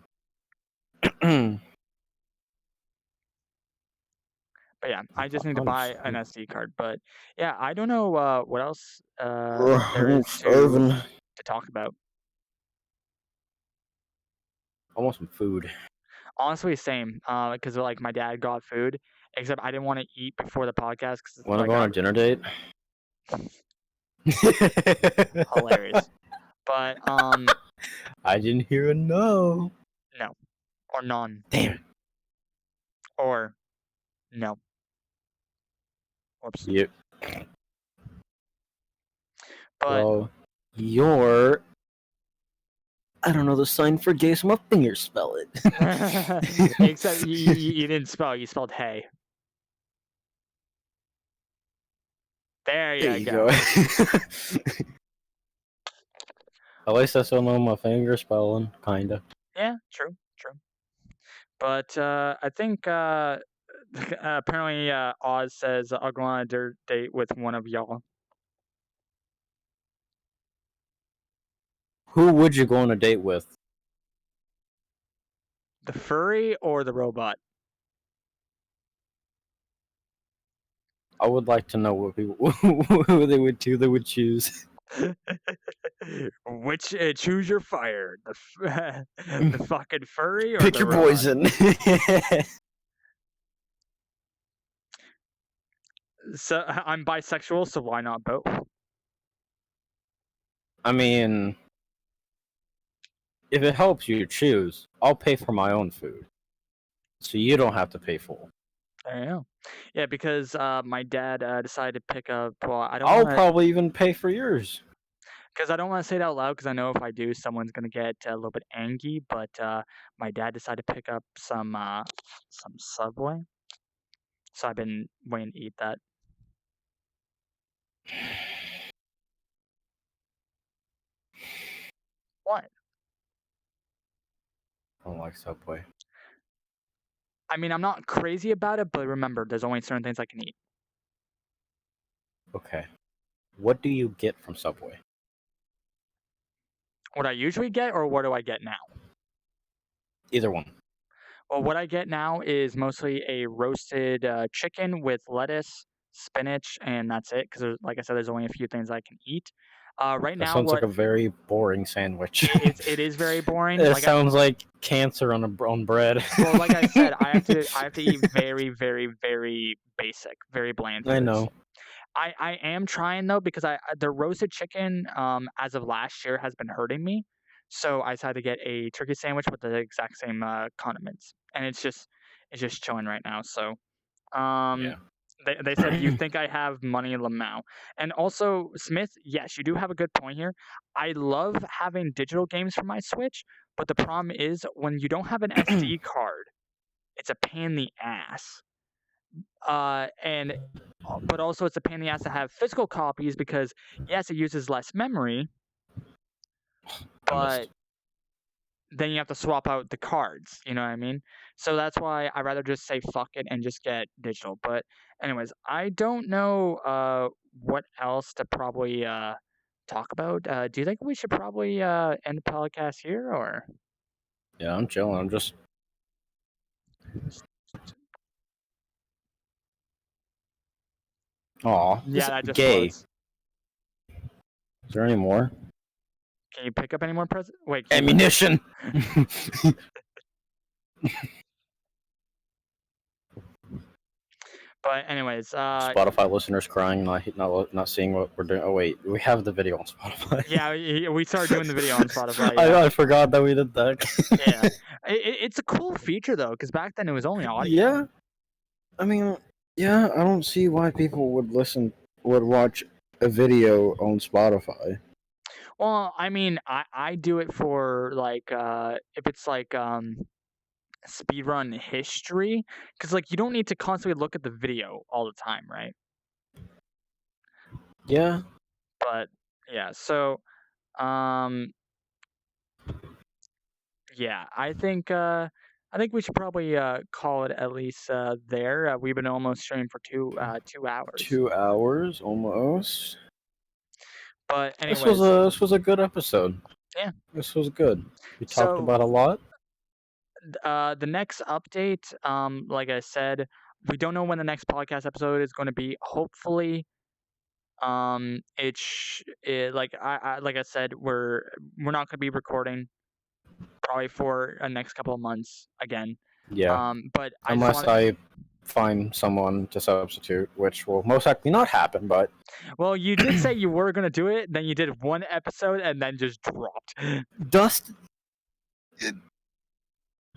Speaker 1: But yeah, I just need to buy an
Speaker 2: Honestly,
Speaker 1: SD card. But yeah, I don't know what else there
Speaker 2: I'm
Speaker 1: is to
Speaker 2: starving.
Speaker 1: talk about.
Speaker 2: I want some food.
Speaker 1: Honestly, same. Because like my dad got food, except I didn't want to eat before the podcast because
Speaker 2: Want to
Speaker 1: like
Speaker 2: go on a dinner date?
Speaker 1: hilarious. But
Speaker 2: I didn't hear a no.
Speaker 1: no, or none,
Speaker 2: Damn.
Speaker 1: or no. Whoops.
Speaker 2: Yep.
Speaker 1: But
Speaker 2: Well, you're. I don't know the sign for gay, so my fingers spell it.
Speaker 1: except you didn't spell. You spelled hey. There
Speaker 2: There
Speaker 1: you
Speaker 2: you go.
Speaker 1: go.
Speaker 2: At least I still know my finger spelling, kinda.
Speaker 1: Yeah, true, true. But I think apparently Oz says I'll go on a date with one of y'all.
Speaker 2: Who would you go on a date with?
Speaker 1: The furry or the robot?
Speaker 2: I would like to know what people who they would choose.
Speaker 1: Which choose your fire, the fucking furry or
Speaker 2: Pick
Speaker 1: the
Speaker 2: your
Speaker 1: robot?
Speaker 2: poison.
Speaker 1: So I'm bisexual, so why not both?
Speaker 2: I mean, if it helps you choose, I'll pay for my own food, so you don't have to pay full.
Speaker 1: There you go. Yeah, because my dad decided to pick up. Well, I don't
Speaker 2: I'll
Speaker 1: want to,
Speaker 2: probably even pay for yours.
Speaker 1: because I don't want to say it out loud, because I know if I do, someone's gonna get a little bit angry. But my dad decided to pick up some Subway, so I've been waiting to eat that. What?
Speaker 2: I don't like Subway.
Speaker 1: I mean, I'm not crazy about it, but remember, there's only certain things I can eat.
Speaker 2: Okay. What do you get from Subway?
Speaker 1: What I usually get, or what do I get now?
Speaker 2: Either one.
Speaker 1: Well, what I get now is mostly a roasted chicken with lettuce, spinach, and that's it. Because, like I said, there's only a few things I can eat. Right
Speaker 2: That
Speaker 1: now,
Speaker 2: sounds like
Speaker 1: what
Speaker 2: a very boring sandwich.
Speaker 1: it is very boring.
Speaker 2: It sounds like cancer on bread.
Speaker 1: Well, like I said, I have to eat very, very, very basic, very bland
Speaker 2: I
Speaker 1: foods.
Speaker 2: know.
Speaker 1: I am trying though, because the roasted chicken as of last year has been hurting me, so I decided to get a turkey sandwich with the exact same condiments, and it's just chilling right now. So um,
Speaker 2: Yeah.
Speaker 1: they said, "You think I have money, Lamau?" And also, Smith, yes, you do have a good point here. I love having digital games for my Switch, but the problem is when you don't have an SD card, it's a pain in the ass. And but also it's a pain in the ass to have physical copies because yes, it uses less memory,
Speaker 2: I
Speaker 1: but
Speaker 2: missed.
Speaker 1: then you have to swap out the cards. You know what I mean? So that's why I rather just say fuck it and just get digital. But anyways, I don't know what else to probably talk about. Do you think we should probably end the podcast here or?
Speaker 2: Yeah, I'm chilling. I'm just. Aw,
Speaker 1: Yeah,
Speaker 2: this
Speaker 1: that just
Speaker 2: gay.
Speaker 1: was.
Speaker 2: Is there any more
Speaker 1: Can you pick up any more presents? Wait, can you pick up?
Speaker 2: ammunition?
Speaker 1: But anyways,
Speaker 2: Spotify listeners crying, not seeing what we're doing. Oh wait, we have the video on Spotify.
Speaker 1: yeah, we started doing the video on Spotify. Yeah.
Speaker 2: I forgot that we did that.
Speaker 1: Yeah, it's a cool feature though, because back then it was only audio.
Speaker 2: Yeah, I mean, yeah, I don't see why people would watch a video on Spotify.
Speaker 1: Well, I mean, I do it for like if it's like speedrun history, because like you don't need to constantly look at the video all the time, right?
Speaker 2: Yeah,
Speaker 1: But yeah, so um yeah, I think we should probably call it at least there. We've been almost streaming for 2 hours.
Speaker 2: 2 hours almost.
Speaker 1: But anyways,
Speaker 2: This was a good episode.
Speaker 1: yeah.
Speaker 2: This was good. We talked
Speaker 1: So
Speaker 2: about a lot.
Speaker 1: the next update, like I said, we don't know when the next podcast episode is going to be. Hopefully, like I said, we're not going to be recording probably for a next couple of months again.
Speaker 2: Yeah,
Speaker 1: But I just
Speaker 2: unless
Speaker 1: want.
Speaker 2: I find someone to substitute, which will most likely not happen. But
Speaker 1: Well, you did say you were going to do it, then you did one episode and then just dropped.
Speaker 2: Dust,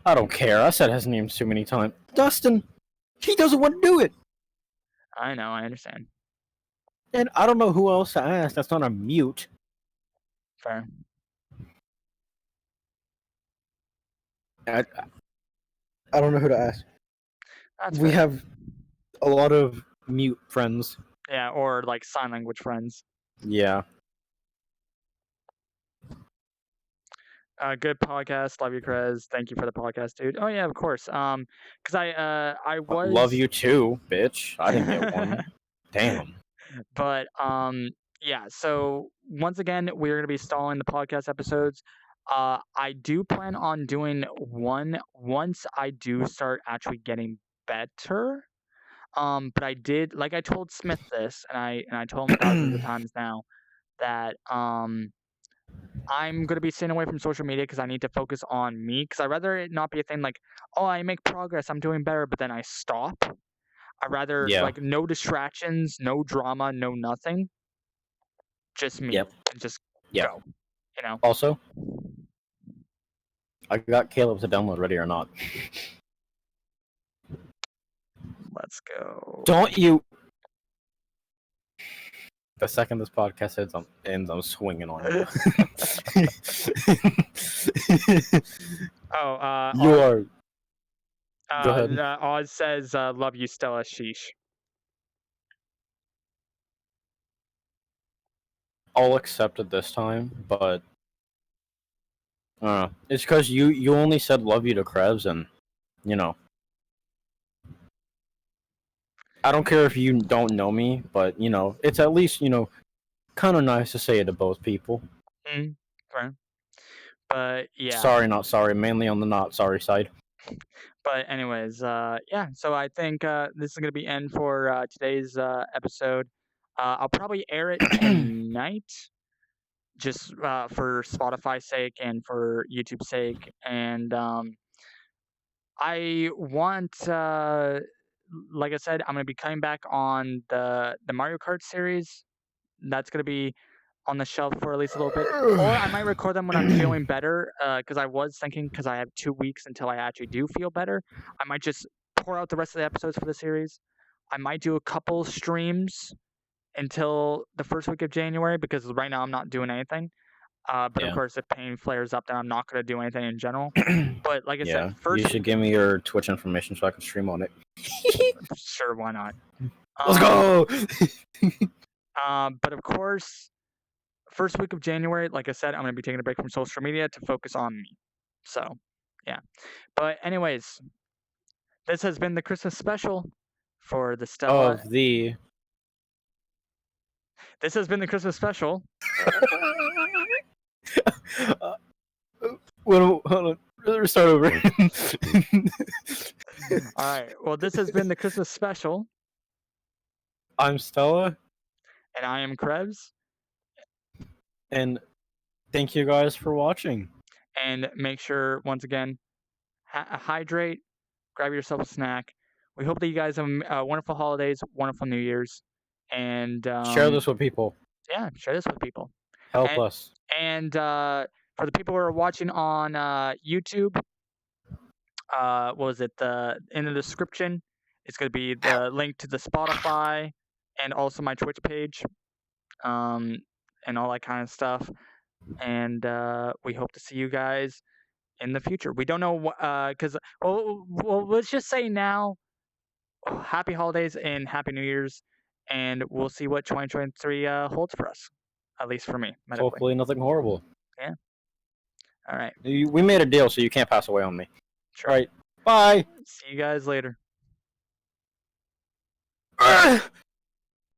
Speaker 2: I don't care. I said his name too many times. Dustin, he doesn't want to do it,
Speaker 1: I know, I understand.
Speaker 2: and I don't know who else to ask. That's not a mute.
Speaker 1: Fair.
Speaker 2: I I don't know who to ask.
Speaker 1: That's
Speaker 2: We
Speaker 1: fair.
Speaker 2: have a lot of mute friends.
Speaker 1: Yeah, or like sign language friends.
Speaker 2: Yeah.
Speaker 1: Good podcast. Love you, Krez. Thank you for the podcast, dude. Oh yeah, of course. Because I
Speaker 2: Love
Speaker 1: was,
Speaker 2: you too, bitch. I didn't get one. Damn.
Speaker 1: but yeah. So once again, we're gonna be stalling the podcast episodes. I do plan on doing one once I do start actually getting better. But I did, like I told Smith this, and I told him thousands of times now that I'm gonna be staying away from social media because I need to focus on me. Because I'd rather it not be a thing like, oh, I make progress, I'm doing better, but then I stop. I'd rather
Speaker 2: Yeah.
Speaker 1: like no distractions, no drama, no nothing, just me,
Speaker 2: Yep.
Speaker 1: and just
Speaker 2: Yep.
Speaker 1: go. You know.
Speaker 2: Also, I got Caleb to download Ready or Not.
Speaker 1: Let's go.
Speaker 2: Don't you? The second this podcast ends, I'm swinging on you.
Speaker 1: Oh,
Speaker 2: You are. Go ahead.
Speaker 1: Oz says, "Love you, Stella." Sheesh.
Speaker 2: I'll accept it this time, but it's because you only said love you to Krevzz, and you know I don't care if you don't know me, but it's at least kind of nice to say it to both people.
Speaker 1: Right. But yeah.
Speaker 2: Sorry, not sorry. Mainly on the not sorry side.
Speaker 1: But anyways, yeah. So I think this is gonna be end for today's episode. I'll probably air it tonight, just for Spotify's sake and for YouTube's sake. And I want, like I said, I'm gonna be coming back on the Mario Kart series. That's gonna be on the shelf for at least a little bit, or I might record them when I'm feeling better. Because I was thinking, because I have 2 weeks until I actually do feel better, I might just pour out the rest of the episodes for the series. I might do a couple streams until the first week of January because right now I'm not doing anything. But of
Speaker 2: Yeah.
Speaker 1: course, if pain flares up, then I'm not gonna do anything in general. But like I said,
Speaker 2: Yeah. You
Speaker 1: first
Speaker 2: should give me your Twitch information so I can stream on it.
Speaker 1: sure, why not?
Speaker 2: Let's
Speaker 1: Um,
Speaker 2: go.
Speaker 1: but of course, first week of January, like I said, I'm gonna be taking a break from social media to focus on me. So, yeah. But anyways, this has been the Christmas special for the Stella.
Speaker 2: Of the.
Speaker 1: This has been the Christmas special.
Speaker 2: uh, hold on. Let's start over.
Speaker 1: All right. Well, this has been the Christmas special,
Speaker 2: I'm Stella,
Speaker 1: and I am Krebs.
Speaker 2: and thank you guys for watching.
Speaker 1: And make sure, once again, hydrate, grab yourself a snack. We hope that you guys have wonderful holidays, wonderful New Year's, and
Speaker 2: Share this with people.
Speaker 1: yeah, share this with people.
Speaker 2: Help
Speaker 1: And
Speaker 2: us.
Speaker 1: and for the people who are watching on YouTube, what was it? In the description, it's gonna be the link to the Spotify and also my Twitch page, um, and all that kind of stuff. And we hope to see you guys in the future. We don't know because well, let's just say now, happy holidays and happy New Year's, and we'll see what 2023 holds for us. At least for me, medically.
Speaker 2: Hopefully, nothing horrible.
Speaker 1: Yeah. All right.
Speaker 2: We made a deal, so you can't pass away on me.
Speaker 1: Sure.
Speaker 2: All right. Bye.
Speaker 1: See you guys later.